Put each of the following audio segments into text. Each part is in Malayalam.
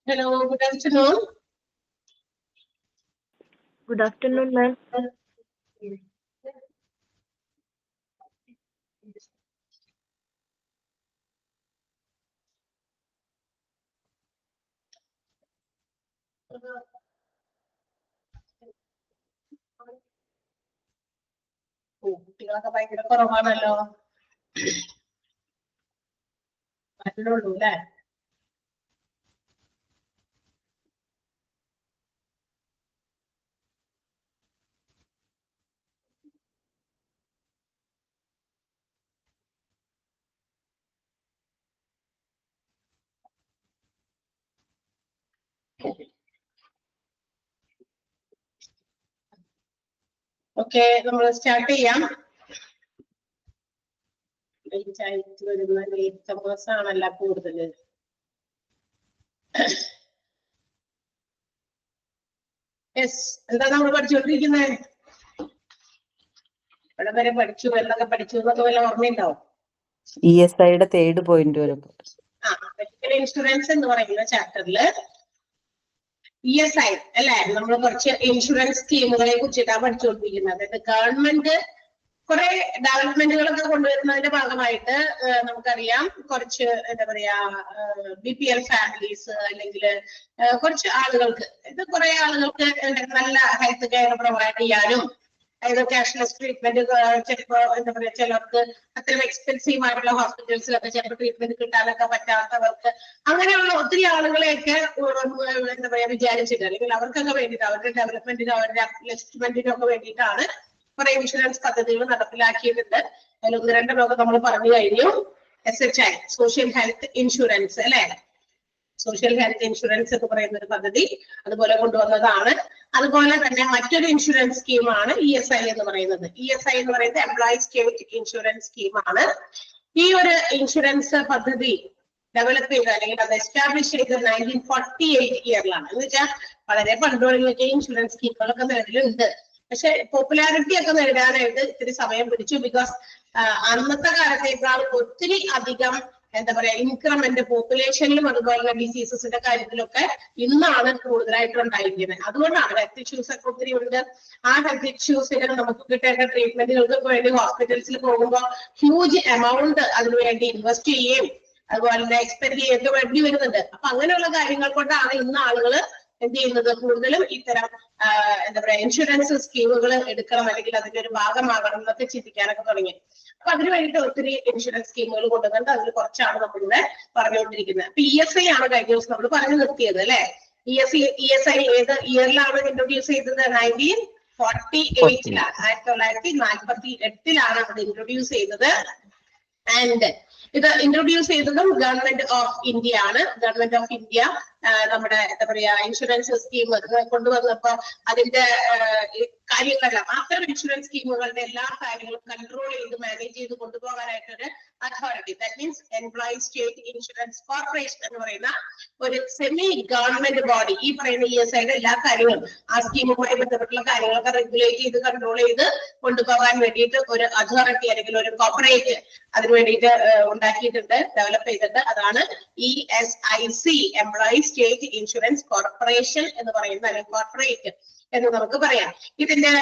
Hello, good afternoon. Good afternoon, ma'am. കുട്ടികളൊക്കെ ഭയങ്കര കുറവാണല്ലോ. പറ്റുള്ളൂ അല്ലേ? ഓക്കെ, നമ്മൾ സ്റ്റാർട്ട് ചെയ്യാം. ലേറ്റ് ആയിട്ട് വരുന്ന ലേറ്റേഴ്സ് ആണല്ല കൂടുതൽ. യെസ്, എന്താ നമ്മൾ പഠിച്ചുകൊണ്ടിരിക്കുന്നത്? ഇവിടെ വരെ പഠിച്ചു, എന്തൊക്കെ പഠിച്ചു എന്നൊക്കെ വല്ല ഓർമ്മയുണ്ടാവും. ESIയുടെ 3rd പോയിന്റ് വരെ. മെഡിക്കൽ ഇൻഷുറൻസ് എന്ന് പറയുന്ന ചാപ്റ്ററില് ESI അല്ലെ, നമ്മൾ കുറച്ച് ഇൻഷുറൻസ് സ്കീമുകളെ കുറിച്ചിട്ടാണ് പഠിച്ചുകൊണ്ടിരിക്കുന്നത്. ഗവൺമെന്റ് കുറെ ഡെവലപ്മെന്റുകളൊക്കെ കൊണ്ടുവരുന്നതിന്റെ ഭാഗമായിട്ട് നമുക്കറിയാം കുറച്ച് എന്താ പറയാ BPL ഫാമിലീസ് അല്ലെങ്കിൽ കുറച്ച് ആളുകൾക്ക് കുറെ ആളുകൾക്ക് നല്ല ഹെൽത്ത് കെയർ പ്രൊവൈഡ് ചെയ്യാനും ക്യാഷ്ലെസ് ട്രീറ്റ്മെന്റ് ചിലപ്പോ എന്താ പറയാ ചിലർക്ക് അത്രയും എക്സ്പെൻസീവ് ആയിട്ടുള്ള ഹോസ്പിറ്റൽസിലൊക്കെ ചിലപ്പോൾ ട്രീറ്റ്മെന്റ് കിട്ടാനൊക്കെ പറ്റാത്തവർക്ക് അങ്ങനെയുള്ള ഒത്തിരി ആളുകളെയൊക്കെ എന്താ പറയാ വിചാരിച്ചിട്ട് അല്ലെങ്കിൽ അവർക്കൊക്കെ വേണ്ടിയിട്ട് അവരുടെ ഡെവലപ്മെന്റിനും അവരുടെ അപ്ലിഫ്റ്റ്മെന്റിനും ഒക്കെ വേണ്ടിയിട്ടാണ് കുറെ ഇൻഷുറൻസ് പദ്ധതികൾ നടപ്പിലാക്കിയിട്ടുണ്ട്. അതിൽ 1-2 നമ്മൾ പറഞ്ഞു കഴിഞ്ഞു. SHI സോഷ്യൽ ഹെൽത്ത് ഇൻഷുറൻസ് അല്ലെ, സോഷ്യൽ ഹെൽത്ത് ഇൻഷുറൻസ് എന്ന് പറയുന്ന ഒരു പദ്ധതി അതുപോലെ കൊണ്ടുവന്നതാണ്. അതുപോലെ തന്നെ മറ്റൊരു ഇൻഷുറൻസ് സ്കീമാണ് ESI എന്ന് പറയുന്നത്. ESI എന്ന് പറയുന്നത് എംപ്ലോയി സ്റ്റേറ്റ് ഇൻഷുറൻസ് സ്കീമാണ്. ഈ ഒരു ഇൻഷുറൻസ് പദ്ധതി ഡെവലപ്പ് ചെയ്ത് അല്ലെങ്കിൽ അത് എസ്റ്റാബ്ലിഷ് ചെയ്തത് 1948 ഇയറിലാണ്. എന്ന് വെച്ചാൽ വളരെ പണ്ട് തുടങ്ങിയ ഇൻഷുറൻസ് സ്കീമുകളൊക്കെ നിലവിലുണ്ട്. പക്ഷെ പോപ്പുലാരിറ്റി ഒക്കെ നേടാനായിട്ട് ഇത്തിരി സമയം പിടിച്ചു. ബിക്കോസ് അന്നത്തെ കാലത്തേക്കാൾ ഒത്തിരി അധികം എന്താ പറയാ ഇൻക്രിമെന്റ് പോപ്പുലേഷനിലും അതുപോലെ ഡിസീസസിന്റെ കാര്യത്തിലൊക്കെ ഇന്നാണ് കൂടുതലായിട്ട് ഉണ്ടായിരിക്കുന്നത്. അതുകൊണ്ടാണ് ഹെൽത്ത് ഇഷ്യൂസ് ഒക്കെ ഒത്തിരി ഉണ്ട്. ആ ഹെൽത്ത് ഇഷ്യൂസിന് നമുക്ക് കിട്ടേണ്ട ട്രീറ്റ്മെന്റുകൾക്ക് വേണ്ടി ഹോസ്പിറ്റൽസിൽ പോകുമ്പോൾ ഹ്യൂജ് എമൗണ്ട് അതിനുവേണ്ടി ഇൻവെസ്റ്റ് ചെയ്യുകയും അതുപോലെ തന്നെ എക്സ്പെൻഡ് ചെയ്യൊക്കെ വേണ്ടി വരുന്നുണ്ട്. അപ്പൊ അങ്ങനെയുള്ള കാര്യങ്ങൾ കൊണ്ടാണ് ഇന്ന് ആളുകൾ എന്ത് ചെയ്യുന്നത്, കൂടുതലും ഇത്തരം എന്താ പറയാ ഇൻഷുറൻസ് സ്കീമുകൾ എടുക്കണം അല്ലെങ്കിൽ അതിന്റെ ഒരു ഭാഗമാകണം എന്നൊക്കെ ചിന്തിക്കാനൊക്കെ തുടങ്ങി. അപ്പൊ അതിന് വേണ്ടിയിട്ട് ഒത്തിരി ഇൻഷുറൻസ് സ്കീമുകൾ കൊണ്ടുവന്നിട്ട് അതിൽ കുറച്ചാണ് നമ്മളിവിടെ പറഞ്ഞുകൊണ്ടിരിക്കുന്നത്. അപ്പൊ ESI ആണ് കഴിഞ്ഞ ദിവസം നമ്മൾ പറഞ്ഞു നിർത്തിയത് അല്ലെ. ESI ഏത് ഇയറിലാണ് ഇൻട്രൊഡ്യൂസ് ചെയ്തത്? 1948 1948 അത് ഇൻട്രൊഡ്യൂസ് ചെയ്തത്. ആൻഡ് ഇത് ഇൻട്രൊഡ്യൂസ് ചെയ്തതും ഗവൺമെന്റ് ഓഫ് ഇന്ത്യ ആണ്. ഗവൺമെന്റ് ഓഫ് ഇന്ത്യ നമ്മുടെ എന്താ പറയാ ഇൻഷുറൻസ് സ്കീം കൊണ്ടുവന്നപ്പോ അതിന്റെ കാര്യങ്ങളെല്ലാം അത്തരം ഇൻഷുറൻസ് സ്കീമുകളുടെ എല്ലാ കാര്യങ്ങളും കൺട്രോൾ ചെയ്ത് മാനേജ് ചെയ്ത് കൊണ്ടുപോകാനായിട്ടൊരു authority, that means employee state insurance corporation എന്ന് പറയുന്ന ഒരു സെമി ഗവൺമെന്റ് ബോഡി ഈ പറയുന്ന ESIയുടെ എല്ലാ കാര്യങ്ങളും ആ സ്കീമുമായി ബന്ധപ്പെട്ടുള്ള കാര്യങ്ങളൊക്കെ റെഗുലേറ്റ് ചെയ്ത് കൺട്രോൾ ചെയ്ത് കൊണ്ടുപോകാൻ വേണ്ടിയിട്ട് ഒരു അതോറിറ്റി അല്ലെങ്കിൽ ഒരു കോർപ്പറേറ്റ് അതിന് വേണ്ടിയിട്ട് ഉണ്ടാക്കിയിട്ടുണ്ട്, ഡെവലപ്പ് ചെയ്തിട്ട്. അതാണ് ESIC, employee state insurance corporation എന്ന് പറയുന്ന അല്ലെങ്കിൽ കോർപ്പറേറ്റ് എന്ന് നമുക്ക് പറയാം. ഇതിന്റെ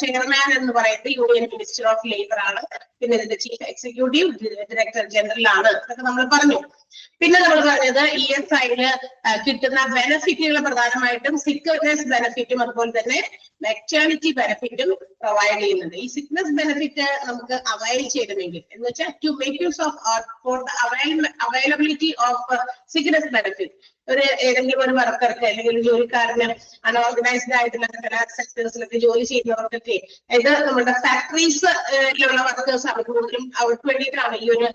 ചെയർമാൻ എന്ന് പറയുന്നത് യൂണിയൻ മിനിസ്റ്റർ ഓഫ് ലേബർ ആണ്. പിന്നെ ഇതിന്റെ ചീഫ് എക്സിക്യൂട്ടീവ് ഡയറക്ടർ ജനറൽ ആണ്. ഇതൊക്കെ നമ്മൾ പറഞ്ഞു. പിന്നെ നമ്മൾ പറഞ്ഞത് ESIയില് കിട്ടുന്ന ബെനിഫിറ്റുകൾ പ്രധാനമായിട്ടും സിക്നെസ് ബെനിഫിറ്റും അതുപോലെ തന്നെ മെറ്റേണിറ്റി ബെനിഫിറ്റും പ്രൊവൈഡ് ചെയ്യുന്നുണ്ട്. ഈ സിക്നെസ് ബെനിഫിറ്റ് നമുക്ക് അവൈൽ ചെയ്യണമെങ്കിൽ എന്ന് വെച്ചാൽ to make use of for the availability of sickness benefit ഏതെങ്കിലും ഒരു വർക്കർക്ക് അല്ലെങ്കിൽ ഒരു ജോലിക്കാരന് അൺഓർഗനൈസ്ഡ് ആയിട്ടുള്ള സെക്ടേഴ്സിലൊക്കെ ജോലി ചെയ്യുന്നവർക്കൊക്കെ ഇത് നമ്മുടെ ഫാക്ടറീസിലുള്ള വർക്കേഴ്സ് ആണ് കൂടുതലും. അവർക്ക് വേണ്ടിയിട്ടാണ് ഈ ഒരു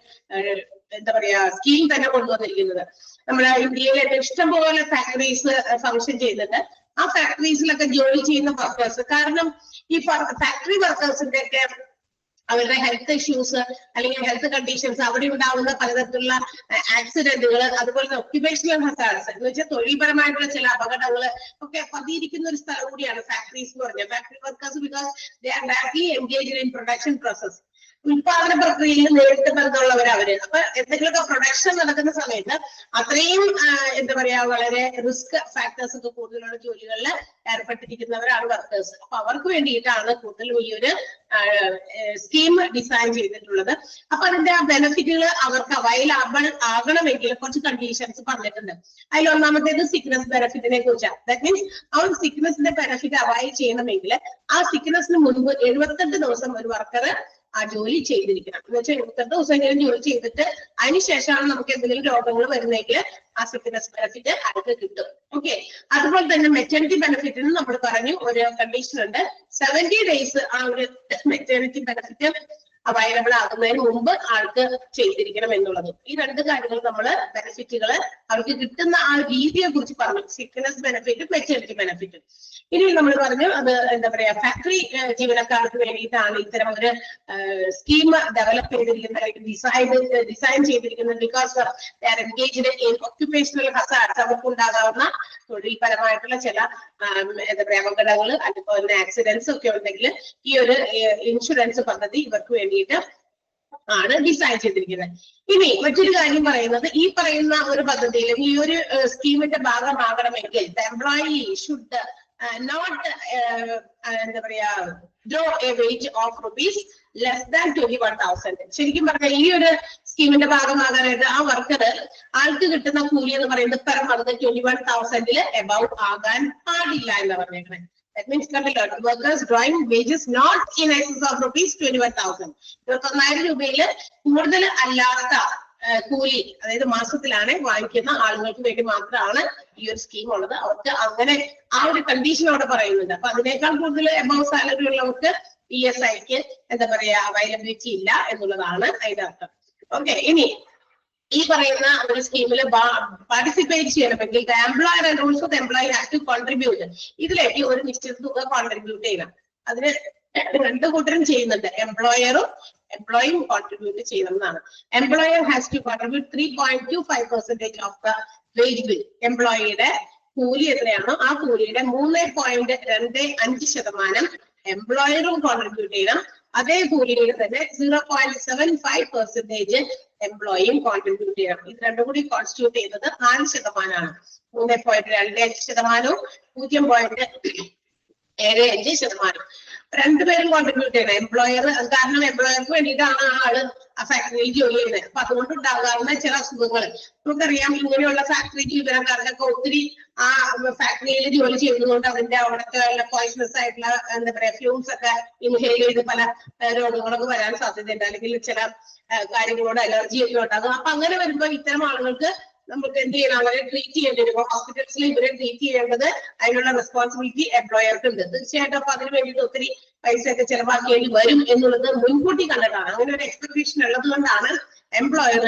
എന്താ പറയാ സ്കീം തന്നെ കൊണ്ടുവന്നിരിക്കുന്നത്. നമ്മുടെ ഇന്ത്യയിൽ ഇഷ്ടംപോലെ ഫാക്ടറീസ് ഫങ്ഷൻ ചെയ്യുന്നുണ്ട്. ആ ഫാക്ടറീസിലൊക്കെ ജോലി ചെയ്യുന്ന വർക്കേഴ്സ്, കാരണം ഈ ഫാക്ടറി വർക്കേഴ്സിന്റെ ഒക്കെ അവരുടെ ഹെൽത്ത് ഇഷ്യൂസ് അല്ലെങ്കിൽ ഹെൽത്ത് കണ്ടീഷൻസ്, അവിടെ ഉണ്ടാവുന്ന പലതരത്തിലുള്ള ആക്സിഡന്റുകൾ, അതുപോലെ ഒക്യുപേഷണൽ ഹസാർഡ്സ് എന്ന് വെച്ചാൽ തൊഴിൽപരമായിട്ടുള്ള ചില അപകടങ്ങൾ ഒക്കെ പതിയിരിക്കുന്ന ഒരു സ്ഥലം കൂടിയാണ് ഫാക്ടറീസ് എന്ന് പറഞ്ഞാൽ. Factory workers because they are directly engaged in production process. ഉൽപാദന പ്രക്രിയയിൽ നേരിട്ട് ബന്ധമുള്ളവർ അവര്. അപ്പൊ എന്തെങ്കിലുമൊക്കെ പ്രൊഡക്ഷൻ നടക്കുന്ന സമയത്ത് അത്രയും എന്താ പറയാ വളരെ റിസ്ക് ഫാക്ടേഴ്സ് ഒക്കെ കൂടുതലുള്ള ജോലികളിൽ ഏർപ്പെട്ടിരിക്കുന്നവരാണ് വർക്കേഴ്സ്. അപ്പൊ അവർക്ക് വേണ്ടിയിട്ടാണ് കൂടുതലും ഈ ഒരു സ്കീം ഡിസൈൻ ചെയ്തിട്ടുള്ളത്. അപ്പൊ അതിന്റെ ആ ബെനിഫിറ്റുകൾ അവർക്ക് അവൈലബിൾ ആകണമെങ്കിൽ കുറച്ച് കണ്ടീഷൻസ് പറഞ്ഞിട്ടുണ്ട്. അതിൽ ഒന്നാമത്തേത് സിക്നസ് ബെനിഫിറ്റിനെ കുറിച്ചാണ്. ദാറ്റ് മീൻസ് ആ ഒരു സിക്നസിന്റെ ബെനിഫിറ്റ് അവൈൽ ചെയ്യണമെങ്കിൽ ആ സിക്നസിന് മുൻപ് 78 ദിവസം ഒരു വർക്കർ ആ ജോലി ചെയ്തിരിക്കണം. എന്ന് വെച്ചാൽ 78 ദിവസമെങ്കിലും ജോലി ചെയ്തിട്ട് അതിനുശേഷമാണ് നമുക്ക് എന്തെങ്കിലും രോഗങ്ങൾ വരുന്നെങ്കിൽ ആ സിക്നസ് ബെനിഫിറ്റ് അവർക്ക് കിട്ടും. ഓക്കെ, അതുപോലെ തന്നെ മെറ്റേണിറ്റി ബെനിഫിറ്റിന് നമ്മൾ പറഞ്ഞു ഒരു കണ്ടീഷൻ ഉണ്ട്. 70 ഡേയ്സ് ആ ഒരു മെറ്റേണിറ്റി ബെനിഫിറ്റ് അവൈലബിൾ ആകുന്നതിന് മുമ്പ് ആൾക്ക് ചെയ്തിരിക്കണം എന്നുള്ളത്. ഈ രണ്ട് കാര്യങ്ങൾ നമ്മൾ ബെനിഫിറ്റുകൾ അവർക്ക് കിട്ടുന്ന ആ രീതിയെ കുറിച്ച് പറഞ്ഞു. സിക്നസ് ബെനിഫിറ്റും മെറ്റേണിറ്റി ബെനിഫിറ്റും. ഇനി നമ്മൾ പറഞ്ഞു അത് എന്താ പറയാ ഫാക്ടറി ജീവനക്കാർക്ക് വേണ്ടിയിട്ടാണ് ഇത്തരം ഒരു സ്കീം ഡെവലപ്പ് ചെയ്തിരിക്കുന്നത്, ഡിസൈൻ ചെയ്തിരിക്കുന്നത്. Because they are engaged in occupational hazards, അവർക്ക് ഉണ്ടാകാവുന്ന തൊഴിൽപരമായിട്ടുള്ള ചില എന്താ പറയാ അപകടങ്ങൾ അതുപോലെ ആക്സിഡൻസ് ഒക്കെ ഉണ്ടെങ്കിൽ ഈ ഒരു ഇൻഷുറൻസ് പദ്ധതി ഇവർക്ക് വേണ്ടിയിട്ട് ആണ് ഡിസൈൻ ചെയ്തിരിക്കുന്നത്. ഇനി മറ്റൊരു കാര്യം പറയുന്നത്, ഈ പറയുന്ന ഒരു പദ്ധതിയിലും ഈ ഒരു സ്കീമിന്റെ ഭാഗമാകണമെങ്കിൽ ദ എംപ്ലോയി ഷുഡ് നോട്ട് എന്താ പറയാ draw A wage of rupees less than 21,000. ശരിക്കും പറഞ്ഞാൽ ഈ ഒരു സ്കീമിന്റെ ഭാഗമാകാനായിട്ട് ആ വർക്കർ ആൾക്ക് കിട്ടുന്ന കൂലി എന്ന് പറയുന്നത് പെർ മന്ത് 21,000 എബവ് ആകാൻ പാടില്ല എന്ന് പറഞ്ഞേക്കുന്നത്. That means workers drawing wages not in excess of rupees 21,000. 21,000 രൂപയിൽ കൂടുതൽ അല്ലാത്ത കൂലി, അതായത് മാസത്തിലാണ് വാങ്ങിക്കുന്ന ആളുകൾക്ക് വേണ്ടി മാത്രമാണ് ഈ ഒരു സ്കീം ഉള്ളത്. അവർക്ക് അങ്ങനെ ആ ഒരു കണ്ടീഷൻ അവിടെ പറയുന്നുണ്ട്. അപ്പൊ അതിനേക്കാൾ കൂടുതൽ എബവ് സാലറി ഉള്ളവർക്ക് ESIക്ക് എന്താ പറയാ അവൈലബിലിറ്റി ഇല്ല എന്നുള്ളതാണ് അതിന്റെ അർത്ഥം. ഓക്കെ, ഇനി ഈ പറയുന്ന ഒരു സ്കീമിൽ പാർട്ടിസിപ്പേറ്റ് ചെയ്യണമെങ്കിൽ the employer and also the employee have to contribute. ഇതിലേക്ക് ഒരു നിശ്ചിത തുക കോൺട്രിബ്യൂട്ട് ചെയ്യണം. അതിന് രണ്ടു കൂട്ടരും ചെയ്യുന്നുണ്ട്, എംപ്ലോയറും എംപ്ലോയിയും കോൺട്രിബ്യൂട്ട് ചെയ്യണമെന്നാണ്. Employer has to contribute 3.25% of the wage bill. എംപ്ലോയിയുടെ കൂലി എത്രയാണോ ആ കൂലിയുടെ 3.25% എംപ്ലോയറും കോൺട്രിബ്യൂട്ട് ചെയ്യണം. അതേ കൂലിയുടെ തന്നെ 0.75% എംപ്ലോയിയും കോൺട്രിബ്യൂട്ട് ചെയ്യണം. ഇത് രണ്ടും കൂടി കോൺസ്റ്റിറ്റ്യൂട്ട് ചെയ്യുന്നത് 4%. 3.25%, 0.75%. രണ്ടുപേരും കോൺട്രിബ്യൂട്ട് ചെയ്യണം. എംപ്ലോയർ, കാരണം എംപ്ലോയർക്ക് വേണ്ടിയിട്ടാണ് ആ ആള് ആ ഫാക്ടറിയിൽ ജോലി ചെയ്യുന്നത്. അപ്പൊ അതുകൊണ്ട് ഉണ്ടാകാവുന്ന ചില അസുഖങ്ങൾ നമുക്കറിയാം. ഇങ്ങനെയുള്ള ഫാക്ടറി ജീവനക്കാർക്കൊക്കെ ഒത്തിരി ആ ഫാക്ടറിയിൽ ജോലി ചെയ്യുന്നതുകൊണ്ട് അതിന്റെ അവിടുത്തെ പോയിസണസ് ആയിട്ടുള്ള എന്താ പറയാ ഫ്യൂംസ് ഒക്കെ ഇൻഹെയിൽ ചെയ്ത് പല രോഗങ്ങളൊക്കെ വരാൻ സാധ്യതയുണ്ട്. അല്ലെങ്കിൽ ചില കാര്യങ്ങളോട് അലർജി ഒക്കെ ഉണ്ടാകും. അപ്പൊ അങ്ങനെ വരുമ്പോൾ ഇത്തരം ആളുകൾക്ക് നമുക്ക് എന്ത് ചെയ്യണം, അവരെ ട്രീറ്റ് ചെയ്യേണ്ടി വരും. ഹോസ്പിറ്റൽസിൽ ഇവരെ ട്രീറ്റ് ചെയ്യേണ്ടത് അതിനുള്ള റെസ്പോൺസിബിലിറ്റി എംപ്ലോയർക്ക് ഉണ്ട്. തീർച്ചയായിട്ടും അപ്പൊ അതിന് വേണ്ടിയിട്ട് ഒത്തിരി പൈസ ഒക്കെ ചെലവാക്കേണ്ടി വരും എന്നുള്ളത് മുൻകൂട്ടി കണ്ടിട്ടാണ്. അങ്ങനെ ഒരു എക്സ്പെക്ടേഷൻ ഉള്ളത് കൊണ്ടാണ് എംപ്ലോയർ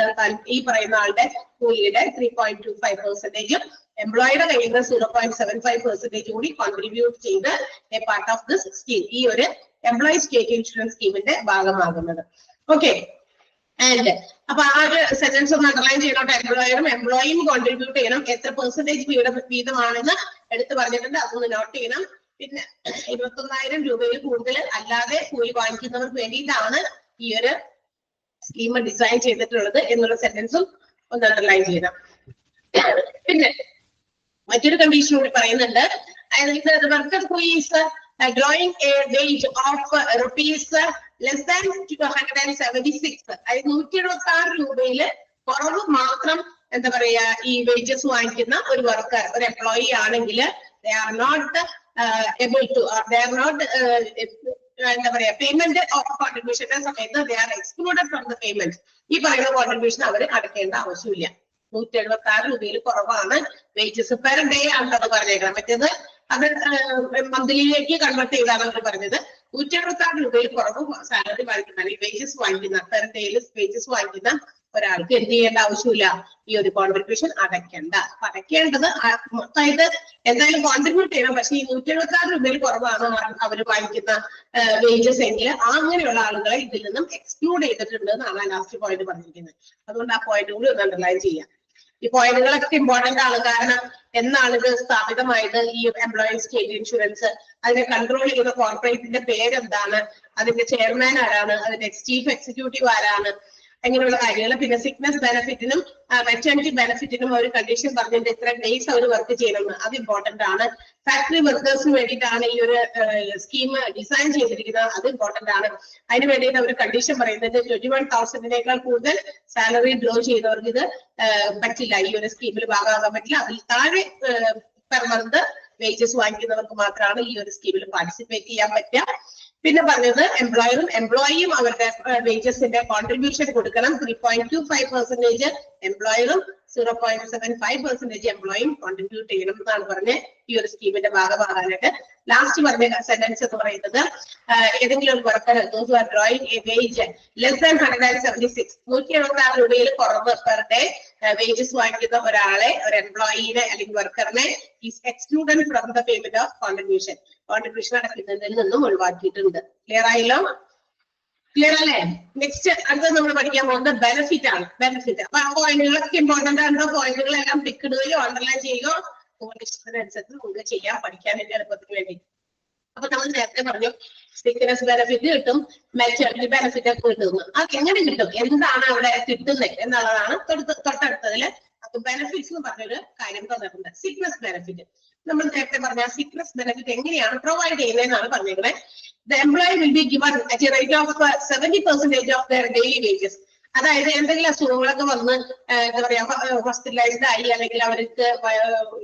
ഈ പറയുന്ന ആളുടെ കൂലിയുടെ 3.25% എംപ്ലോയിയുടെ കയ്യിൽ നിന്ന് 0.75% കൂടി കോൺട്രിബ്യൂട്ട് ചെയ്ത് a part of this scheme, ഈ ഒരു എംപ്ലോയി സ്റ്റേറ്റ് ഇൻഷുറൻസ് സ്കീമിന്റെ ഭാഗമാകുന്നത്. ഓക്കെ, ആൻഡ് അപ്പൊ ആ ഒരു സെന്റൻസ് ഒന്ന് അണ്ടർലൈൻ ചെയ്യണോട്ടെ. എംപ്ലോയറും എംപ്ലോയിയും കോൺട്രിബ്യൂട്ട് ചെയ്യണം. എത്ര പെർസെന്റേജ് വീതമാണെന്ന് എടുത്തു പറഞ്ഞിട്ടുണ്ട്, അതൊന്ന് നോട്ട് ചെയ്യണം. പിന്നെ 21,000 രൂപയിൽ കൂടുതൽ അല്ലാതെ കൂലി വാങ്ങിക്കുന്നവർക്ക് വേണ്ടിയിട്ടാണ് ഈ ഒരു സ്കീം ഡിസൈൻ ചെയ്തിട്ടുള്ളത് എന്നുള്ള സെന്റൻസും ഒന്ന് അണ്ടർലൈൻ ചെയ്യണം. പിന്നെ മറ്റൊരു കണ്ടീഷൻ കൂടി പറയുന്നുണ്ട്. അതായത് worker who is drawing a wage of rupees less than 276, അതായത് 176 രൂപയിൽ കുറവ് മാത്രം എന്താ പറയാ ഈ വേജസ് വാങ്ങിക്കുന്ന ഒരു വർക്കർ, ഒരു എംപ്ലോയി ആണെങ്കിൽ they are not able to, they are not എന്താ പറയാ പേയ്മെന്റ് ഓഫ് കോൺട്രിബ്യൂഷന്റെ സമയത്ത് they are excluded from the payment. ഈ പറയുന്ന കോൺട്രിബ്യൂഷൻ അവർ അടയ്ക്കേണ്ട ആവശ്യമില്ല. 176 രൂപയിൽ കുറവാണ് വേജസ് പെർ ഡേ ആണെന്നത് പറഞ്ഞേക്കണം. മറ്റേത് അത് മന്ത്ലിയിലേക്ക് കൺവേർട്ട് ചെയ്താണ് അവർ പറഞ്ഞത്. 176 രൂപയിൽ കുറവ് സാലറി വാങ്ങിക്കുന്ന വേജസ് വാങ്ങിക്കുന്ന പെർ ഡേയിൽ വേജസ് വാങ്ങിക്കുന്ന ഒരാൾക്ക് എന്ത് ചെയ്യേണ്ട ആവശ്യമില്ല, ഈ ഒരു കോൺട്രിബ്യൂഷൻ അടയ്ക്കേണ്ട. അടയ്ക്കേണ്ടത് മൊത്തമായിട്ട് എന്തായാലും കോൺട്രിബ്യൂട്ട് ചെയ്യണം. പക്ഷെ ഈ 176 രൂപയിൽ കുറവാണ് അവർ വാങ്ങിക്കുന്ന വേജസ് എങ്കിൽ അങ്ങനെയുള്ള ആളുകളെ ഇതിൽ നിന്നും എക്സ്ക്ലൂഡ് ചെയ്തിട്ടുണ്ട് എന്നാണ് ലാസ്റ്റ് പോയിന്റ് പറഞ്ഞിരിക്കുന്നത്. അതുകൊണ്ട് ആ പോയിന്റ് കൂടി ഒന്ന് അണ്ടർലൈൻ ചെയ്യാം. ഈ പോയിന്റുകളൊക്കെ ഇമ്പോർട്ടന്റ് ആണ്. കാരണം എന്നാണ് ഇത് സ്ഥാപിതമായത് ഈ എംപ്ലോയീസ് സ്റ്റേറ്റ് ഇൻഷുറൻസ്, അതിനെ കൺട്രോൾ ചെയ്യുന്ന കോർപ്പറേറ്റിന്റെ പേരെന്താണ്, അതിന്റെ ചെയർമാൻ ആരാണ്, അതിന്റെ ചീഫ് എക്സിക്യൂട്ടീവ് ആരാണ്, അങ്ങനെയുള്ള കാര്യങ്ങൾ. പിന്നെ സിക്നസ് ബെനിഫിറ്റിനും മെറ്റേണിറ്റി ബെനിഫിറ്റിനും ഒരു കണ്ടീഷൻ പറഞ്ഞിട്ട് ഇത്ര ഡേയ്സ് അവർ വർക്ക് ചെയ്യണമെന്ന്, അത് ഇമ്പോർട്ടന്റ് ആണ്. ഫാക്ടറി വർക്കേഴ്സിന് വേണ്ടിയിട്ടാണ് ഈ ഒരു സ്കീം ഡിസൈൻ ചെയ്തിരിക്കുന്നത്, അത് ഇമ്പോർട്ടന്റ് ആണ്. അതിന് വേണ്ടിയിട്ട് ഒരു കണ്ടീഷൻ പറയുന്നത് 21,000 കൂടുതൽ സാലറി ഡ്രോ ചെയ്തവർക്ക് ഇത് പറ്റില്ല, ഈ ഒരു സ്കീമിൽ ഭാഗമാകാൻ പറ്റില്ല. അതിൽ താഴെ പെർ മന്ത് വേജസ് വാങ്ങിക്കുന്നവർക്ക് മാത്രമാണ് ഈ ഒരു സ്കീമിൽ പാർട്ടിസിപ്പേറ്റ് ചെയ്യാൻ പറ്റുക. പിന്നെ പറഞ്ഞത് എംപ്ലോയറും എംപ്ലോയിയും അവരുടെ വേജസിന്റെ കോൺട്രിബ്യൂഷൻ കൊടുക്കണം. 3.25% എംപ്ലോയറും 0.75% എംപ്ലോയിയും കോൺട്രിബ്യൂട്ട് ചെയ്യണം എന്നാണ് പറഞ്ഞത് ഈ ഒരു സ്കീമിന്റെ ഭാഗമാകാനായിട്ട്. ലാസ്റ്റ് പറഞ്ഞ സെന്റൻസ് എന്ന് പറയുന്നത് ഏതെങ്കിലും ഒരു worker drawing A wage less than 176 176 രൂപയിൽ കുറവ് പെർ ഡേ വേജസ് വാങ്ങിക്കുന്ന ഒരാളെ, ഒരു എംപ്ലോയിനെ അല്ലെങ്കിൽ വർക്കറിനെ is excluded from the payment of contribution, contribution അടയ്ക്കുന്നതിൽ നിന്നും ഒഴിവാക്കിയിട്ടുണ്ട്. ക്ലിയർ ആയല്ലോ? ക്ലിയർ അല്ലേ? നെക്സ്റ്റ് അടുത്തത് നമ്മൾ പഠിക്കാൻ പോകുന്നത് ബെനിഫിറ്റ് ആണ്. ബെനിഫിറ്റ് അപ്പൊ ആ പോയിന്റുകളൊക്കെ ഇമ്പോർട്ടന്റ് ആണ്. പോയിന്റുകളെല്ലാം ടിക്ക് ഇടുകയോ അണ്ടർലൈൻ ചെയ്യുകയോ ഇഷ്ടത്തിനനുസരിച്ച് നമുക്ക് ചെയ്യാം, പഠിക്കാൻ വേണ്ടി എളുപ്പത്തിന് വേണ്ടി. അപ്പൊ നമ്മൾ നേരത്തെ പറഞ്ഞു സിക്നസ് ബെനിഫിറ്റ് കിട്ടും, മെറ്റേണിറ്റി ബെനിഫിറ്റ് ഒക്കെ കിട്ടുന്നു. അത് എങ്ങനെ കിട്ടും, എന്താണ് അവിടെ കിട്ടുന്നത് എന്നുള്ളതാണ് തൊട്ടടുത്തതില്. അപ്പൊ ബെനിഫിറ്റ്സ് എന്ന് പറഞ്ഞൊരു കാര്യം തന്നിട്ടുണ്ട്. സിക്നസ് ബെനിഫിറ്റ് നമ്മൾ നേരത്തെ പറഞ്ഞ സിക്നസ് ബെനിഫിറ്റ് എങ്ങനെയാണ് പ്രൊവൈഡ് ചെയ്യുന്നതെന്നാണ് പറഞ്ഞിരിക്കുന്നത്. The employee will be given at a rate of 70% of their daily wages. അതായത് എന്തെങ്കിലും അസുഖങ്ങളൊക്കെ വന്ന് എന്താ പറയാ ഹോസ്പിറ്റലൈസ്ഡ് ആയി, അല്ലെങ്കിൽ അവർക്ക്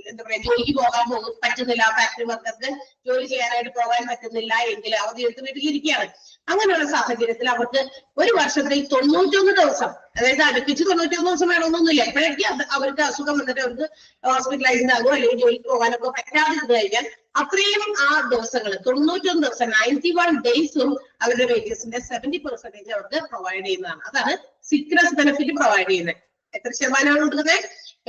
എന്താ പറയാ ജോലിക്ക് പോകാൻ പറ്റുന്നില്ല, ഫാക്ടറി വർക്കർക്ക് ജോലി ചെയ്യാനായിട്ട് പോകാൻ പറ്റുന്നില്ല എങ്കിൽ അവധി എടുത്ത് വീട്ടിലിരിക്കുകയാണ്. അങ്ങനെയുള്ള സാഹചര്യത്തിൽ അവർക്ക് ഒരു വർഷത്തിൽ 91 ദിവസം, അതായത് അടുപ്പിച്ച് 91 ദിവസം വേണമെന്നൊന്നുമില്ല, എപ്പോഴേക്കും അവർക്ക് അസുഖം വന്നിട്ട് അവർക്ക് ഹോസ്പിറ്റലൈസ്ഡ് ആകുമോ അല്ലെങ്കിൽ ജോലിക്ക് പോകാനൊക്കെ പറ്റാതിരുന്നു കഴിഞ്ഞാൽ അത്രയും ആ ദിവസങ്ങൾ 91 ദിവസം 91 ഡേയ്സും അവരുടെ വേജസിന്റെ 70% അവർക്ക് പ്രൊവൈഡ് ചെയ്യുന്നതാണ്. അതാണ് സിക്നസ് ബെനിഫിറ്റ് പ്രൊവൈഡ് ചെയ്യുന്നത്. എത്ര ശതമാനമാണ് കൊടുക്കുന്നത്?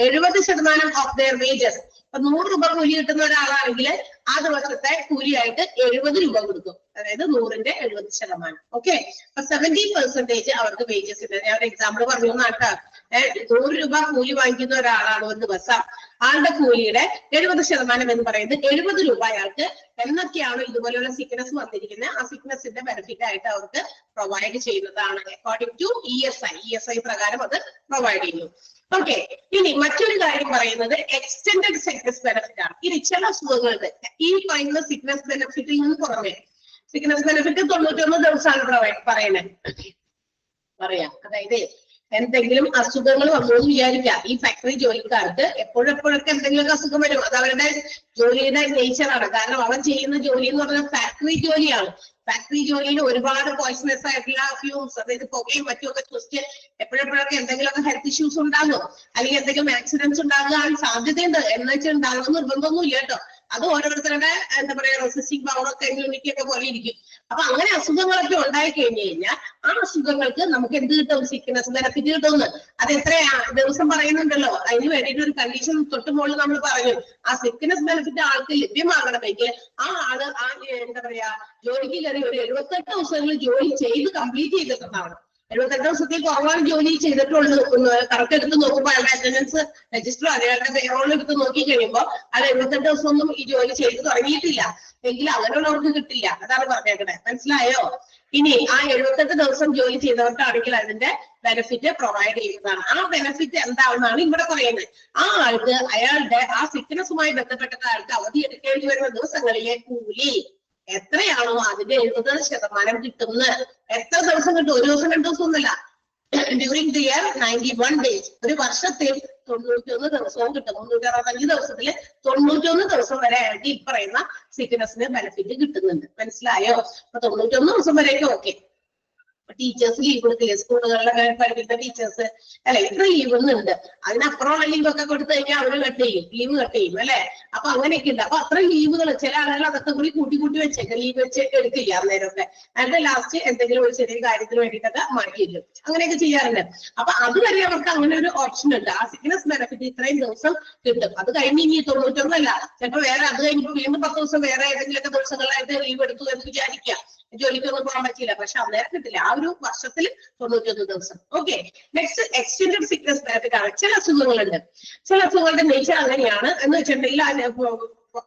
70% ഓഫ് ദെയർ വേജസ്. ഇപ്പൊ 100 രൂപ കൂലി കിട്ടുന്ന ഒരാളാണെങ്കിൽ ആ ദിവസത്തെ കൂലിയായിട്ട് 70 രൂപ കൊടുക്കും, അതായത് 100ന്റെ 70%. ഓക്കെ, അപ്പൊ 70% അവർക്ക് വേജസ് ഉണ്ട്. ഞാൻ ഒരു എക്സാമ്പിൾ പറഞ്ഞു നാട്ടാ, 100 രൂപ കൂലി വാങ്ങിക്കുന്ന ഒരാളാണ് ഒരു ദിവസം, ആളുടെ കൂലിയുടെ 70% എന്ന് പറയുന്നത് 70 രൂപ അയാൾക്ക് എന്നൊക്കെയാണ് ഇതുപോലെയുള്ള സിക്നസ് വന്നിരിക്കുന്നത്. ആ സിക്നസിന്റെ ബെനിഫിറ്റ് ആയിട്ട് അവർക്ക് പ്രൊവൈഡ് ചെയ്യുന്നതാണ് അക്കോർഡിംഗ് ടു ESI പ്രകാരം അത് പ്രൊവൈഡ് ചെയ്യുന്നു. ഓക്കെ, ഇനി മറ്റൊരു കാര്യം പറയുന്നത് എക്സ്റ്റെൻഡഡ് സിക്നസ് ബെനിഫിറ്റ് ആണ്. ഇനി ചില അസുഖങ്ങൾക്ക് ഈ പറയുന്ന സിക്നസ് ബെനിഫിറ്റിൽ നിന്ന് പുറമെ സിക്നസ് ബെനിഫിറ്റ് 91 ദിവസമാണ് പറയാം. അതായത് എന്തെങ്കിലും അസുഖങ്ങൾ വന്നു വിചാരിക്കാം, ഈ ഫാക്ടറി ജോലിക്കാർക്ക് എപ്പോഴെപ്പോഴൊക്കെ എന്തെങ്കിലുമൊക്കെ അസുഖം വരും. അത് അവരുടെ ജോലിയുടെ നേച്ചറാണ്. കാരണം അവർ ചെയ്യുന്ന ജോലി എന്ന് പറഞ്ഞാൽ ഫാക്ടറി ജോലിയാണ്. ഫാക്ടറി ജോലിയിൽ ഒരുപാട് പോയിസണസ് ആയിട്ടുള്ള ഫ്യൂംസ്, അതായത് പുകയും മറ്റുമൊക്കെ ശ്വസിച്ച് എപ്പോഴെപ്പോഴൊക്കെ എന്തെങ്കിലുമൊക്കെ ഹെൽത്ത് ഇഷ്യൂസ് ഉണ്ടാകുമോ, അല്ലെങ്കിൽ എന്തെങ്കിലും ആക്സിഡൻസ് ഉണ്ടാകാൻ സാധ്യതയുണ്ട് എന്ന് വെച്ചാൽ ഉണ്ടാകുന്ന നിർബന്ധമൊന്നും ഇല്ല കേട്ടോ. അത് ഓരോരുത്തരുടെ എന്താ പറയാ റെസിസ്റ്റിംഗ് പവറൊക്കെ ഇമ്മ്യൂണിറ്റി ഒക്കെ പോലെ ഇരിക്കും. അപ്പൊ അങ്ങനെ അസുഖങ്ങളൊക്കെ ഉണ്ടായി കഴിഞ്ഞു കഴിഞ്ഞാൽ ആ അസുഖങ്ങൾക്ക് നമുക്ക് എന്ത് കിട്ടും? സിക്നസ് ബെനിഫിറ്റ് കിട്ടുമെന്ന്. അത് എത്രയാ ദിവസം പറയുന്നുണ്ടല്ലോ, അതിന് വേണ്ടിയിട്ട് ഒരു കണ്ടീഷൻ തൊട്ട് മുകളിൽ നമ്മൾ പറഞ്ഞു. ആ സിക്നസ് ബെനിഫിറ്റ് ആൾക്ക് ലഭ്യമാകണമെങ്കിൽ ആ ആള് ആ എന്താ പറയാ ജോലിക്ക് കയറി ഒരു 78 ദിവസങ്ങളിൽ ജോലി ചെയ്ത് കംപ്ലീറ്റ് ചെയ്തിട്ടുണ്ടാവണം. 78 ദിവസത്തിൽ കുറവാണ് ജോലി ചെയ്തിട്ടുള്ളൂ. കറക്റ്റ് എടുത്ത് നോക്കുമ്പോൾ അയാളുടെ അറ്റൻഡൻസ് രജിസ്റ്റർ അയാളുടെ പേറോൾ എടുത്ത് നോക്കി കഴിയുമ്പോൾ അയാൾ 78 ദിവസമൊന്നും ഈ ജോലി ചെയ്ത് തുടങ്ങിയിട്ടില്ല എങ്കിൽ അങ്ങനെയുള്ളവർക്ക് കിട്ടില്ല. അതാണ് പറഞ്ഞേക്കണേ, മനസ്സിലായോ? ഇനി ആ 78 ദിവസം ജോലി ചെയ്തവർക്കാണെങ്കിൽ അതിന്റെ ബെനിഫിറ്റ് പ്രൊവൈഡ് ചെയ്യുന്നതാണ്. ആ ബെനിഫിറ്റ് എന്താണെന്നാണ് ഇവിടെ പറയുന്നത്. ആ ആൾക്ക് അയാളുടെ ആ സിക്നസുമായി ബന്ധപ്പെട്ട ആൾക്ക് അവധി എടുക്കേണ്ടി വരുന്ന ദിവസങ്ങളിലെ കൂലി എത്രയാണോ അതിന്റെ 70% കിട്ടുന്നത്. എത്ര ദിവസം കിട്ടും? ഒരു ദിവസം 2 ദിവസം ഒന്നുമില്ല. ഡ്യൂറിംഗ് ദി ഇയർ 91 ഡേയ്സ്, ഒരു വർഷത്തിൽ 91 ദിവസവും കിട്ടും. 365 ദിവസത്തില് 91 ദിവസം വരെ ആയിട്ട് ഈ പറയുന്ന സിക്നസിന് ബെനിഫിറ്റ് കിട്ടുന്നുണ്ട്. മനസ്സിലായോ? അപ്പൊ 91 ദിവസം വരെയൊക്കെ ഓക്കെ. ടീച്ചേഴ്സ് ലീവ് കൊടുക്കില്ലേ, സ്കൂളുകളിലൊക്കെ പഠിപ്പിക്കുന്ന ടീച്ചേഴ്സ് അല്ലെ, ഇത്ര ലീവ് ഉണ്ട്. അതിനപ്പുറമുള്ള ലീവ് ഒക്കെ കൊടുത്തു കഴിഞ്ഞാൽ അവര് ലീവ് കട്ട് ചെയ്യും അല്ലെ. അപ്പൊ അങ്ങനെയൊക്കെ ഉണ്ട്. അപ്പൊ അത്ര ലീവുകൾ ചില ആളുകൾ അതൊക്കെ കൂടി കൂട്ടി വെച്ചേക്കാം, ലീവ് വെച്ച് എടുക്കില്ല അന്നേരമൊക്കെ. അതിന്റെ ലാസ്റ്റ് എന്തെങ്കിലും ഒരു ചെറിയ കാര്യത്തിന് വേണ്ടിയിട്ടൊക്കെ മാറ്റിയിരിക്കും. അങ്ങനെയൊക്കെ ചെയ്യാറുണ്ട്. അപ്പൊ അതുവരെ അവർക്ക് അങ്ങനെ ഒരു ഓപ്ഷൻ ഉണ്ട്. ആ സിക്നസ് ബെനിഫിറ്റ് ഇത്രയും ദിവസം കിട്ടും. അത് കഴിഞ്ഞ് ഇനി 91 അല്ല, ചിലപ്പോൾ വേറെ അത് കഴിഞ്ഞിപ്പോ വീണ്ടും 10 ദിവസം വേറെ ഏതെങ്കിലുമൊക്കെ ദിവസങ്ങളായിട്ട് ലീവ് എടുത്തു എന്ന് വിചാരിക്കുക. ജോലിക്കൊന്നും പോകാൻ പറ്റില്ല, പക്ഷെ അന്നേരം കിട്ടില്ല. ആ ഒരു വർഷത്തിൽ 91 ദിവസം. Okay, next extended sickness benefit ആണ്. ചില അസുഖങ്ങളുണ്ട്, ചില അസുഖങ്ങളുടെ നേച്ചർ അങ്ങനെയാണ് എന്ന് വെച്ചിട്ടുണ്ടെങ്കിൽ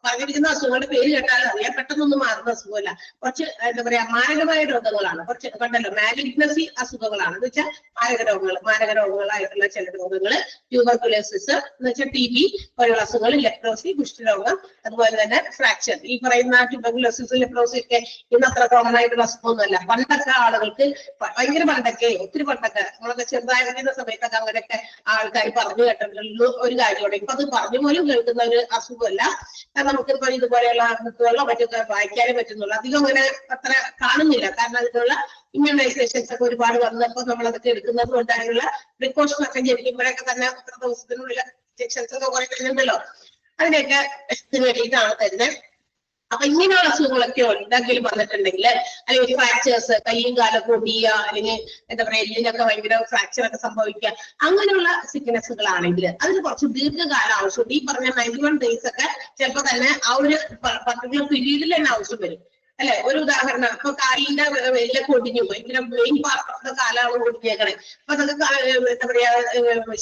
പറഞ്ഞിരിക്കുന്ന അസുഖങ്ങളുടെ പേര് കേട്ടാൽ അറിയാം, പെട്ടെന്നൊന്നും മാറുന്ന അസുഖമല്ല. കുറച്ച് എന്താ പറയാ മാരകമായ രോഗങ്ങളാണ്. കുറച്ച് കണ്ടല്ലോ, മാലിഗ്നസി അസുഖങ്ങളാണ് എന്ന് വെച്ചാൽ മാരക രോഗങ്ങളായിട്ടുള്ള ചില രോഗങ്ങള്, ട്യൂബർകുലോസിസ് എന്ന് വെച്ചാൽ TB പോലുള്ള അസുഖങ്ങൾ, ലെപ്രോസി കുഷ്ഠരോഗം, അതുപോലെ തന്നെ ഫ്രാക്ചർ. ഈ പറയുന്ന ട്യൂബർകുലോസിസ് ലെപ്രോസി ഒക്കെ ഇന്ന് അത്ര കോമൺ ആയിട്ടുള്ള അസുഖമൊന്നുമല്ല. പണ്ടൊക്കെ ആളുകൾക്ക് ഭയങ്കര ഒത്തിരി പണ്ടൊക്കെ നമ്മളൊക്കെ ചെറുതായിരിക്കുന്ന സമയത്തൊക്കെ അങ്ങനെയൊക്കെ ആൾക്കാർ പറഞ്ഞു കേട്ടിട്ടുള്ള ഒരു കാര്യമാണ്. ഇപ്പൊ അത് പറഞ്ഞു പോലും കേൾക്കുന്ന ഒരു അസുഖമല്ല. നമുക്കിപ്പോ ഇതുപോലെയുള്ള ബുക്കുകളോ മറ്റൊക്കെ വായിക്കാനേ പറ്റുന്നുള്ളൂ. അധികം അങ്ങനെ അത്ര കാണുന്നില്ല. കാരണം അതിനുള്ള ഇമ്മ്യൂണൈസേഷൻസ് ഒക്കെ ഒരുപാട് വന്നപ്പോൾ നമ്മൾ അതൊക്കെ എടുക്കുന്നത് കൊണ്ട് അതിനുള്ള പ്രിക്കോഷൻ ഒക്കെ ജനിക്കുമ്പോഴൊക്കെ തന്നെ അത്ര ദിവസത്തിനുള്ളിൽ ഇൻജെക്ഷൻസ് ഒക്കെ കുറെ തരുന്നുണ്ടല്ലോ, അതിനൊക്കെ വേണ്ടിയിട്ടാണ് തരുന്നത്. അപ്പൊ ഇങ്ങനെയുള്ള അസുഖങ്ങളൊക്കെ എന്തെങ്കിലും വന്നിട്ടുണ്ടെങ്കിൽ, അല്ലെങ്കിൽ ഫ്രാക്ചേഴ്സ്, കൈയും കാലൊക്കെ ഒടിയുക, അല്ലെങ്കിൽ എന്താ പറയാ എല്ലിനൊക്കെ ഭയങ്കര ഫ്രാക്ചർ ഒക്കെ സംഭവിക്കുക, അങ്ങനെയുള്ള സിക്നസ്സുകളാണെങ്കിൽ അതിന് കുറച്ച് ദീർഘകാലം ആവശ്യമുണ്ട്. ഈ പറഞ്ഞ 91 days ഒക്കെ ചിലപ്പോൾ തന്നെ ആ ഒരു പർട്ടിക്കുലർ പീരീഡിൽ തന്നെ ആവശ്യം വരും അല്ലെ. ഒരു ഉദാഹരണം, ഇപ്പൊ കാലിന്റെ എല്ലൊക്കെ ഒടിഞ്ഞു പോയി, ഇങ്ങനെ മെയിൻ പാർട്ട് കാലാണ് ഒടിഞ്ഞേക്കണേ. അപ്പൊ അതൊക്കെ എന്താ പറയാ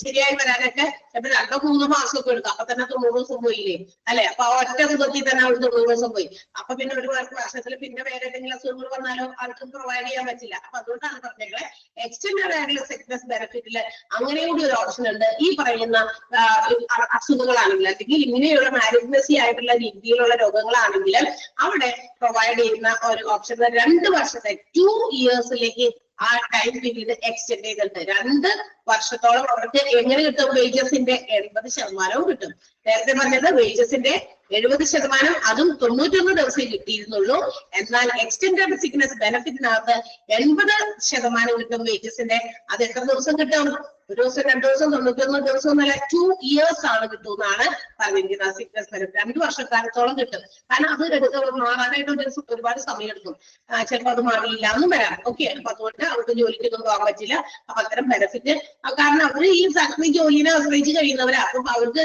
ശരിയായി വരാനൊക്കെ ചിലപ്പോൾ 2-3 മാസമൊക്കെ എടുക്കും. അപ്പൊ തന്നെ 90 ദിവസം പോയില്ലേ അല്ലെ. അപ്പൊ ആ ഒറ്റ മുഖത്തിൽ തന്നെ അവൾ 90 ദിവസം പോയി. അപ്പൊ പിന്നെ ഒരു വർഷത്തിൽ പിന്നെ വേറെ ഏതെങ്കിലും അസുഖങ്ങൾ വന്നാലോ ആൾക്കും പ്രൊവൈഡ് ചെയ്യാൻ പറ്റില്ല. അപ്പൊ അതുകൊണ്ടാണ് പറഞ്ഞത് എക്സ്റ്റെൻഡഡ് ആയിട്ടുള്ള സിക്നസ് ബെനിഫിറ്റില് അങ്ങനെ കൂടി ഒരു ഓപ്ഷൻ ഉണ്ട്. ഈ പറയുന്ന അസുഖങ്ങളാണെങ്കിൽ, അല്ലെങ്കിൽ ഇങ്ങനെയുള്ള മാലിഗ്നസി ആയിട്ടുള്ള രീതിയിലുള്ള രോഗങ്ങളാണെങ്കിൽ അവിടെ പ്രൊവൈഡ് ചെയ്യുന്ന ഒരു ഓപ്ഷൻ 2 വർഷത്തെ 2 yearsലേക്ക് ആ ടൈം പീരീഡ് എക്സ്റ്റെൻഡ് ചെയ്തിട്ട് 2 വർഷത്തോളം അവർക്ക് എങ്ങനെ കിട്ടും? വേജസിന്റെ 80% കിട്ടും. നേരത്തെ പറഞ്ഞത് വേജസിന്റെ 70%, അതും 91 ദിവസം കിട്ടിയിരുന്നുള്ളൂ. എന്നാൽ എക്സ്റ്റെൻഡഡ് സിക്നസ് ബെനിഫിറ്റിനകത്ത് 80% കിട്ടും വേജസിന്റെ. അത് എത്ര ദിവസം കിട്ടും? 1 ദിവസം, 2 ദിവസം, 91 ദിവസം എന്നല്ല, 2 years ആണ് കിട്ടുമെന്നാണ് പറഞ്ഞിരിക്കുന്നത്. സിക്നസ് ബെനിഫിറ്റ് 2 വർഷക്കാലത്തോളം കിട്ടും. കാരണം അത് മാറാനായിട്ട് ഒരുപാട് സമയം എടുക്കും. ചിലപ്പോൾ അത് മാറിയില്ല എന്നും വരാം. ഓക്കെ, അപ്പൊ അതുകൊണ്ട് അവർക്ക് ജോലിക്കൊന്നും പോകാൻ പറ്റില്ല. അപ്പൊ അത്തരം ബെനിഫിറ്റ്, കാരണം അവർ ഈ ഫാക്ടറി ജോലിനെ ആശ്രയിച്ച് കഴിയുന്നവരാ. അപ്പൊ അവർക്ക്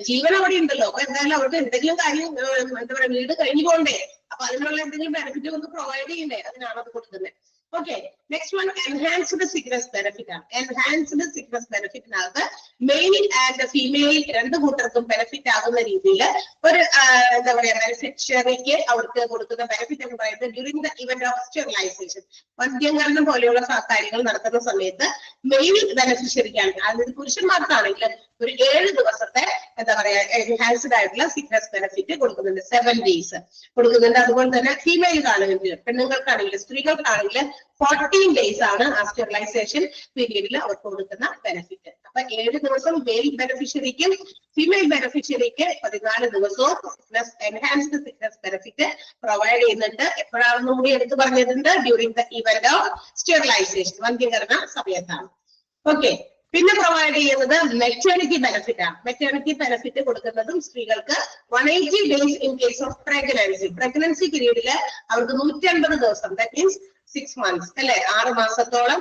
ജീവൻ അവിടെ ഉണ്ടല്ലോ. അപ്പൊ എന്തായാലും അവർക്ക് എന്തെങ്കിലും കാര്യം എന്താ പറയാ വീട് കഴിഞ്ഞു പോകണ്ടേ. അപ്പൊ അതിനുള്ള എന്തെങ്കിലും ബെനിഫിറ്റ് ഒന്ന് പ്രൊവൈഡ് ചെയ്യണ്ടേ, അതിനാണ് അത് കൊടുക്കുന്നത്. Okay, next one enhanced sickness benefit ആണ്. എൻഹാൻസ്ഡ് സിക്നസ് ബെനിഫിറ്റിനകത്ത് മെയിൽ ആൻഡ് ഫീമെയിൽ 2 കൂട്ടർക്കും ബെനിഫിറ്റ് ആകുന്ന രീതിയിൽ ഒരു എന്താ പറയാ ബെനിഫിഷ്യറിക്ക് അവർക്ക് കൊടുക്കുന്ന ബെനിഫിറ്റ് എന്ന് പറയുന്നത് during the event of sterilization, വന്ധ്യംകരണം പോലെയുള്ള കാര്യങ്ങൾ നടത്തുന്ന സമയത്ത് മെയിൽ ബെനിഫിഷ്യറിക്കാണ്, അതായത് പുരുഷന്മാർക്കാണെങ്കിൽ ഒരു 7 ദിവസത്തെ എന്താ പറയാ എൻഹാൻസ്ഡ് ആയിട്ടുള്ള സിക്നസ് ബെനിഫിറ്റ് കൊടുക്കുന്നുണ്ട്. 7 days കൊടുക്കുന്നുണ്ട്. അതുപോലെ തന്നെ ഫീമെയിൽക്കാണെങ്കിൽ, പെണ്ണുങ്ങൾക്കാണെങ്കിൽ, സ്ത്രീകൾക്കാണെങ്കിൽ 14 days ആണ് ആ സ്റ്റെറിലൈസേഷൻ പീരീഡിൽ അവർക്ക് കൊടുക്കുന്ന ബെനിഫിറ്റ്. അപ്പൊ 7 ദിവസം മെയിൽ ബെനിഫിഷ്യറിക്കും ഫീമെയിൽ ബെനിഫിഷ്യറിക്ക് 14 ദിവസവും എൻഹാൻസ്ഡ് സിക്നസ് ബെനിഫിറ്റ് പ്രൊവൈഡ് ചെയ്യുന്നുണ്ട്. എപ്പോഴാണെന്നും കൂടി എടുത്ത് പറഞ്ഞിട്ടുണ്ട്, during the event of sterilization, വന്ധ്യകരണ സമയത്താണ്. ഓക്കെ, പിന്നെ പ്രൊവൈഡ് ചെയ്യുന്നത് മെറ്റേണിറ്റി ബെനിഫിറ്റ് ആണ്. മെറ്റേണിറ്റി ബെനിഫിറ്റ് കൊടുക്കുന്നതും സ്ത്രീകൾക്ക് 180 days in case of pregnancy പീരീഡില് അവർക്ക് 150 ദിവസം, ദാറ്റ് മീൻസ് 6 months അല്ലെ, 6 മാസത്തോളം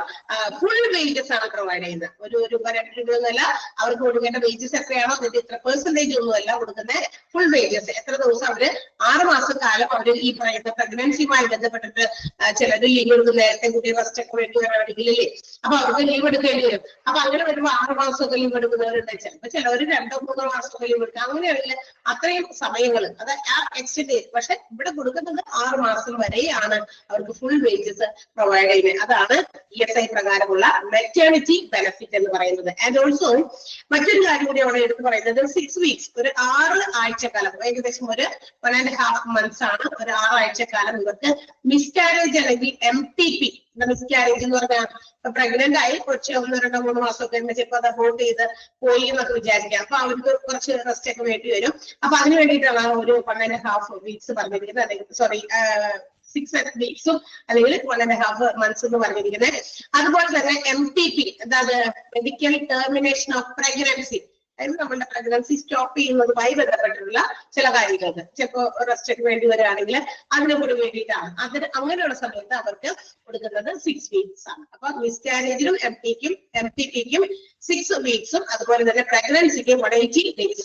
ഫുൾ വേജസ് ആണ് പ്രൊവൈഡ് ചെയ്യുന്നത്. ഒരു രൂപ 2 രൂപ എന്നല്ല, അവർക്ക് കൊടുക്കേണ്ട വേജസ് എത്രയാണോ അതിന്റെ ഇത്ര പെർസെന്റേജ് ഒന്നുമല്ല കൊടുക്കുന്നത്, ഫുൾ വേജസ്. എത്ര ദിവസം അവര് 6 മാസക്കാലം അവര് ഈ പറയുന്ന പ്രഗ്നൻസിയുമായി ബന്ധപ്പെട്ടിട്ട് ചിലത് ലീവ് എടുക്കും. നേരത്തെ കുട്ടി റെസ്റ്റ് ഒക്കെ വേണ്ടി വരാണെങ്കിലല്ലേ, അപ്പൊ അവർക്ക് ലീവ് എടുക്കേണ്ടി വരും. അപ്പൊ അങ്ങനെ വരുമ്പോൾ 6 മാസമൊക്കെ ലീവ് എടുക്കുന്നവരുണ്ട്. ചിലപ്പോൾ ചിലവർ 2-3 മാസമൊക്കെ ലീവ് എടുക്കുക. അങ്ങനെയാണെങ്കിൽ അത്രയും സമയങ്ങൾ അത് എക്സ്റ്റെൻഡ് ചെയ്യും. പക്ഷെ ഇവിടെ കൊടുക്കുന്നത് 6 മാസം വരെയാണ് അവർക്ക് ഫുൾ വേജസ് പ്രൊവൈഡ് ചെയ്യുന്നത്. അതാണ് ESI പ്രകാരമുള്ള മെറ്റേണിറ്റി ബെനിഫിറ്റ് എന്ന് പറയുന്നത്. ആൻഡ് ഓൾസോ മറ്റൊരു കാര്യം കൂടി അവിടെ എടുത്ത് പറയുന്നത് 6 weeks, ഒരു 6 ആഴ്ചക്കാലം, ഏകദേശം ഒരു 1.5 months ആണ്. ഒരു 6 ആഴ്ചക്കാലം ഇവർക്ക് മിസ്കാരേജ് അല്ലെങ്കിൽ MTP, മിസ്കാരേജ് എന്ന് പറഞ്ഞാൽ പ്രഗ്നന്റ് ആയി കുറച്ച് 1-2-3 മാസമൊക്കെ ചിലപ്പോൾ അത് അബോർട്ട് ചെയ്ത് പോയി എന്നൊക്കെ വിചാരിക്കാം. അപ്പൊ അവർക്ക് കുറച്ച് റെസ്റ്റ് ഒക്കെ വേണ്ടി വരും. അപ്പൊ അതിന് വേണ്ടിയിട്ടാണ് ഒരു 1.5 weeks പറഞ്ഞിരിക്കുന്നത്, അല്ലെങ്കിൽ സോറി 6 weeks അല്ലെങ്കിൽ 1.5 months എന്ന് പറഞ്ഞിരിക്കുന്നത്. അതുപോലെ തന്നെ MTP, അതായത് മെഡിക്കൽ ടെർമിനേഷൻ ഓഫ് പ്രഗ്നൻസി, അതായത് നമ്മുടെ പ്രഗ്നൻസി സ്റ്റോപ്പ് ചെയ്യുന്നതുമായി ബന്ധപ്പെട്ടിട്ടുള്ള ചില കാര്യങ്ങൾക്ക് ചിലപ്പോൾ റെസ്റ്റ് ഒക്കെ വേണ്ടി വരികയാണെങ്കിൽ അതിന് കൂടി വേണ്ടിയിട്ടാണ്. അതിന് അങ്ങനെയുള്ള സമയത്ത് അവർക്ക് കൊടുക്കുന്നത് 6 weeks ആണ്. അപ്പൊ മിസ്കാരേജിനും MTPക്കും 6 weeks, അതുപോലെ തന്നെ പ്രഗ്നൻസിക്ക് 180 days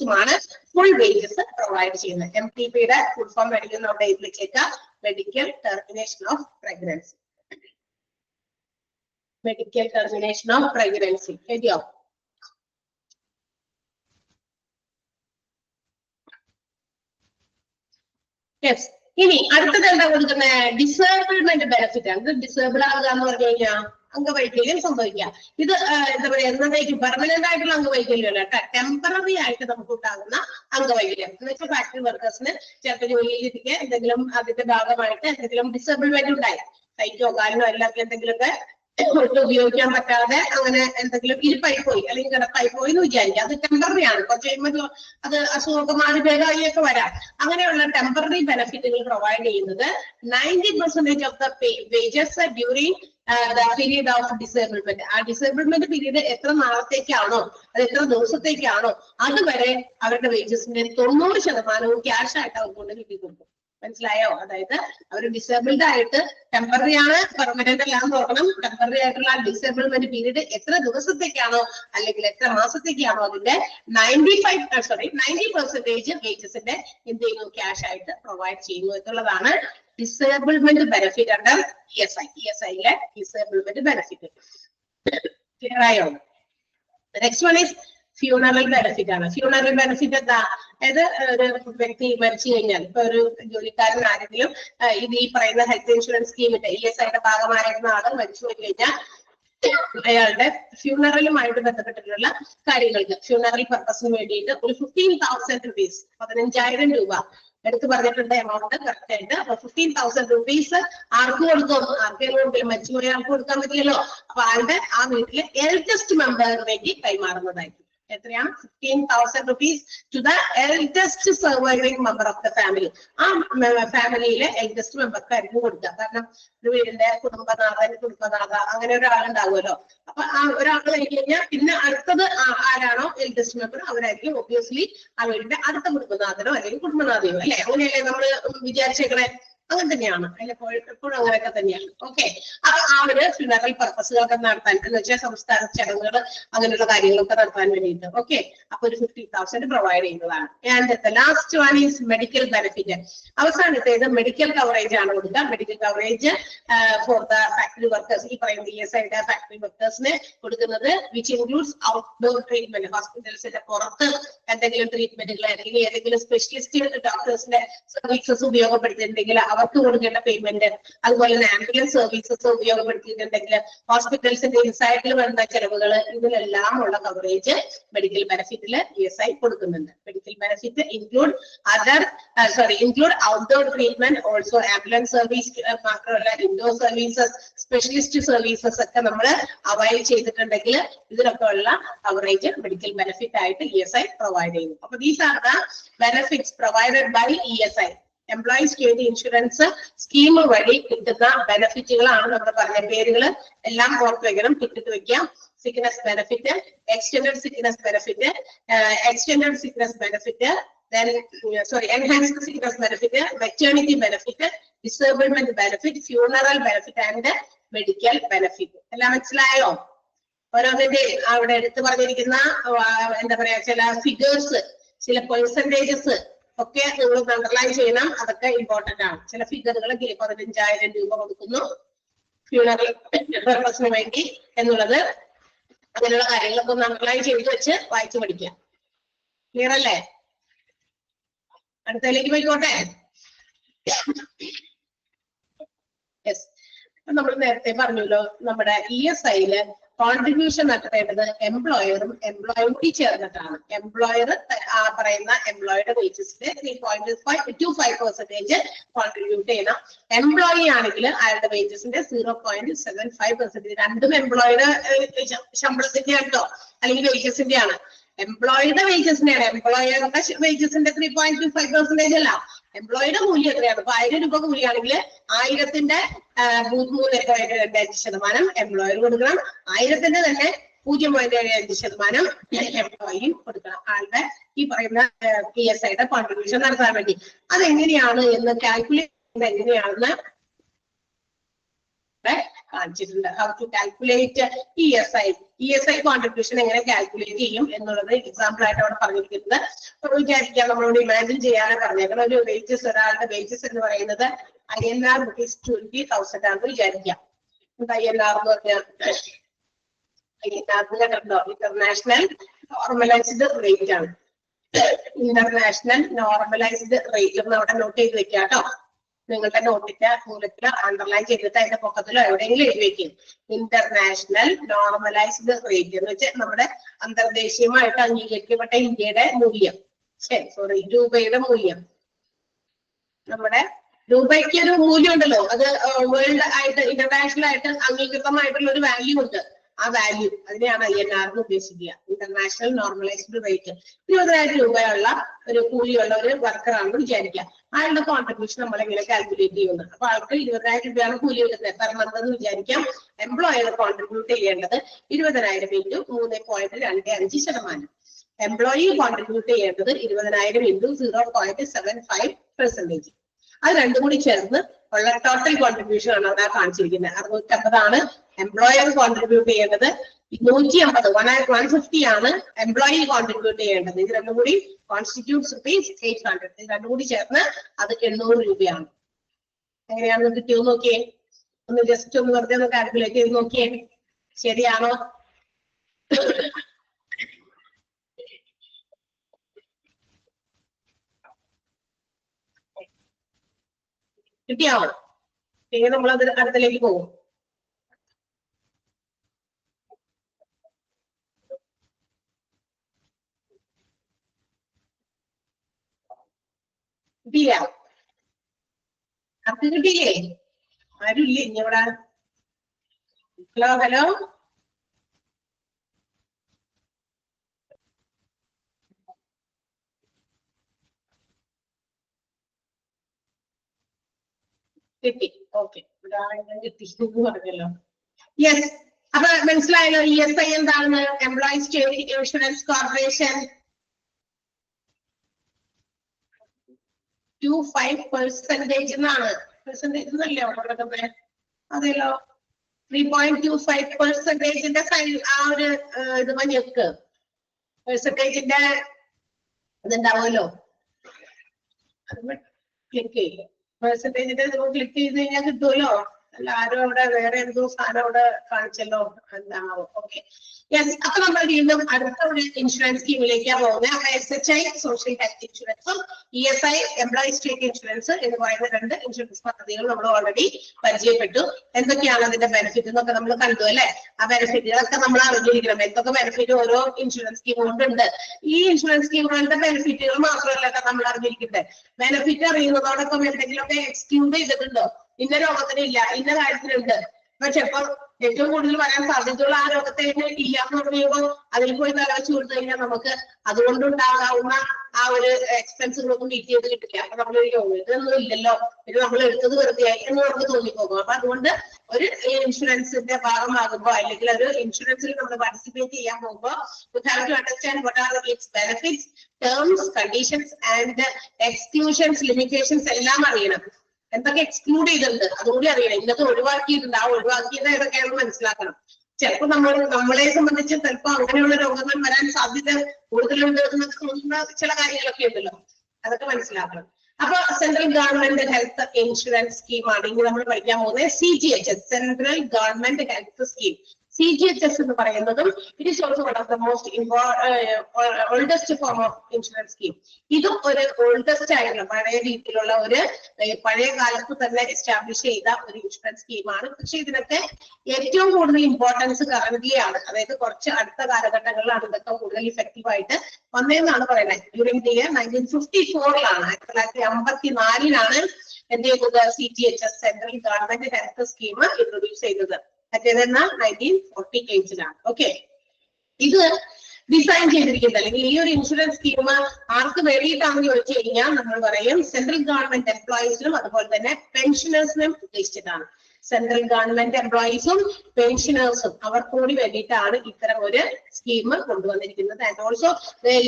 ഫുൾ വേജസ് പ്രൊവൈഡ് ചെയ്യുന്നത്. MTPയുടെ ഫുൾ ഫോം വേണമെങ്കിൽ നമ്മുടെ ഇതിൽ കേൾക്കാം, medical termination of pregnancy. Medical termination of pregnancy എഴുതിയോ? യെസ്. ഇനി അടുത്തത് എന്താ കൊടുക്കുന്നത്? ഡിസേബിൾമെന്റ് ബെനിഫിറ്റ് ആണ്. ഇത് ഡിസേബിൾ ആകുക എന്ന് പറഞ്ഞു കഴിഞ്ഞാൽ അംഗവൈകല്യം സംഭവിക്കുക. ഇത് എന്താ പറയാ, എന്നതേക്കും പെർമനന്റ് ആയിട്ടുള്ള അംഗവൈകല്യമല്ല കേട്ടോ, ടെമ്പററി ആയിട്ട് നമുക്ക് ഉണ്ടാകുന്ന അംഗവൈകല്യം എന്ന് വെച്ചാൽ ഫാക്ടറി വർക്കേഴ്സിന് ചിലപ്പോൾ ജോലിയിലിരിക്കെ എന്തെങ്കിലും അതിന്റെ ഭാഗമായിട്ട് എന്തെങ്കിലും ഡിസേബിൾമെന്റ് ഉണ്ടായി, കൈക്കോ കാലിനോ എല്ലാവർക്കും എന്തെങ്കിലുമൊക്കെ ഉപയോഗിക്കാൻ പറ്റാതെ അങ്ങനെ എന്തെങ്കിലും ഇരിപ്പായി പോയി അല്ലെങ്കിൽ കിടപ്പായി പോയി എന്ന് വിചാരിക്കുക. അത് ടെമ്പററി ആണ്. കുറച്ച് കഴിയുമ്പോൾ അത് അസുഖമൊക്കെ മാറി ഭേദമായിയൊക്കെ വരാം. അങ്ങനെയുള്ള ടെമ്പററി ബെനിഫിറ്റുകൾ പ്രൊവൈഡ് ചെയ്യുന്നത് 90% of the wages during the period of disablement. ആ ഡിസേബിൾമെന്റ് പീരീഡ് എത്ര നാളത്തേക്കാണോ, അത് എത്ര ദിവസത്തേക്കാണോ, അതുവരെ അവരുടെ വേജസിന്റെ 90% ക്യാഷ് ആയിട്ട് അവർക്ക് കൊണ്ട് കിട്ടിക്കൊടുക്കും. മനസ്സിലായോ? അതായത് അവർ ഡിസേബിൾഡ് ആയിട്ട്, ടെമ്പററി ആണ്, പെർമനന്റ് അല്ല എന്ന് നോക്കണം. ടെമ്പററി ആയിട്ടുള്ള ഡിസേബിൾമെന്റ് പീരീഡ് എത്ര ദിവസത്തേക്കാണോ അല്ലെങ്കിൽ എത്ര മാസത്തേക്കാണോ അതിന്റെ 90% വേജസിന്റെ എന്ത് ചെയ്യുന്നു, ക്യാഷ് ആയിട്ട് പ്രൊവൈഡ് ചെയ്യുന്നു എന്നുള്ളതാണ് ഡിസേബിൾമെന്റ് ബെനിഫിറ്റ് അണ്ടർ ESI. ESIയിലെ ഡിസേബിൾമെന്റ് ബെനിഫിറ്റ്. ക്ലിയർ ആയോ? Next one is funeral benefit ആണ്. ഫ്യൂണറൽ ബെനിഫിറ്റ് എന്താ? അതായത് ഒരു വ്യക്തി മരിച്ചു കഴിഞ്ഞാൽ, ഇപ്പൊ ഒരു ജോലിക്കാരൻ ആരെങ്കിലും ഇത് ഈ പറയുന്ന ഹെൽത്ത് ഇൻഷുറൻസ് സ്കീമിന്റെ ESIയുടെ ഭാഗമായിരുന്ന ആള് മരിച്ചു പോയി കഴിഞ്ഞാൽ അയാളുടെ ഫ്യൂണറലുമായിട്ട് ബന്ധപ്പെട്ടിട്ടുള്ള കാര്യങ്ങൾക്ക്, ഫ്യൂണറൽ പർപ്പസിന് വേണ്ടിയിട്ട് ഒരു 15,000 rupees, 15,000 രൂപ എടുത്ത് പറഞ്ഞിട്ടുണ്ട് എമൗണ്ട് കറക്റ്റ് ആയിട്ട്. അപ്പൊ 15,000 rupees ആർക്ക് കൊടുക്കും? ആർക്കെങ്കിലും മരിച്ചുപോയ ആൾക്ക് കൊടുക്കാൻ പറ്റില്ലല്ലോ. അപ്പൊ ആളുടെ ആ വീട്ടിലെ എൽഡസ്റ്റ് മെമ്പറിലേക്ക് കൈമാറുന്നതായിരിക്കും. എത്രയാണ്? 15,000 rupees to the eldest surviving member of the family. ആ ഫാമിലിയിലെ എൽഡസ്റ്റ് മെമ്പർക്കായിരിക്കും കൊടുക്കുക. കാരണം ഒരു വീടിന്റെ കുടുംബനാഥ അങ്ങനെ ഒരാളുണ്ടാവുമല്ലോ. അപ്പൊ ആ ഒരാൾ കഴിഞ്ഞ് കഴിഞ്ഞാൽ പിന്നെ അടുത്തത് ആരാണോ എൽഡസ്റ്റ് മെമ്പർ അവരായിരിക്കും ഒബ്വിയസ്ലി ആ വീടിന്റെ അടുത്ത കുടുംബനാഥനോ അല്ലെങ്കിൽ കുടുംബനാഥയോ, അല്ലെ? അങ്ങനെയല്ലേ നമ്മള് വിചാരിച്ചേക്കണേ? അങ്ങനെ തന്നെയാണ്. എപ്പോഴും അങ്ങനെയൊക്കെ തന്നെയാണ്. ഓക്കെ. അപ്പൊ ആ ഒരു ഫ്യൂണറൽ പർപ്പസുകളൊക്കെ നടത്താൻ, എന്ന് വെച്ചാൽ സംസ്കാര ചടങ്ങുകൾ അങ്ങനെയുള്ള കാര്യങ്ങളൊക്കെ നടത്താൻ വേണ്ടിയിട്ട്. ഓക്കെ. അപ്പൊ ഒരു 50,000 പ്രൊവൈഡ് ചെയ്യുന്നതാണ്. And last one is medical benefit. അവസാനത്തേത് മെഡിക്കൽ കവറേജ് ആണ് കൊടുക്കുക. Medical coverage for the factory workers, ഈ പറയുന്ന ESIയുടെ ഫാക്ടറി വർക്കേഴ്സിന് കൊടുക്കുന്നത് വിച്ച് ഇൻക്ലൂഡ്സ് ഔട്ട്ഡോർ ട്രീറ്റ്മെന്റ്. ഹോസ്പിറ്റൽസിന്റെ പുറത്ത് എന്തെങ്കിലും ട്രീറ്റ്മെന്റുകൾ അല്ലെങ്കിൽ ഏതെങ്കിലും സ്പെഷ്യലിസ്റ്റ് ഡോക്ടേഴ്സിന്റെ സർവീസസ് ഉപയോഗപ്പെടുത്തിയിട്ടുണ്ടെങ്കിൽ അവർക്ക് കൊടുക്കേണ്ട പേയ്മെന്റ്, അതുപോലെ തന്നെ ആംബുലൻസ് സർവീസസ് ഉപയോഗപ്പെടുത്തിയിട്ടുണ്ടെങ്കിൽ ഹോസ്പിറ്റൽസിന്റെ ഇൻസൈഡിൽ വരുന്ന ചെലവുകൾ, ഇതിലെല്ലാം ഉള്ള കവറേജ് മെഡിക്കൽ ബെനിഫിറ്റില് ESI കൊടുക്കുന്നുണ്ട്. Medical benefit include outdoor treatment, also ambulance service, മാത്രമല്ല ഇൻഡോർ സർവീസസ്, സ്പെഷ്യലിസ്റ്റ് സർവീസസ് ഒക്കെ നമ്മൾ അവൈൽ ചെയ്തിട്ടുണ്ടെങ്കിൽ ഇതിലൊക്കെ ഉള്ള കവറേജ് മെഡിക്കൽ ബെനിഫിറ്റ് ആയിട്ട് ESI പ്രൊവൈഡ് ചെയ്യുന്നു. അപ്പൊ these are the benefits provided by ESI. Employees state insurance scheme വഴി കിട്ടുന്ന ബെനിഫിറ്റുകളാണ് നമ്മൾ പറഞ്ഞ പേരുകൾ എല്ലാം ഓർത്ത് വെക്കണം, കിട്ടിട്ട് വെക്കാം. Sickness benefit, extended sickness benefit, enhanced sickness benefit, maternity benefit, disablement benefit, funeral benefit and medical benefit. എല്ലാം മനസ്സിലായോ? ഓരോന്നിന്റെ അവിടെ എടുത്ത് പറഞ്ഞിരിക്കുന്ന എന്താ പറയാ ചില ഫിഗേഴ്സ്, ചില പെർസെന്റേജസ് ഒക്കെ നിങ്ങൾ അണ്ടർലൈൻ ചെയ്യണം. അതൊക്കെ ഇമ്പോർട്ടന്റ് ആണ്. ചില ഫിഗറുകൾ 15,000 രൂപ കൊടുക്കുന്നു ഫ്യൂണറൽ പർപ്പസിന് വേണ്ടി എന്നുള്ളത്, അങ്ങനെയുള്ള കാര്യങ്ങളൊക്കെ ഒന്ന് അണ്ടർലൈൻ ചെയ്ത് വെച്ച് വായിച്ചു പഠിക്കാം. ക്ലിയർ അല്ലേ? അടുത്തതിലേക്ക് പോയിക്കോട്ടെ. യെസ്, നമ്മൾ നേരത്തെ പറഞ്ഞല്ലോ നമ്മുടെ ESIയില് കോൺട്രിബ്യൂഷൻ നടത്തേണ്ടത് എംപ്ലോയറും എംപ്ലോയും കൂടി ചേർന്നിട്ടാണ്. എംപ്ലോയർ പറയുന്ന എംപ്ലോയിയുടെ വേജസിന്റെ 3.25% കോൺട്രിബ്യൂട്ട് ചെയ്യണം. എംപ്ലോയി ആണെങ്കിൽ അയാളുടെ വേജസിന്റെ 0.75%. രണ്ടും എംപ്ലോയിയുടെ ശമ്പളത്തിന്റെ ആണോ അല്ലെങ്കിൽ വേജസിന്റെ ആണ്? എംപ്ലോയിയുടെ വേജസിന്റെയാണ്. എംപ്ലോയറുടെ വേജസിന്റെ 3.25% അല്ല. എംപ്ലോയിയുടെ കൂലി എത്രയാണ്? ഇപ്പൊ 1000 രൂപ കൂലിയാണെങ്കിൽ 1000ന്റെ 3.25% എംപ്ലോയർ കൊടുക്കണം. 1000ന്റെ തന്നെ 0.75% എംപ്ലോയിയും കൊടുക്കണം. ആളുടെ ഈ പറയുന്ന ESIയുടെ കോൺട്രിബ്യൂഷൻ നടത്താൻ വേണ്ടി. അതെങ്ങനെയാണ് എന്ന് കാൽക്കുലേറ്റ് ചെയ്യുന്നത് എങ്ങനെയാണെന്ന് കാണിച്ചിട്ടുണ്ട്. How to calculate ESI contribution എങ്ങനെ കാൽക്കുലേറ്റ് ചെയ്യും എന്നുള്ളത് എക്സാമ്പിൾ ആയിട്ട് അവിടെ പറഞ്ഞിരിക്കുന്നത്. നമ്മൾ വിചാരിക്കാം, നമ്മളോട് ഇമാജിൻ ചെയ്യാനാണ് പറഞ്ഞേക്കുന്നത്. ഒരു വേജസ്, ഒരാളുടെ വേജസ് എന്ന് പറയുന്നത് INR ₹20,000 ആണെന്ന് വിചാരിക്കാം. INR എന്ന് പറഞ്ഞാൽ ഇന്റർനാഷണൽ നോർമലൈസ്ഡ് റേറ്റ് ആണ്. ഇന്റർനാഷണൽ നോർമലൈസ്ഡ് റേറ്റ് എന്ന് അവിടെ നോട്ട് ചെയ്ത് വെക്കാം കേട്ടോ. നിങ്ങളുടെ നോട്ടിന്റെ മൂലത്തിലോ അണ്ടർലൈൻ ചെയ്തിട്ട് അതിന്റെ പൊക്കത്തിലോ എവിടെയെങ്കിലും എഴുതി വെക്കും. ഇന്റർനാഷണൽ നോർമലൈസ്ഡ് റേറ്റ് എന്ന് വെച്ചാൽ നമ്മുടെ അന്തർദേശീയമായിട്ട് അംഗീകരിക്കപ്പെട്ട ഇന്ത്യയുടെ മൂല്യം, രൂപയുടെ മൂല്യം. നമ്മുടെ രൂപയ്ക്ക് ഒരു മൂല്യം ഉണ്ടല്ലോ, അത് വേൾഡ് ആയിട്ട് ഇന്റർനാഷണൽ ആയിട്ട് അംഗീകൃതമായിട്ടുള്ള ഒരു വാല്യൂ ഉണ്ട്. ആ വാല്യൂ അതിനെയാണ് INR എന്ന് ഉദ്ദേശിക്കുക. International normalised rate. 20,000 രൂപയുള്ള ഒരു കൂലിയുള്ള ഒരു വർക്കർ ആണെന്ന് വിചാരിക്കുക. അയാളുടെ കോൺട്രിബ്യൂഷൻ നമ്മൾ എങ്ങനെ കാൽക്കുലേറ്റ് ചെയ്യുന്നത്? അപ്പൊ ആൾക്ക് 20,000 രൂപയാണ് കൂലി വരുന്നത് പെർ മന്ത് എന്ന് വിചാരിക്കാം. എംപ്ലോയർ കോൺട്രിബ്യൂട്ട് ചെയ്യേണ്ടത് 20,000 ഇൻറ്റു 3.25%. എംപ്ലോയി കോൺട്രിബ്യൂട്ട് ചെയ്യേണ്ടത് 20,000 ഇൻറ്റു 0.75%. അത് രണ്ടും കൂടി ചേർന്ന് ഉള്ള ടോട്ടൽ കോൺട്രിബ്യൂഷൻ ആണ് അവിടെ കാണിച്ചിരിക്കുന്നത്. 650 ആണ് എംപ്ലോയർ കോൺട്രിബ്യൂട്ട് ചെയ്യേണ്ടത്. 150 ആണ് എംപ്ലോയി കോൺട്രിബ്യൂട്ട് ചെയ്യേണ്ടത്. ഇത് രണ്ടും കൂടി കോൺസ്റ്റിറ്റ്യൂട്ട്സ് ₹800. ഇത് രണ്ടും കൂടി ചേർന്ന് അത് 800 രൂപയാണ്. എങ്ങനെയാണെന്ന് കിട്ടിയോ നോക്കിയേ, ഒന്ന് ജസ്റ്റ് ഒന്ന് വെറുതെ ഒന്ന് കാൽക്കുലേറ്റ് ചെയ്ത് നോക്കിയേ, ശരിയാണോ? കിട്ടിയാവോ? ഇനി നമ്മൾ അത് അടുത്തിലേക്ക് പോകും. കിട്ടിയില്ല? അത് കിട്ടിയില്ലേ? ആരും ഇല്ലേ ഇനി ഇവിടെ? ഹലോ കിട്ടി. ഓക്കെ, കിട്ടി പറഞ്ഞല്ലോ. യെസ്, അപ്പൊ മനസ്സിലായല്ലോ ESI എന്താണെന്ന്? എംപ്ലോയീസ് സ്റ്റേറ്റ് ഇൻഷുറൻസ് കോർപ്പറേഷൻ 25% എന്നാണ്. പെർസെന്റേജ് എന്നല്ലേ ഉള്ളത്? അതെല്ലോ, 3.25%ന്റെ ആ ഒരു ഇത് മഞ്ഞക്ക് പെർസെന്റേജിന്റെ ഇതുണ്ടാവുമല്ലോ, ക്ലിക്ക് ചെയ്യും. പെർസെന്റേജിന്റെ ക്ലിക്ക് ചെയ്ത് കഴിഞ്ഞാൽ കിട്ടുമല്ലോ. അല്ല, ആരും അവിടെ വേറെ എന്തോ സാധനം അവിടെ കാണിച്ചല്ലോ, എന്താണോ? Okay, yes. അപ്പൊ നമ്മൾ വീണ്ടും അടുത്ത ഒരു ഇൻഷുറൻസ് സ്കീമിലേക്കാണ് പോകുന്നത്. അപ്പൊ SHI സോഷ്യൽ ഹെൽത്ത് ഇൻഷുറൻസും ESI എംപ്ലോയി സ്റ്റേറ്റ് ഇൻഷുറൻസ് എന്ന് പറയുന്ന രണ്ട് ഇൻഷുറൻസ് പദ്ധതികൾ നമ്മൾ ഓൾറെഡി പരിചയപ്പെട്ടു. എന്തൊക്കെയാണ് അതിന്റെ ബെനിഫിറ്റ് എന്നൊക്കെ നമ്മൾ കണ്ടു അല്ലെ? ആ ബെനിഫിറ്റുകളൊക്കെ നമ്മൾ അറിഞ്ഞിരിക്കണം. എന്തൊക്കെ ബെനിഫിറ്റ് ഓരോ ഇൻഷുറൻസ് സ്കീം കൊണ്ടുണ്ട്. ഈ ഇൻഷുറൻസ് സ്കീമുകളുടെ ബെനിഫിറ്റുകൾ മാത്രമല്ല നമ്മൾ അറിഞ്ഞിരിക്കുന്നത്. ബെനിഫിറ്റ് അറിയുന്നതോടൊപ്പം എന്തെങ്കിലുമൊക്കെ എക്സ്ക്ലൂഡ് ചെയ്തിട്ടുണ്ടോ? ഇന്ന രോഗത്തിനില്ല, ഇന്ന കാര്യത്തിനുണ്ട്. അപ്പൊ ചിലപ്പോ ഏറ്റവും കൂടുതൽ വരാൻ സാധ്യതയുള്ള ആ രോഗത്തെ ഇല്ല എന്ന് പറയുമ്പോൾ അതിൽ പോയി തലവെച്ച് കൊടുത്തു കഴിഞ്ഞാൽ നമുക്ക് അതുകൊണ്ടുണ്ടാകാവുന്ന ആ ഒരു എക്സ്പെൻസുകളൊന്നും മീറ്റ് ചെയ്ത് കിട്ടില്ല. അപ്പൊ നമ്മൾ ഇതൊന്നും ഇല്ലല്ലോ, ഇത് നമ്മൾ എടുത്തത് വെറുതെയായി എന്ന് നമുക്ക് തോന്നിപ്പോകും. അപ്പൊ അതുകൊണ്ട് ഒരു ഇൻഷുറൻസിന്റെ ഭാഗമാകുമ്പോൾ അല്ലെങ്കിൽ ഒരു ഇൻഷുറൻസിൽ നമ്മൾ പാർട്ടിസിപ്പേറ്റ് ചെയ്യാൻ പോകുമ്പോൾ we have to understand what are its benefits, terms, conditions and exclusions, limitations എല്ലാം അറിയണം. എന്തൊക്കെ എക്സ്ക്ലൂഡ് ചെയ്തിട്ടുണ്ട് അതുകൂടി അറിയണം. ഇന്നത്തെ ഒഴിവാക്കിയിട്ടുണ്ട്, ആ ഒഴിവാക്കിയത് ഏതൊക്കെയാണെന്ന് മനസ്സിലാക്കണം. ചിലപ്പോൾ നമ്മളെ സംബന്ധിച്ച് ചിലപ്പോൾ അങ്ങനെയുള്ള രോഗങ്ങൾ വരാൻ സാധ്യത കൂടുതലുണ്ട് എന്നൊക്കെ തോന്നുന്ന ചില കാര്യങ്ങളൊക്കെ ഉണ്ടല്ലോ, അതൊക്കെ മനസ്സിലാക്കണം. അപ്പൊ സെൻട്രൽ ഗവൺമെന്റ് ഹെൽത്ത് ഇൻഷുറൻസ് സ്കീമാണ് ഇനി നമ്മൾ പഠിക്കാൻ പോകുന്നത്. CGHS, central government health scheme. CGHS എന്ന് പറയുന്നതും it is also one of the most oldest form of insurance scheme. ഇതും ഒരു ഓൾഡസ്റ്റ് ആയിട്ടുള്ള പഴയ രീതിയിലുള്ള ഒരു പഴയ കാലത്ത് തന്നെ എസ്റ്റാബ്ലിഷ് ചെയ്ത ഒരു ഇൻഷുറൻസ് സ്കീമാണ്. പക്ഷെ ഇതിനൊക്കെ ഏറ്റവും കൂടുതൽ ഇമ്പോർട്ടൻസ് കറന്റ്ലിയാണ്, അതായത് കുറച്ച് അടുത്ത കാലഘട്ടങ്ങളിലാണ് ഇതൊക്കെ കൂടുതൽ ഇഫക്റ്റീവ് ആയിട്ട് വന്നതെന്നാണ് പറയുന്നത്. ഡ്യൂറിംഗ് ദി ഇയർ 1954 1954 എന്ത് ചെയ്തത്? CGHS, central government health scheme introduce ചെയ്തത്. മറ്റേതെന്നാൽ 1948 ഓക്കെ. ഇത് ഡിസൈൻ ചെയ്തിരിക്കുന്നത് അല്ലെങ്കിൽ ഈ ഒരു ഇൻഷുറൻസ് സ്കീം ആർക്ക് വേണ്ടിയിട്ടാണെന്ന് ചോദിച്ചു കഴിഞ്ഞാൽ നമ്മൾ പറയും സെൻട്രൽ ഗവൺമെന്റ് എംപ്ലോയീസിനും അതുപോലെ തന്നെ പെൻഷനേഴ്സിനും ഉദ്ദേശിച്ചിട്ടാണ്. സെൻട്രൽ ഗവൺമെന്റ് എംപ്ലോയീസും പെൻഷനേഴ്സും അവർക്ക് കൂടി വേണ്ടിയിട്ടാണ് ഇത്തരം ഒരു സ്കീം കൊണ്ടുവന്നിരിക്കുന്നത്. And also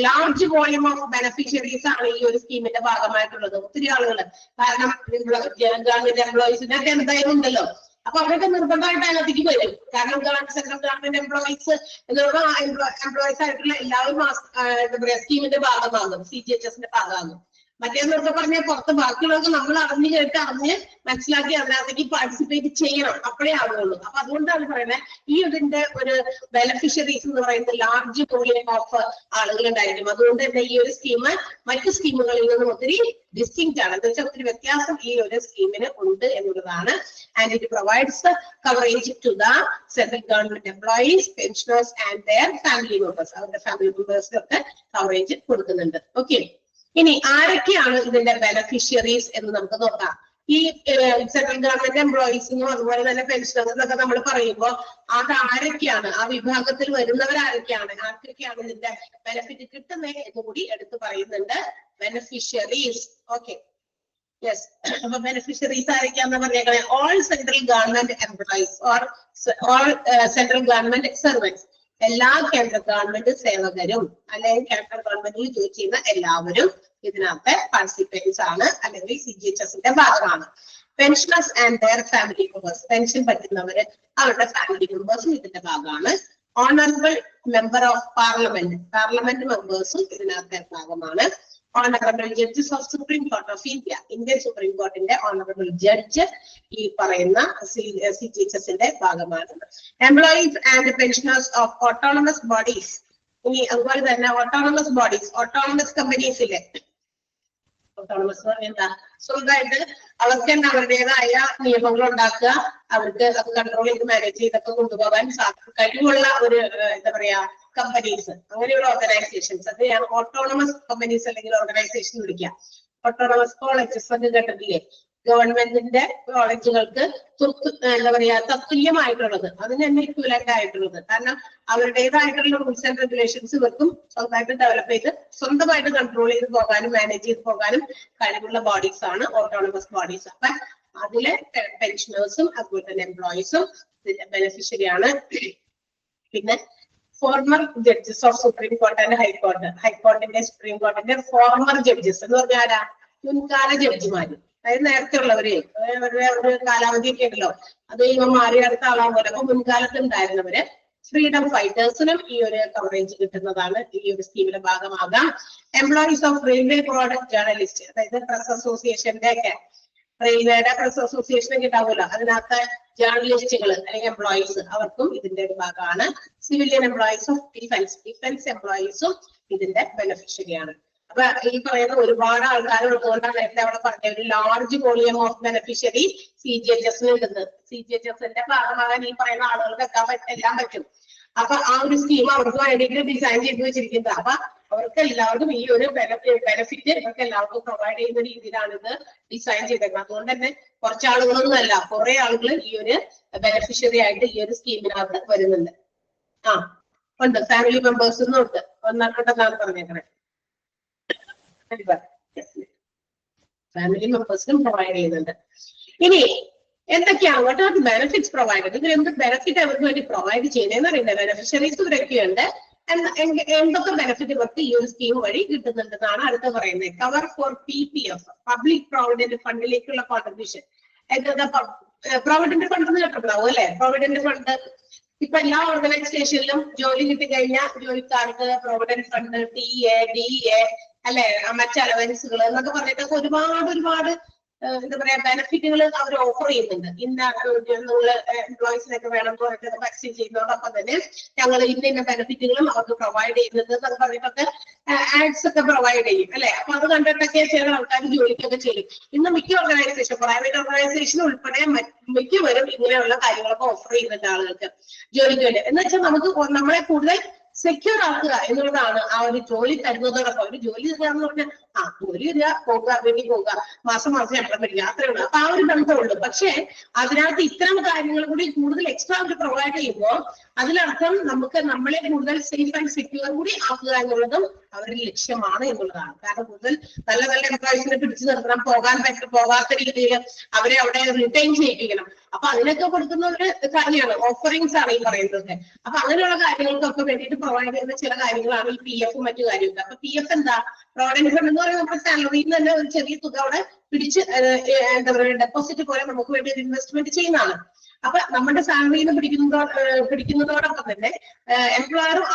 large volume of beneficiaries ആണ് ഈ ഒരു സ്കീമിന്റെ ഭാഗമായിട്ടുള്ളത്. ഒത്തിരി ആളുകൾ, കാരണം ഗവൺമെന്റ് എംപ്ലോയീസിനൊക്കെ എന്തായാലും ഉണ്ടല്ലോ അപ്പൊ അവരൊക്കെ നിർബന്ധമായിട്ട് അതിനകത്തേക്ക് വരും. കാരണം സെൻട്രൽ ഗവൺമെന്റ് എംപ്ലോയീസ് എന്ന് പറഞ്ഞാൽ എംപ്ലോയീസ് ആയിട്ടുള്ള എല്ലാവരും എന്താ പറയാ സ്കീമിന്റെ ഭാഗമാകും, CGHSന്റെ ഭാഗമാകും. മറ്റേന്നൊക്കെ പറഞ്ഞാൽ പുറത്ത് ബാക്കിയുള്ളവർക്ക് നമ്മൾ അറിഞ്ഞ് മനസ്സിലാക്കി അതിനകത്തേക്ക് പാർട്ടിസിപ്പേറ്റ് ചെയ്യണം, അപ്പോഴേ ആവുള്ളൂ. അപ്പൊ അതുകൊണ്ടാണ് പറയുന്നത് ഈ ഇതിന്റെ ഒരു ബെനിഫിഷ്യറീസ് എന്ന് പറയുന്നത് ലാർജ് വോളിയം ഓഫ് ആളുകൾ ഉണ്ടായിരിക്കും. അതുകൊണ്ട് തന്നെ ഈ ഒരു സ്കീം മറ്റു സ്കീമുകളിൽ നിന്നും ഒത്തിരി ഡിസ്റ്റിങ്ക്റ്റ് ആണ്, എന്ന് വെച്ചാൽ ഒത്തിരി വ്യത്യാസം ഈ ഒരു സ്കീമിന് ഉണ്ട് എന്നുള്ളതാണ്. And it provides coverage to the central government employees, pensioners and their family members. അവരുടെ ഫാമിലി മെമ്പേഴ്സിനൊക്കെ കവറേജ് കൊടുക്കുന്നുണ്ട്. ഓക്കെ, ഇനി ആരൊക്കെയാണ് ഇതിന്റെ ബെനഫിഷ്യറീസ് എന്ന് നമുക്ക് നോക്കാം. ഈ സെൻട്രൽ ഗവൺമെന്റ് എംപ്ലോയീസിനും അതുപോലെ തന്നെ പെൻഷനേഴ്സിനൊക്കെ നമ്മൾ പറയുമ്പോൾ അത് ആരൊക്കെയാണ്, ആ വിഭാഗത്തിൽ വരുന്നവരാരൊക്കെയാണ്, ആർക്കൊക്കെയാണ് ഇതിന്റെ ബെനിഫിറ്റ് കിട്ടുന്നത് എന്ന് കൂടി എടുത്തു പറയുന്നുണ്ട്. ബെനിഫിഷ്യറീസ്. Okay, yes. അപ്പൊ ബെനിഫിഷ്യറീസ് ആരൊക്കെയാന്ന് പറഞ്ഞേക്കണേ, all central government employees or all central government servants. എല്ലാ കേന്ദ്ര ഗവൺമെന്റ് സേവകരും അല്ലെങ്കിൽ കേന്ദ്ര ഗവൺമെന്റിൽ ജോലി ചെയ്യുന്ന എല്ലാവരും ഇതിനകത്ത് പാർട്ടിസിപ്പേറ്റ്സ് ആണ്, അല്ലെങ്കിൽ CGHSന്റെ ഭാഗമാണ്. Pensioners and their family members, pension പറ്റുന്നവര് അവരുടെ ഫാമിലി മെമ്പേഴ്സും ഇതിന്റെ ഭാഗമാണ്. Honourable member of parliament, parliament മെമ്പേഴ്സും ഇതിനകത്തെ ഭാഗമാണ്. Honourable judges of supreme court of India, Indian supreme കോർട്ടിന്റെ ഓണറബിൾ ജഡ്ജ് ഈ പറയുന്ന CGHSന്റെ ഭാഗമാണ്. Employees and pensioners of autonomous bodies, ഇനി അതുപോലെ തന്നെ ഓട്ടോണമസ് ബോഡീസ്, ഓട്ടോണമസ് കമ്പനീസ് ഇല്ലേ, ഓട്ടോണമസ് എന്ന് പറഞ്ഞാൽ എന്താ, സ്വന്തമായിട്ട് അവർക്ക് തന്നെ അവരുടേതായ നിയമങ്ങൾ ഉണ്ടാക്കുക, അവർക്ക് അത് കൺട്രോൾ ചെയ്ത് മാനേജ് ചെയ്തൊക്കെ കൊണ്ടുപോകാൻ കഴിവുള്ള ഒരു എന്താ പറയാ കമ്പനീസ്, അങ്ങനെയുള്ള ഓർഗനൈസേഷൻസ്, അത് ഓട്ടോണമസ് കമ്പനീസ് അല്ലെങ്കിൽ ഓർഗനൈസേഷൻ വിളിക്കുക. ഓട്ടോണമസ് കോളേജസ് ഒക്കെ കേട്ടിട്ടില്ലേ, ഗവൺമെന്റിന്റെ കോളേജുകൾക്ക് എന്താ പറയാ തത്തുല്യമായിട്ടുള്ളത്, അതിന് തന്നെ ഇക്വലന്റ് ആയിട്ടുള്ളത്. കാരണം അവരുടേതായിട്ടുള്ള റൂൾസ് ആൻഡ് റെഗുലേഷൻസ് ഇവർക്കും സ്വന്തമായിട്ട് ഡെവലപ്പ് ചെയ്ത് സ്വന്തമായിട്ട് കൺട്രോൾ ചെയ്ത് പോകാനും മാനേജ് ചെയ്ത് പോകാനും കഴിവുള്ള ബോഡീസ് ആണ് ഓട്ടോണമസ് ബോഡീസ്. അപ്പൊ അതിലെ പെൻഷനേഴ്സും അതുപോലെ തന്നെ എംപ്ലോയീസും ഇതിന്റെ ബെനിഫിഷ്യറി ആണ്. പിന്നെ former judges of supreme court and high court, ഹൈക്കോർട്ടിന്റെ സുപ്രീം കോർട്ടിന്റെ ഫോർമർ ജഡ്ജസ് എന്ന് പറഞ്ഞാൽ ആരാ, മുൻകാല ജഡ്ജിമാര്. അതായത് നേരത്തെ ഉള്ളവര് ഒരു കാലാവധി ഒക്കെ ഉണ്ടല്ലോ, അത് ഇവ മാറി അടുത്ത ആളാകുമ്പോൾ. അപ്പൊ മുൻകാലത്ത് ഉണ്ടായിരുന്നവര് ഫ്രീഡം ഫൈറ്റേഴ്സിനും ഈ ഒരു കവറേജ് കിട്ടുന്നതാണ്, ഈ ഒരു സ്കീമിന്റെ ഭാഗമാകാം. Employees of railway product journalist, അതായത് പ്രസ് അസോസിയേഷന്റെ ഒക്കെ, റെയിൽവേയുടെ പ്രസ് അസോസിയേഷൻ ഒക്കെ ഉണ്ടാവുമല്ലോ, അതിനകത്ത് ജേർണലിസ്റ്റുകൾ അല്ലെങ്കിൽ എംപ്ലോയീസ്, അവർക്കും ഇതിന്റെ ഒരു ഭാഗമാണ്. Civilian employees of defence, defence എംപ്ലോയീസും ഇതിന്റെ ബെനിഫിഷ്യറിയാണ്. അപ്പൊ ഈ പറയുന്ന ഒരുപാട് ആൾക്കാർ ഉള്ളതുകൊണ്ടാണ് നേരത്തെ അവിടെ പറഞ്ഞ ഒരു ലാർജ് വോളിയം ഓഫ് ബെനിഫിഷ്യറി CGHSന് കിട്ടുന്നത്. CGHSന്റെ ഭാഗമാകാൻ ഈ പറയുന്ന ആളുകൾക്ക് എല്ലാം പറ്റും. അപ്പൊ ആ ഒരു സ്കീം അവർക്ക് വേണ്ടിയിട്ട് ഡിസൈൻ ചെയ്ത് വെച്ചിരിക്കുന്നത്. അപ്പൊ അവർക്ക് എല്ലാവർക്കും ഈ ഒരു ബെനിഫിറ്റ് ഇവർക്ക് എല്ലാവർക്കും പ്രൊവൈഡ് ചെയ്യുന്ന രീതിയിലാണ് ഇത് ഡിസൈൻ ചെയ്തേക്കുന്നത്. അതുകൊണ്ട് തന്നെ കുറച്ച് ആളുകളൊന്നും അല്ല, കുറെ ആളുകൾ ഈ ഒരു ബെനിഫിഷ്യറി ആയിട്ട് ഈ ഒരു സ്കീമിനകത്ത് വരുന്നുണ്ട്. ഉണ്ട്, ഫാമിലി മെമ്പേഴ്സിനും ഉണ്ട്, ഒന്നാണ് പറഞ്ഞേക്കണേ. ഫാമിലി മെമ്പേഴ്സിനും പ്രൊവൈഡ് ചെയ്യുന്നുണ്ട്. ഇനി എന്തൊക്കെയാണ് what are the benefits provided, ഇതിൽ എന്ത് ബെനിഫിറ്റ് അവർക്ക് വേണ്ടി പ്രൊവൈഡ് ചെയ്യുന്നതെന്ന് അറിയുന്നത്. ബെനിഫിഷ്യറീസ് ഇവരൊക്കെയുണ്ട്, എന്തൊക്കെ ബെനിഫിറ്റ് ഇവർക്ക് ഈ ഒരു സ്കീം വഴി കിട്ടുന്നുണ്ടെന്നാണ് അടുത്ത് പറയുന്നത്. Cover for PPF, public provident ഫണ്ടിലേക്കുള്ള കോൺട്രിബ്യൂഷൻ. പ്രോവിഡന്റ് ഫണ്ട് എന്ന് കേട്ടിട്ടുണ്ടാവും അല്ലെ, പ്രോവിഡന്റ് ഫണ്ട് ഇപ്പൊ എല്ലാ ഓർഗനൈസേഷനിലും ജോലി കിട്ടിക്കഴിഞ്ഞാൽ ജോലിക്കാർക്ക് പ്രോവിഡന്റ് ഫണ്ട്, TA, DA അല്ലെ, മറ്റ് അലവൻസുകൾ എന്നൊക്കെ പറഞ്ഞിട്ടൊക്കെ ഒരുപാട് എന്താ പറയാ ബെനിഫിറ്റുകൾ അവർ ഓഫർ ചെയ്യുന്നുണ്ട്. ഇന്ന നിങ്ങൾ എംപ്ലോയീസിനൊക്കെ വേണം പറഞ്ഞിട്ട് പരസ്യം ചെയ്യുന്നതോടൊപ്പം തന്നെ ഞങ്ങൾ ഇന്ന ബെനിഫിറ്റുകളും അവർക്ക് പ്രൊവൈഡ് ചെയ്യുന്നുണ്ട് എന്നൊക്കെ പറഞ്ഞിട്ടൊക്കെ ആഡ്സ് ഒക്കെ പ്രൊവൈഡ് ചെയ്യും അല്ലെ. അപ്പൊ അത് കണ്ടിട്ടൊക്കെ ചില ആൾക്കാർ ജോലിക്കൊക്കെ ചെയ്യും. ഇന്ന് മിക്ക ഓർഗനൈസേഷൻ, പ്രൈവറ്റ് ഓർഗനൈസേഷൻ ഉൾപ്പെടെ മിക്കവരും ഇങ്ങനെയുള്ള കാര്യങ്ങളൊക്കെ ഓഫർ ചെയ്യുന്നുണ്ട് ആളുകൾക്ക് ജോലിക്ക് വേണ്ടി. എന്ന് വെച്ചാൽ നമുക്ക് നമ്മളെ കൂടുതൽ സെക്യൂർ ആക്കുക എന്നുള്ളതാണ് ആ ഒരു ജോലി തരുന്നതോടൊപ്പം. ഒരു ജോലി തരാന്ന് പറഞ്ഞാൽ ജോലി തരിക, പോകുക, വീട്ടിൽ പോകുക, മാസം ശമ്പളം വരിക, അത്രേ ഉള്ളൂ. അപ്പൊ ആ ഒരു ബന്ധമുള്ളൂ. പക്ഷെ അതിനകത്ത് ഇത്തരം കാര്യങ്ങൾ കൂടി കൂടുതൽ എക്സ്ട്രാ അവർ പ്രൊവൈഡ് ചെയ്യുമ്പോൾ അതിനർത്ഥം നമുക്ക് നമ്മളെ കൂടുതൽ സേഫ് ആൻഡ് സെക്യൂർ കൂടി ആക്കുക എന്നുള്ളതും അവരുടെ ലക്ഷ്യമാണ് എന്നുള്ളതാണ്. കാരണം കൂടുതൽ നല്ല നല്ല എംപ്ലോയീസിനെ പിടിച്ചു നിർത്തണം, പോകാത്ത രീതിയിൽ അവരെ അവിടെ റിട്ടൈൻ ചെയ്യിപ്പിക്കണം. അപ്പൊ അതിനൊക്കെ കൊടുക്കുന്ന ഒരു കാര്യമാണ്, ഓഫറിങ്സ് ആണ് ഈ പറയുന്നത്. അപ്പൊ അങ്ങനെയുള്ള കാര്യങ്ങൾക്കൊക്കെ വേണ്ടിയിട്ട് പ്രൊവൈഡ് ചെയ്യുന്ന ചില കാര്യങ്ങളാണ് ഈ PF മറ്റു കാര്യമൊക്കെ. അപ്പൊ PF എന്താ, പ്രോവിഡന്റ് ഫണ്ട് എന്ന് പറയുന്നത് നമ്മുടെ സാലറിയിൽ തന്നെ ഒരു ചെറിയ തുക അവിടെ പിടിച്ച് എന്താ പറയുക ഡെപ്പോസിറ്റ് പോലെ നമുക്ക് വേണ്ടി ഒരു ഇൻവെസ്റ്റ്മെന്റ് ചെയ്യുന്നതാണ്. അപ്പൊ നമ്മുടെ സാലറിയിൽ നിന്ന് പിടിക്കുന്നതോടൊപ്പം തന്നെ എംപ്ലോയറും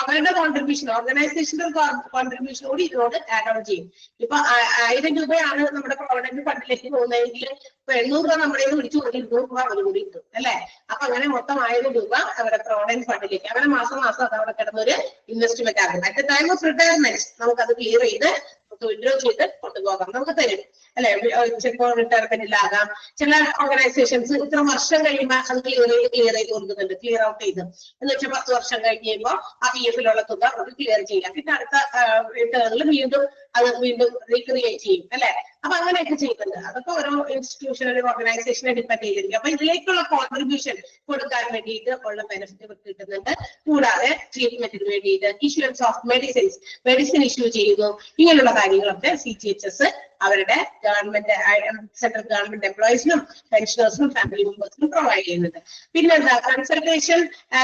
അവരുടെ കോൺട്രിബ്യൂഷൻ, ഓർഗനൈസേഷണൽ കോൺട്രിബ്യൂഷൻ കൂടി ഇതിനോട് ആഡ് ഓൺ ചെയ്യും. ഇപ്പൊ 1000 രൂപയാണ് നമ്മുടെ പ്രൊവിഡന്റ് ഫണ്ടിലേക്ക് പോകുന്നതെങ്കിൽ ഇപ്പൊ 800 രൂപ നമ്മുടെ പിടിച്ചു കൂടി 200 രൂപ അവർ കൂടി കിട്ടും അല്ലെ. അപ്പൊ അങ്ങനെ മൊത്തം 1000 രൂപ അവരുടെ പ്രൊവിഡന്റ് ഫണ്ടിലേക്ക് അങ്ങനെ മാസം അത് അവിടെ കിടന്നൊരു ഇൻവെസ്റ്റ്മെന്റ് ആകും. At the time of retirement നമുക്കത് ക്ലിയർ ചെയ്ത് വിഡ്രോ ചെയ്ത് കൊണ്ടുപോകാം, നമുക്ക് തരും അല്ലെ. ചിലപ്പോൾ റിട്ടയർമെന്റിലാകാം. ചില ഓർഗനൈസേഷൻസ് ഇത്ര വർഷം കഴിയുമ്പോൾ അത് ക്ലിയർ ചെയ്ത് കൊടുക്കുന്നുണ്ട്, ക്ലിയർ ഔട്ട് ചെയ്ത് എന്ന് വെച്ചാൽ 10 വർഷം കഴിഞ്ഞ് കഴിയുമ്പോൾ ആ PF തുക നമുക്ക് ക്ലിയർ ചെയ്യാം. പിന്നെ അടുത്ത റിട്ടേണിൽ വീണ്ടും റീക്രിയേറ്റ് ചെയ്യും അല്ലെ. അപ്പൊ അങ്ങനെയൊക്കെ ചെയ്യുന്നുണ്ട്. അതൊക്കെ ഓരോ ഇൻസ്റ്റിറ്റ്യൂഷൻ ഒരു ഓർഗനൈസേഷനെ ഡിപ്പെൻഡ് ചെയ്തിരിക്കും. അപ്പൊ ഇതിലേക്കുള്ള കോൺട്രിബ്യൂഷൻ കൊടുക്കാൻ വേണ്ടിയിട്ട് ഉള്ള ബെനിഫിറ്റ് കിട്ടുന്നുണ്ട്. കൂടാതെ ട്രീറ്റ്മെന്റിന് വേണ്ടിയിട്ട് ഇഷ്യൂൻസ് ഓഫ് മെഡിസിൻ ഇഷ്യൂ ചെയ്യുന്നു. ഇങ്ങനെയുള്ള കാര്യങ്ങളൊക്കെ CGHS അവരുടെ ഗവൺമെന്റ് സെൻട്രൽ ഗവൺമെന്റ് എംപ്ലോയീസിനും പെൻഷനേഴ്സിനും ഫാമിലി മെമ്പേഴ്സിനും പ്രൊവൈഡ് ചെയ്യുന്നുണ്ട്. പിന്നെന്താ, കൺസൾട്ടേഷൻ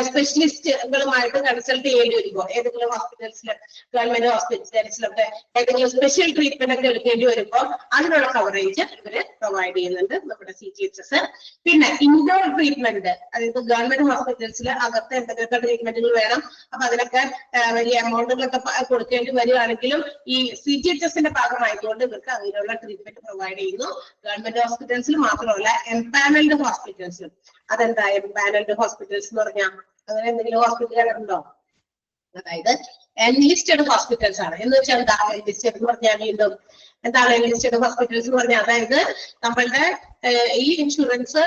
സ്പെഷ്യലിസ്റ്റുകളുമായിട്ട് കൺസൾട്ട് ചെയ്യേണ്ടി വരുമ്പോൾ ഏതെങ്കിലും ഹോസ്പിറ്റൽസിലും ഗവൺമെന്റ് ഹോസ്പിറ്റൽസിലൊക്കെ ഏതെങ്കിലും സ്പെഷ്യൽ ട്രീറ്റ്മെന്റ് ഒക്കെ എടുക്കേണ്ടി വരുമ്പോൾ അതിനുള്ള കവറേജ് ഇവര് പ്രൊവൈഡ് ചെയ്യുന്നുണ്ട് നമ്മുടെ CGHS. പിന്നെ ഇൻഡോർ ട്രീറ്റ്മെന്റ്, അതായത് ഗവൺമെന്റ് ഹോസ്പിറ്റൽസിൽ അകത്ത് എന്തൊക്കെ ട്രീറ്റ്മെന്റുകൾ വേണം, അപ്പൊ അതിനൊക്കെ വലിയ എമൗണ്ടുകളൊക്കെ കൊടുക്കേണ്ടി വരികയാണെങ്കിലും ഈ CGHSന്റെ ഭാഗമായതുകൊണ്ട് ഇവർക്ക് അതിനുള്ള ട്രീറ്റ്മെന്റ് പ്രൊവൈഡ് ചെയ്യുന്നു. ഗവൺമെന്റ് ഹോസ്പിറ്റൽസിൽ മാത്രമല്ല എംപാനൽഡ് ഹോസ്പിറ്റൽസിലും. അതെന്താ എംപാനൽഡ് ഹോസ്പിറ്റൽസ് എന്ന് പറഞ്ഞാൽ അങ്ങനെ എന്തെങ്കിലും ഹോസ്പിറ്റൽ ഉണ്ടോ? അതായത് എൻലിസ്റ്റഡ് ഹോസ്പിറ്റൽസ് ആണ്. എന്ന് വെച്ചാൽ എന്താ എൻലിസ്റ്റഡ് എന്ന് പറഞ്ഞാൽ? വീണ്ടും എന്താണ് എൻലിസ്റ്റഡ് ഹോസ്പിറ്റൽസ് എന്ന് പറഞ്ഞാൽ? അതായത് നമ്മളുടെ ഈ ഇൻഷുറൻസ്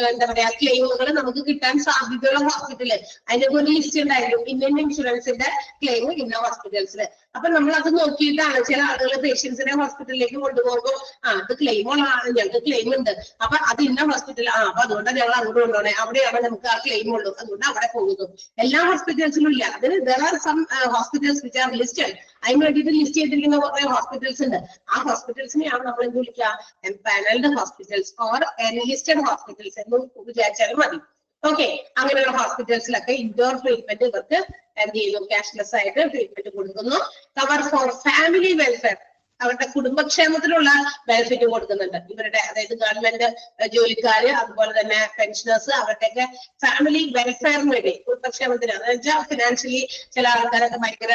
എന്താ പറയാ ക്ലെയിമുകൾ നമുക്ക് കിട്ടാൻ സാധ്യതയുള്ള ഹോസ്പിറ്റല് അതിന്റെ ഒരു ലിസ്റ്റ് ഉണ്ടായിരുന്നു. ഇന്ന ഇൻഷുറൻസിന്റെ ക്ലെയിം ഇന്ന ഹോസ്പിറ്റൽസിൽ. അപ്പൊ നമ്മൾ അത് നോക്കിയിട്ടാണ് ചില ആളുകൾ പേഷ്യൻസിനെ ഹോസ്പിറ്റലിലേക്ക് കൊണ്ടുപോകുമ്പോൾ അത് ക്ലെയിമുള്ളതാണ്, ഞങ്ങൾക്ക് ക്ലെയിം ഉണ്ട്, അപ്പൊ അത് ഇന്ന ഹോസ്പിറ്റൽ അപ്പൊ അതുകൊണ്ടാണ് ഞങ്ങൾ അങ്ങോട്ട് കൊണ്ടുപോകണേ, അവിടെയാണ് നമുക്ക് ആ ക്ലെയിം ഉള്ളൂ, അതുകൊണ്ട് അവിടെ പോകുന്നു. എല്ലാ ഹോസ്പിറ്റൽസിലും ഇല്ല. അതിന് there are some hospitals which are listed. അതിന് വേണ്ടിയിട്ട് ലിസ്റ്റ് ചെയ്തിരിക്കുന്ന കുറെ ഹോസ്പിറ്റൽസ് ഉണ്ട്. ആ ഹോസ്പിറ്റൽസിനെയാണ് നമ്മൾ എന്ത് വിളിക്കുക? Empanelled hospitals or enlisted hospitals എന്ന് വിചാരിച്ചാലും മതി. ഓക്കെ, അങ്ങനെയുള്ള ഹോസ്പിറ്റൽസിലൊക്കെ ഇൻഡോർ ട്രീറ്റ്മെന്റ് ഇവർക്ക് എന്ത് ചെയ്യുന്നു? ക്യാഷ്ലെസ് ആയിട്ട് ട്രീറ്റ്മെന്റ് കൊടുക്കുന്നു. കവർ ഫോർ ഫാമിലി വെൽഫെയർ, അവരുടെ കുടുംബക്ഷേമത്തിലുള്ള ബെനിഫിറ്റ് കൊടുക്കുന്നുണ്ട്. ഇവരുടെ അതായത് ഗവൺമെന്റ് ജോലിക്കാര് അതുപോലെ തന്നെ പെൻഷനേഴ്സ് അവരുടെയൊക്കെ ഫാമിലി വെൽഫെയറിന് വേണ്ടി കുടുംബക്ഷേമത്തിന്, അതെന്ന് വെച്ചാൽ ഫിനാൻഷ്യലി ചില ആൾക്കാരൊക്കെ ഭയങ്കര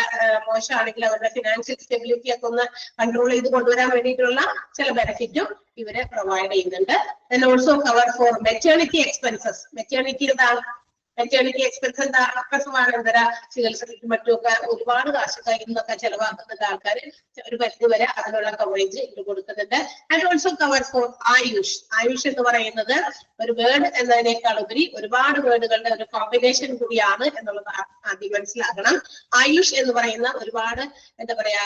മോശമാണെങ്കിൽ അവരുടെ ഫിനാൻഷ്യൽ സ്റ്റെബിലിറ്റി ഒക്കെ ഒന്ന് കൺട്രോൾ ചെയ്ത് കൊണ്ടുവരാൻ വേണ്ടിയിട്ടുള്ള ചില ബെനിഫിറ്റും ഇവരെ പ്രൊവൈഡ് ചെയ്യുന്നുണ്ട്. then also cover for maternity expenses. Maternity expense എന്താ? പ്രസവാനന്തര ചികിത്സയ്ക്കും മറ്റുമൊക്കെ ഒരുപാട് കാശ് കയ്യിൽ നിന്നൊക്കെ ചെലവാക്കുന്ന ആൾക്കാർ ഒരു പരിധി വരെ അതിനുള്ള കവറേജ് ഇത് കൊടുക്കുന്നുണ്ട്. And also cover for AYUSH. AYUSH എന്ന് പറയുന്നത് ഒരു വേർഡ് എന്നതിനേക്കാൾ ഉപരി ഒരുപാട് വേർഡുകളുടെ ഒരു കോമ്പിനേഷൻ കൂടിയാണ് എന്നുള്ളത് ആദ്യം മനസ്സിലാക്കണം. ആയുഷ് എന്ന് പറയുന്ന ഒരുപാട് എന്താ പറയാ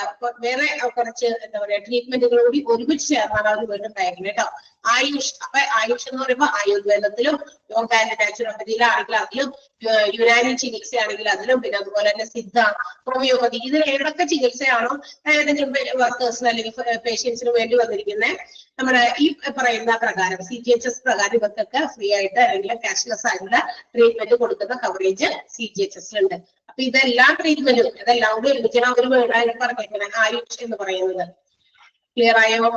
വേറെ കുറച്ച് എന്താ പറയാ ട്രീറ്റ്മെന്റുകൾ കൂടി ഒരുമിച്ച് ചേർന്നാണ് ആ ഒരു വേർഡ് ഉണ്ടായിരുന്നത് കേട്ടോ. ആയുഷ്. അപ്പൊ ആയുഷ് എന്ന് പറയുമ്പോൾ ആയുർവേദത്തിലും യോഗ ആൻഡ് നാച്ചുറോപ്പതിയിലാണെങ്കിൽ അതിലും യുനാനി ചികിത്സയാണെങ്കിൽ അതിലും പിന്നെ അതുപോലെ തന്നെ സിദ്ധ, ഹോമിയോപ്പതി, ഇതിൽ ഏതൊക്കെ ചികിത്സയാണോ ഏതെങ്കിലും വർക്കേഴ്സിന് അല്ലെങ്കിൽ പേഷ്യൻസിന് വേണ്ടി വന്നിരിക്കുന്നത് നമ്മുടെ ഈ പറയുന്ന പ്രകാരം CGHS പ്രകാരം ഇവർക്കൊക്കെ ഫ്രീ ആയിട്ട് അല്ലെങ്കിൽ ക്യാഷ്ലെസ് ആയിട്ടുള്ള ട്രീറ്റ്മെന്റ് കൊടുക്കുന്ന കവറേജ് CGHS-ലുണ്ട്. അപ്പൊ ഇതെല്ലാം ട്രീറ്റ്മെന്റും ഇതെല്ലാം കൂടി ഒരുമിച്ചാണ് അവർ വേർഡായിട്ട് പറഞ്ഞിരിക്കുന്നത് ആയുഷ് എന്ന് പറയുന്നത്. ക്ലിയർ ആയോ?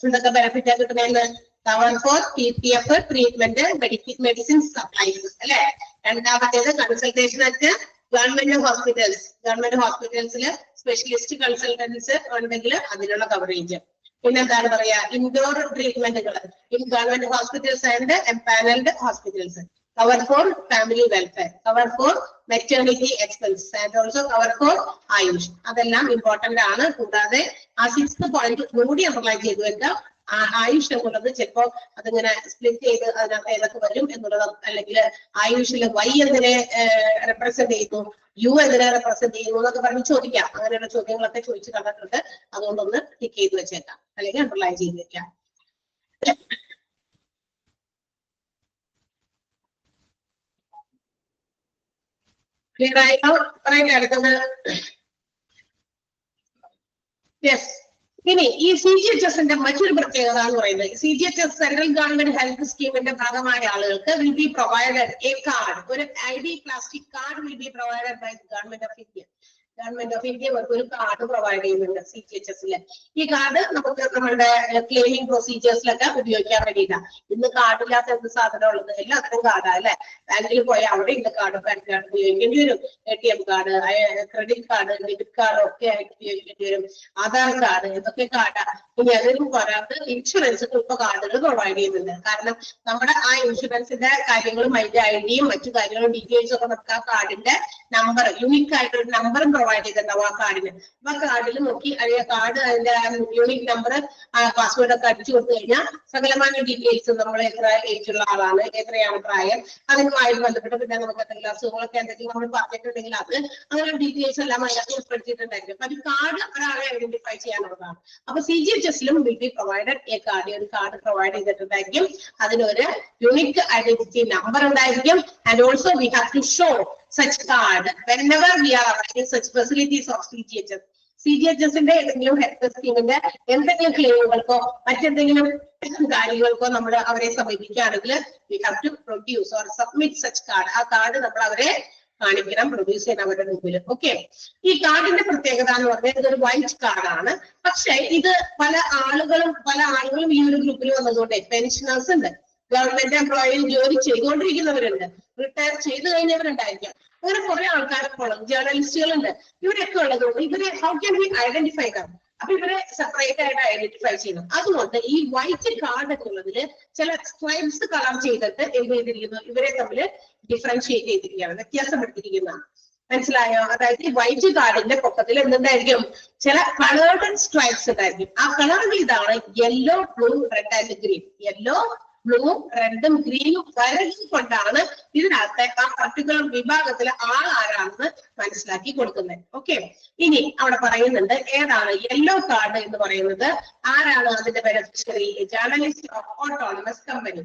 എന്തൊക്കെ ബെനിഫിറ്റ് കിട്ടുന്നതെന്ന്? Cover for PPF treatment, medicine supplies അല്ലെ. രണ്ടാമത്തേത് കൺസൾട്ടേഷൻ അറ്റ് ഗവൺമെന്റ് ഹോസ്പിറ്റൽസിൽ സ്പെഷ്യലിസ്റ്റ് കൺസൾട്ടൻസ് ഉണ്ടെങ്കിൽ അതിനുള്ള കവറേജ്. പിന്നെന്താണ് പറയാ? ഇൻഡോർ ട്രീറ്റ്മെന്റുകൾ in government hospitals and empanelled hospitals. Cover for family welfare, cover for maternity expense and also cover for AYUSH. അതെല്ലാം ഇമ്പോർട്ടന്റ് ആണ്. കൂടാതെ ആ 6th പോയിന്റ് കൂടി അപ്ലൈ ചെയ്ത് വെക്കാം. ആയുഷ് എന്നുള്ളത് ചിലപ്പോ അതിങ്ങനെ സ്പ്ലിറ്റ് ചെയ്ത് അതിനകത്ത് ഏതൊക്കെ വരും എന്നുള്ളത്, അല്ലെങ്കിൽ ആയുഷില് Y എന്തിനെ റെപ്രസെന്റ് ചെയ്യുന്നു, U എന്തിനെ റെപ്രസെന്റ് ചെയ്യുന്നു എന്നൊക്കെ പറഞ്ഞ് ചോദിക്കാം. അങ്ങനെയുള്ള ചോദ്യങ്ങളൊക്കെ ചോദിച്ചു കണ്ടിട്ടുണ്ട്. അതുകൊണ്ടൊന്ന് ടിക്ക് ചെയ്ത് വെച്ചേക്കാം അല്ലെങ്കിൽ അണ്ടർലൈൻ ചെയ്ത് വെക്കാം. ക്ലിയർ ആയോ? പറയട്ടെ അടുത്തത്. യെസ്. ഇനി ഈ CGHS-ന്റെ മറ്റൊരു പ്രത്യേകത എന്ന് പറയുന്നത് CGHS സെൻട്രൽ ഗവൺമെന്റ് ഹെൽത്ത് സ്കീമിന്റെ ഭാഗമായ ആളുകൾക്ക് will be provided a card, ഒരു ID plastic card will be provided by government of India. Government of India അവർക്ക് ഒരു കാർഡ് പ്രൊവൈഡ് ചെയ്യുന്നുണ്ട് CGHS-ല്. ഈ കാർഡ് നമുക്ക് നമ്മുടെ ക്ലെയിമിംഗ് പ്രൊസീജിയേഴ്സിലൊക്കെ ഉപയോഗിക്കാൻ വേണ്ടിയിട്ടാണ്. ഇന്ന് കാർഡില്ലാത്ത എന്ത് സാധനം ഉള്ളത്? എല്ലാത്തിനും കാർഡാ അല്ലെ? ബാങ്കിൽ പോയാൽ അവിടെ ഇന്ന് കാർഡ് പാൻ കാർഡ് ഉപയോഗിക്കേണ്ടി വരും, ATM card, credit card, debit card ഒക്കെ ആയിട്ട് ഉപയോഗിക്കേണ്ടി വരും, ആധാർ കാർഡ്, ഇതൊക്കെ കാർഡാ. ഇനി അതിനും പോരാത്ത് ഇൻഷുറൻസ് ഇപ്പൊ കാർഡുകൾ പ്രൊവൈഡ് ചെയ്യുന്നുണ്ട്. കാരണം നമ്മുടെ ആ ഇൻഷുറൻസിന്റെ കാര്യങ്ങളും അതിന്റെ ഐഡിയും മറ്റു കാര്യങ്ങളും ഡീറ്റെയിൽസും ഒക്കെ നമുക്ക് ആ കാർഡിന്റെ നമ്പർ, യൂണിക് ആയിട്ടൊരു നമ്പറും പ്രൊവൈഡ് ചെയ്തിട്ടുണ്ടാവും ആ കാർഡിന്. അപ്പൊ ആ കാർഡിൽ നോക്കി കാർഡ് അതിന്റെ യൂണിക് നമ്പർ പാസ്വേഡ് ഒക്കെ അടിച്ചു കൊടുത്തു കഴിഞ്ഞാൽ സകലമായ ഡീറ്റെയിൽസ്, നമ്മൾ എത്ര ഏജ് ഉള്ള ആളാണ്, എത്രയാണ് പ്രായം, അതുമായി ബന്ധപ്പെട്ട് പിന്നെ നമുക്ക് എന്തെങ്കിലും അസുഖങ്ങളൊക്കെ എന്തെങ്കിലും നമ്മൾ പറഞ്ഞിട്ടുണ്ടെങ്കിൽ അത് അങ്ങനെ ഡീറ്റെയിൽസ് എല്ലാം അതിനകത്ത് ഉൾപ്പെടുത്തിയിട്ടുണ്ടായിരിക്കും. അപ്പൊ ഈ കാർഡ് ഒരാളെ ഐഡന്റിഫൈ ചെയ്യാനുള്ളതാണ്. അപ്പൊ CGHS-ലും will be provided a card, ഒരു കാർഡ് പ്രൊവൈഡ് ചെയ്തിട്ടുണ്ടായിരിക്കും. അതിനൊരു യൂണിക് ഐഡന്റിറ്റി നമ്പർ ഉണ്ടായിരിക്കും. And also we have to show such card whenever we are availing such facilities of CGHS. CGHS-ന്റെ ഏതെങ്കിലും ഹെൽത്ത് സ്കീമിന്റെ എന്തെങ്കിലും ക്ലെയിമുകൾക്കോ മറ്റെന്തെങ്കിലും കാര്യങ്ങൾക്കോ നമ്മൾ അവരെ സമീപിക്കുകയാണെങ്കിൽ we have to produce or submit such card. ആ കാർഡ് നമ്മൾ അവരെ കാണിക്കണം, പ്രൊഡ്യൂസ് ചെയ്യാൻ അവരുടെ മുമ്പിൽ. ഓക്കെ, ഈ കാർഡിന്റെ പ്രത്യേകത എന്ന് പറഞ്ഞാൽ ഇതൊരു വൈറ്റ് കാർഡാണ്. പക്ഷെ ഇത് പല ആളുകളും ഈ ഒരു ഗ്രൂപ്പിൽ വന്നതുകൊണ്ട് പെൻഷനേഴ്സ് ഉണ്ട്, ഗവൺമെന്റ് എംപ്ലോയിയിൽ ജോലി ചെയ്തുകൊണ്ടിരിക്കുന്നവരുണ്ട്, റിട്ടയർ ചെയ്ത് കഴിഞ്ഞവരുണ്ടായിരിക്കാം, അങ്ങനെ കുറെ ആൾക്കാരൊക്കെ ഉള്ളത്, ജേർണലിസ്റ്റുകളുണ്ട്, ഇവരൊക്കെ ഉള്ളതുകൊണ്ട് ഇവരെ how can we identify dum? അപ്പൊ ഇവരെ സെപ്പറേറ്റ് ആയിട്ട് ഐഡന്റിഫൈ ചെയ്യണം. അതുകൊണ്ട് ഈ വൈറ്റ് കാർഡ് ഒക്കെ ഉള്ളതിൽ ചില സ്ട്രൈപ്സ് കളർ ചെയ്തിട്ട് എന്ത് ചെയ്തിരിക്കുന്നു, ഇവരെ തമ്മിൽ ഡിഫറൻഷിയേറ്റ് ചെയ്തിരിക്കുകയാണ്, വ്യത്യാസപ്പെടുത്തിയിരിക്കുന്നതാണ്. മനസ്സിലായോ? അതായത് ഈ വൈറ്റ് കാർഡിന്റെ പൊക്കത്തിൽ എന്തുണ്ടായിരിക്കും, ചില കളേർഡ് സ്ട്രൈപ്സ് ഉണ്ടായിരിക്കും. ആ കളറുകൾ ഇതാണ്: yellow, blue, red and green. Yellow, blue, റെഡും ഗ്രീനും വരകി കൊണ്ടാണ് ഇതിനകത്തെ ആ പർട്ടിക്കുലർ വിഭാഗത്തിലെ ആൾ ആരാണെന്ന് മനസ്സിലാക്കി കൊടുക്കുന്നത്. ഓക്കെ, ഇനി അവിടെ പറയുന്നുണ്ട് ഏതാണ് യെല്ലോ കാർഡ് എന്ന് പറയുന്നത്. ആരാണ് അതിന്റെ beneficiary? Journalist of autonomous company.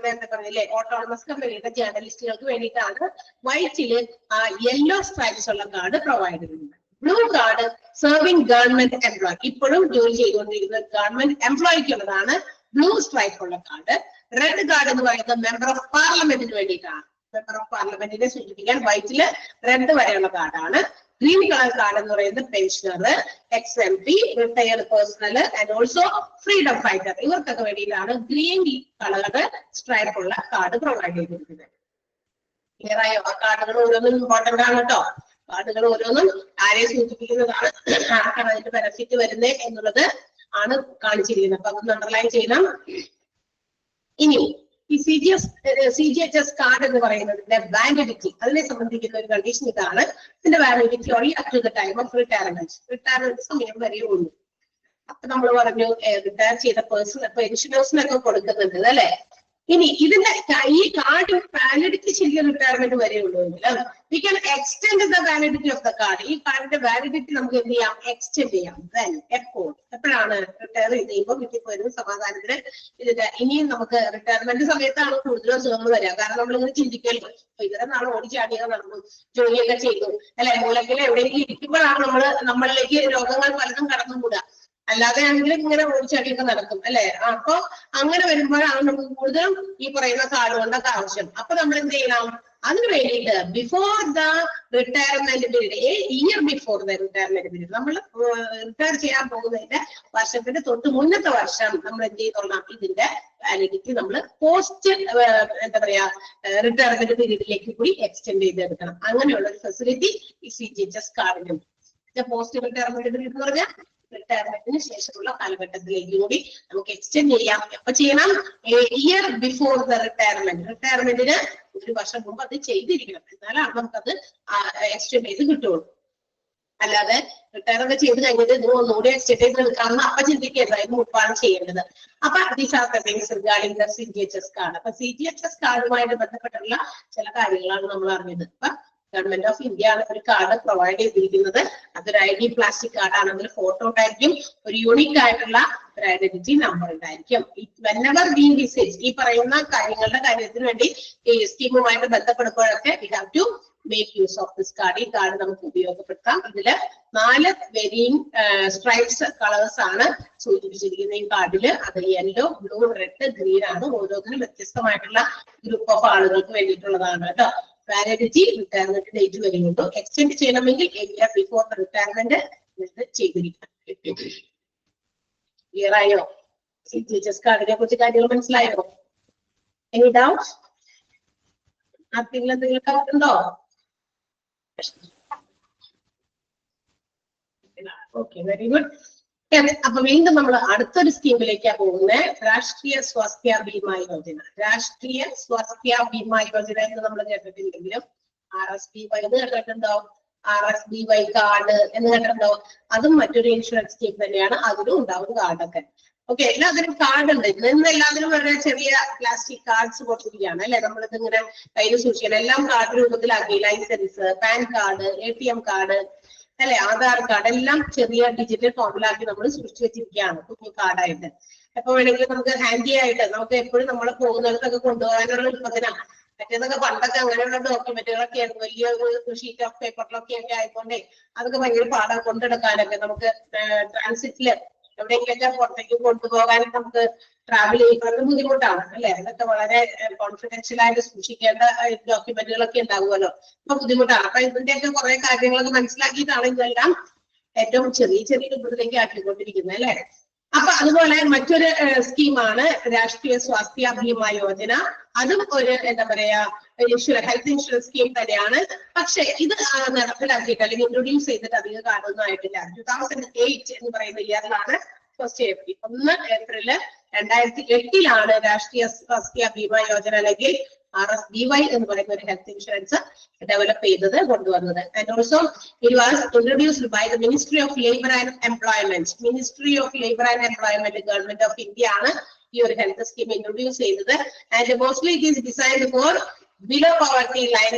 നേരത്തെ പറഞ്ഞില്ലേ, ഓട്ടോണമസ് കമ്പനിയുടെ ജേർണലിസ്റ്റുകൾക്ക് വേണ്ടിയിട്ടാണ് വൈറ്റില് ആ യെല്ലോ സ്ട്രൈപ്സ് ഉള്ള കാർഡ് പ്രൊവൈഡ് ചെയ്യുന്നത്. Blue card serving government employee, ഇപ്പോഴും ജോലി ചെയ്തുകൊണ്ടിരിക്കുന്ന ഗവൺമെന്റ് എംപ്ലോയിക്കുള്ളതാണ് ബ്ലൂ സ്ട്രൈപ്പ് ഉള്ള കാർഡ്. റെഡ് കാർഡ് എന്ന് പറയുന്നത് മെമ്പർ ഓഫ് പാർലമെന്റിന് വേണ്ടിയിട്ടാണ്. മെമ്പർ ഓഫ് പാർലമെന്റിനെ സൂചിപ്പിക്കാൻ വൈറ്റില് റെഡ് വരെയുള്ള കാർഡാണ്. ഗ്രീൻ കളർ കാർഡ് എന്ന് പറയുന്നത് pensioner, XMP, retired personal and also freedom fighter, ഇവർക്കൊക്കെ വേണ്ടിയിട്ടാണ് ഗ്രീൻ കളറുടെ സ്ട്രൈപ്പ് ഉള്ള കാർഡ് പ്രൊവൈഡ് ചെയ്തിരിക്കുന്നത്. ക്ലിയർ ആയോ? ആ കാർഡുകൾ ഓരോന്നും ഇമ്പോർട്ടന്റ് ആണ് കേട്ടോ. കാർഡുകൾ ഓരോന്നും ആരെ സൂചിപ്പിക്കുന്നതാണ്, ആർക്കാണ് അതിന്റെ ബെനിഫിറ്റ് വരുന്നത് എന്നുള്ളത് ആണ് കാണിച്ചിരിക്കുന്നത്. അപ്പൊ അതൊന്ന് അണ്ടർലൈൻ ചെയ്യണം. ഇനി ഈ CGHS കാർഡ് എന്ന് പറയുന്നതിന്റെ വാലിഡിറ്റി, അതിനെ സംബന്ധിക്കുന്ന ഒരു കണ്ടീഷൻ ഇതാണ്: ഇതിന്റെ validity only up to the time of retirement സമയം വരെ ഉള്ളൂ. അപ്പൊ നമ്മൾ പറഞ്ഞു റിട്ടയർ ചെയ്ത പെൻഷനേഴ്സിനൊക്കെ കൊടുക്കുന്നുണ്ട് അല്ലെ. ഇനി ഇതിന്റെ ഈ കാർഡ് വാലിഡിറ്റി ശരിക്കും റിട്ടയർമെന്റ് വരെ ഉള്ളൂവെങ്കിൽ we can extend the validity of the card. ഈ കാർഡിന്റെ വാലിഡിറ്റി നമുക്ക് എന്ത് ചെയ്യാം? എക്സ്റ്റെൻഡ് ചെയ്യാം. എപ്പോഴാണ് റിട്ടയർ ചെയ്ത് കഴിയുമ്പോൾ വീട്ടിൽ പോയിരുന്ന സമാധാനത്തിന് ഇതിന്റെ ഇനിയും നമുക്ക് റിട്ടയർമെന്റ് സമയത്താണ് കൂടുതലും അസുഖങ്ങൾ വരിക. കാരണം നമ്മളിങ്ങനെ ചിന്തിക്കല്ലോ, ഇവരെ നാളെ ഓടിച്ചാടിയൊക്കെ നടന്നു, ജോലിയൊക്കെ ചെയ്തു അല്ലെ, മൂലക്കിൽ എവിടെയെങ്കിലും ഇരിക്കുമ്പോഴാണ് നമ്മളിലേക്ക് രോഗങ്ങൾ പലതും കടന്നുകൂടുക. അല്ലാതെ ആണെങ്കിലും ഇങ്ങനെ ഓടിച്ചാടിയൊക്കെ നടക്കും അല്ലെ. അപ്പൊ അങ്ങനെ വരുമ്പോഴാണ് നമുക്ക് കൂടുതലും ഈ പറയുന്ന കാർഡ് കൊണ്ടൊക്കെ ആവശ്യം. അപ്പൊ നമ്മൾ എന്ത് ചെയ്യണം? അതിന് വേണ്ടിയിട്ട് before the retirement period, year before the retirement period, നമ്മൾ റിട്ടയർ ചെയ്യാൻ പോകുന്നതിന്റെ വർഷത്തിന്റെ തൊട്ട് മുന്നത്തെ വർഷം നമ്മൾ എന്ത് ചെയ്തോളാം? ഇതിന്റെ വാലിഡിറ്റി നമ്മൾ പോസ്റ്റ് എന്താ പറയാ റിട്ടയർമെന്റ് പീരീഡിലേക്ക് കൂടി എക്സ്റ്റെൻഡ് ചെയ്തെടുക്കണം. അങ്ങനെയുള്ള ഒരു ഫെസിലിറ്റി ഈ CGHS കാർഡിനും. പോസ്റ്റ് റിട്ടയർമെന്റ് പീരീഡ് എന്ന് പറഞ്ഞാൽ റിട്ടയർമെന്റിന് ശേഷമുള്ള കാലഘട്ടത്തിലേക്ക് കൂടി നമുക്ക് എക്സ്റ്റെൻഡ് ചെയ്യാം. എപ്പൊ ചെയ്യണം? ഇയർ ബിഫോർ ദ റിട്ടയർമെന്റിന് ഒരു വർഷം മുമ്പ് അത് ചെയ്തിരിക്കണം. എന്നാലാണ് നമുക്കത് എക്സ്റ്റെൻഡ് ചെയ്ത് കിട്ടുള്ളൂ. അല്ലാതെ റിട്ടയർ ഒക്കെ ചെയ്ത് കഴിഞ്ഞിട്ട് നിങ്ങൾ ഒന്നുകൂടി എക്സ്റ്റെൻഡ് ചെയ്ത് എടുക്കാമെന്ന് അപ്പൊ ചിന്തിക്കരുത്, അതിന് മുമ്പാണ് ചെയ്യേണ്ടത്. അപ്പൊ these are the things regarding the CGHS card. അപ്പൊ CGHS കാർഡുമായിട്ട് ബന്ധപ്പെട്ടുള്ള ചില കാര്യങ്ങളാണ് നമ്മൾ അറിഞ്ഞത്. അപ്പൊ ഗവൺമെന്റ് ഓഫ് ഇന്ത്യ ആണ് ഒരു കാർഡ് പ്രൊവൈഡ് ചെയ്തിരിക്കുന്നത്. അതൊരു ID പ്ലാസ്റ്റിക് കാർഡാണ്. അതിൽ ഫോട്ടോ ഉണ്ടായിരിക്കും, ഒരു യൂണിക് ആയിട്ടുള്ള ഒരു ഐഡന്റിറ്റി നമ്പർ ഉണ്ടായിരിക്കും. വെനെവർ വി വിസിറ്റ്, ഈ പറയുന്ന കാര്യങ്ങളുടെ കാര്യത്തിന് വേണ്ടി ഈ സ്കീമുമായിട്ട് ബന്ധപ്പെടുമ്പോഴൊക്കെ we have to make use of this card. ഈ കാർഡ് നമുക്ക് ഉപയോഗപ്പെടുത്താം. ഇതില് 4 വേരിയിങ് സ്ട്രൈപ്സ് കളേഴ്സ് ആണ് സൂചിപ്പിച്ചിരിക്കുന്നത് ഈ കാർഡില്. അത് യെല്ലോ, ബ്ലൂ, റെഡ്, ഗ്രീൻ ആണ്. ഓരോന്നിനും വ്യത്യസ്തമായിട്ടുള്ള ഗ്രൂപ്പ് ഓഫ് ആളുകൾക്ക് വേണ്ടിയിട്ടുള്ളതാണ് കേട്ടോ. വാലിഡിറ്റി റിട്ടയർമെന്റ് ഡേറ്റ് വരെയുള്ളൂ. എക്സ്റ്റെൻഡ് ചെയ്യണമെങ്കിൽ എ ഇയർ ബിഫോർ റിട്ടയർമെന്റ് ചെയ്തിരിക്കണം. ക്ലിയർ ആയോ? ടീച്ചേഴ്സ് കാർഡിനെ കുറിച്ച് കാര്യങ്ങൾ മനസ്സിലായോ? Any doubt? ആർക്കെങ്കിലും എന്തെങ്കിലും ഡൗട്ട് ഉണ്ടോ? Okay, very good. അപ്പൊ വീണ്ടും നമ്മൾ അടുത്തൊരു സ്കീമിലേക്കാണ് പോകുന്നത്. രാഷ്ട്രീയ സ്വാസ്ഥ്യ ബീമാ യോജന. രാഷ്ട്രീയ സ്വാസ്ഥ്യ ബീമാ യോജന എന്ന് നമ്മൾ കേട്ടിട്ടില്ലെങ്കിലും RSBY എന്ന് കേട്ടിട്ടുണ്ടോ? RSBY കാർഡ് എന്ന് കേട്ടിട്ടുണ്ടോ? അതും മറ്റൊരു ഇൻഷുറൻസ് സ്കീം തന്നെയാണ്. അതിലും ഉണ്ടാവും കാർഡൊക്കെ. ഓക്കെ, എല്ലാത്തിനും കാർഡ് ഉണ്ട്. ഇന്ന് എല്ലാത്തിനും വളരെ ചെറിയ പ്ലാസ്റ്റിക് കാർഡ്സ് കൊടുത്തിരിക്കുകയാണ് അല്ലെ. നമ്മളിത് ഇങ്ങനെ കയ്യിൽ സൂക്ഷിക്കണം. എല്ലാം കാർഡ് രൂപത്തിലാക്കി. Licence, PAN card, ATM card അല്ലെ, ആധാർ കാർഡ് എല്ലാം ചെറിയ ഡിജിറ്റൽ ഫോമിലാക്കി നമ്മൾ സൂക്ഷിച്ചു വെച്ചിരിക്കുകയാണ് കുഞ്ഞു കാർഡായിട്ട്. എപ്പോ വേണമെങ്കിലും നമുക്ക് ഹാൻഡി ആയിട്ട് നമുക്ക് എപ്പോഴും നമ്മൾ പോകുന്നിടത്തൊക്കെ കൊണ്ടുപോകാനുള്ള എളുപ്പത്തിനാണ്. മറ്റേതൊക്കെ പണ്ടൊക്കെ അങ്ങനെയുള്ള ഡോക്യുമെന്റുകളൊക്കെ ആയിരുന്നു. വലിയ ഒരു ഷീറ്റ് ഓഫ് പേപ്പറിലൊക്കെ ഒക്കെ ആയിക്കൊണ്ടേ അതൊക്കെ ഭയങ്കര പാടാണ് കൊണ്ടെടുക്കാനൊക്കെ. നമുക്ക് ട്രാൻസിറ്റില് എവിടെയെങ്കിലൊക്കെ പുറത്തേക്ക് കൊണ്ടുപോകാൻ നമുക്ക് ട്രാവൽ ചെയ്യുന്നത് ബുദ്ധിമുട്ടാണ് അല്ലെ. അതൊക്കെ വളരെ കോൺഫിഡൻഷ്യൽ ആയിട്ട് സൂക്ഷിക്കേണ്ട ഡോക്യുമെന്റുകളൊക്കെ ഉണ്ടാവുമല്ലോ. അപ്പൊ ബുദ്ധിമുട്ടാണ്. അപ്പൊ ഇതിന്റെയൊക്കെ കുറെ കാര്യങ്ങളൊക്കെ മനസ്സിലാക്കിയിട്ടാണ് ഇതെല്ലാം ഏറ്റവും ചെറിയ ചെറിയ രൂപത്തിലേക്ക് ആക്കിക്കൊണ്ടിരിക്കുന്നത് അല്ലെ. അപ്പൊ അതുപോലെ മറ്റൊരു സ്കീമാണ് രാഷ്ട്രീയ സ്വാസ്ഥ്യ ബീമാ യോജന. അതും ഒരു എന്താ പറയാ ഹെൽത്ത് ഇൻഷുറൻസ് സ്കീം തന്നെയാണ്. പക്ഷെ ഇത് നടപ്പിലാക്കിയിട്ട് അല്ലെങ്കിൽ ഇൻട്രൊഡ്യൂസ് ചെയ്തിട്ട് അധികം കാലമൊന്നും ആയിട്ടില്ല. 2008 എന്ന് പറയുന്ന ഇയറിലാണ് ഫസ്റ്റ് ഏപ്രിൽ 1 ഏപ്രിൽ 2008 രാഷ്ട്രീയ സ്വാസ്ഥ്യ ബീമാ യോജന അല്ലെങ്കിൽ RSBY എന്ന് പറയുന്ന ഒരു ഹെൽത്ത് ഇൻഷുറൻസ് ഡെവലപ്പ് ചെയ്തത് കൊണ്ടുവന്നത്. And also it was introduced by the ministry of labour and employment. Ministry of labour and employment government of India ആണ് ഈ ഒരു ഹെൽത്ത് സ്കീം ഇൻട്രൊഡ്യൂസ് ചെയ്തത്. And mostly it is designed for below poverty line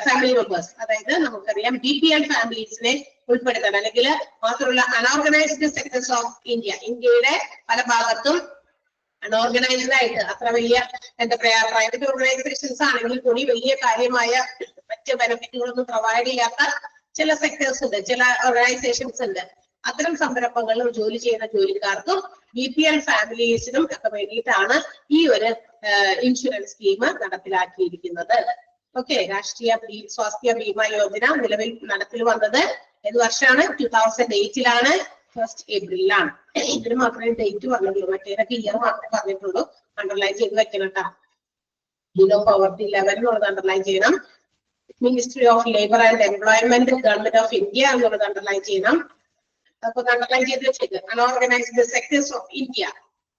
family members. അതായത് നമുക്കറിയാം BPL ഫാമിലീസിനെ ഉൾപ്പെടുത്താൻ, അല്ലെങ്കിൽ മാത്രമല്ല അൺഓർഗനൈസ്ഡ് സെക്ടേഴ്സ് ഓഫ് ഇന്ത്യയുടെ പല ഭാഗത്തും അൺഓർഗനൈസ്ഡ് ആയിട്ട് അത്ര വലിയ എന്താ പറയാ പ്രൈവറ്റ് ഓർഗനൈസേഷൻസ് ആണെങ്കിൽ കൂടി വലിയ കാര്യമായ മറ്റ് ബെനിഫിറ്റുകളൊന്നും പ്രൊവൈഡ് ചെയ്യാത്ത ചില സെക്ടേഴ്സ് ഉണ്ട്, ചില ഓർഗനൈസേഷൻസ് ഉണ്ട്. അത്തരം സംരംഭങ്ങളിൽ ജോലി ചെയ്യുന്ന ജോലിക്കാർക്കും BPL ഫാമിലീസിനും ഒക്കെ വേണ്ടിയിട്ടാണ് ഈ ഒരു ഇൻഷുറൻസ് സ്കീം നടപ്പിലാക്കിയിരിക്കുന്നത്. ഓക്കെ, രാഷ്ട്രീയ സ്വാസ്ഥ്യ ബീമാ യോജന നിലവിൽ നടപ്പിൽ വന്നത് ഏത് വർഷമാണ്? 2008 1 ഏപ്രിലാണ്. ഇതിന് മാത്രമേ ഡേറ്റ് പറഞ്ഞിട്ടുള്ളൂ, മറ്റേതൊക്കെ ഇയർ മാത്രമേ പറഞ്ഞിട്ടുള്ളൂ. അണ്ടർലൈൻ ചെയ്ത് വെക്കണം കേട്ടോ. ബിലോ പോവർട്ടി ലെവൽ എന്നുള്ളത് അണ്ടർലൈൻ ചെയ്യണം. Ministry of labour and employment government of India എന്നുള്ളത് അണ്ടർലൈൻ ചെയ്യണം. അപ്പൊ അണ്ടർലൈൻ ചെയ്ത് വെച്ചേക്ക്. അൺഓർഗനൈസ്ഡ് സെക്ടേഴ്സ് ഓഫ് ഇന്ത്യ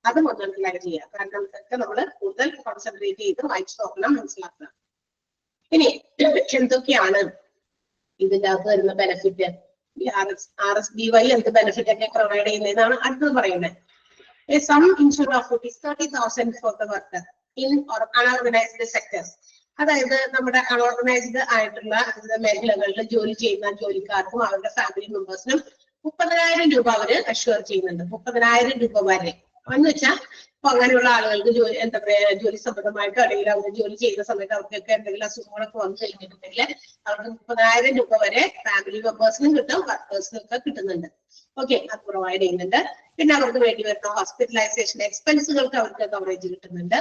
അതും ഒന്ന് അണ്ടർലൈൻ ചെയ്യാം. കാരണം ഇതൊക്കെ നമ്മൾ കൂടുതൽ കോൺസെൻട്രേറ്റ് ചെയ്ത് വായിച്ചു നോക്കണം, മനസ്സിലാക്കണം. ഇനി എന്തൊക്കെയാണ് ഇതിന്റെ അകത്ത് വരുന്ന ബെനിഫിറ്റ്? RSBY എന്ത് ബെനിഫിറ്റ് ഒക്കെ പ്രൊവൈഡ് ചെയ്യുന്നതാണ് അടുത്തത് പറയുന്നത്. Sum insure of ₹30,000 for the worker in unorganised sectors. അതായത് നമ്മുടെ അൺഓർഗനൈസ്ഡ് ആയിട്ടുള്ള മേഖലകളിൽ ജോലി ചെയ്യുന്ന ജോലിക്കാർക്കും അവരുടെ ഫാമിലി മെമ്പേഴ്സിനും 30,000 രൂപ അവര് അഷ്വർ ചെയ്യുന്നുണ്ട്. 30,000 രൂപ വരെ എന്ന് വെച്ചാൽ അപ്പൊ അങ്ങനെയുള്ള ആളുകൾക്ക് ജോലി എന്താ പറയാ ജോലി സംബന്ധമായിട്ടോ അല്ലെങ്കിൽ അവർ ജോലി ചെയ്യുന്ന സമയത്ത് അവർക്കൊക്കെ എന്തെങ്കിലും അസുഖങ്ങളൊക്കെ വന്നു കഴിഞ്ഞിട്ടുണ്ടെങ്കിൽ അവർക്ക് 30,000 രൂപ വരെ ഫാമിലി മെമ്പേഴ്സിനും കിട്ടും, വർക്കേഴ്സിനും ഒക്കെ കിട്ടുന്നുണ്ട്. ഓക്കെ, അത് പ്രൊവൈഡ് ചെയ്യുന്നുണ്ട്. പിന്നെ അവർക്ക് വേണ്ടി വരുന്ന ഹോസ്പിറ്റലൈസേഷൻ എക്സ്പെൻസുകൾക്ക് അവർക്ക് കവറേജ് കിട്ടുന്നുണ്ട്.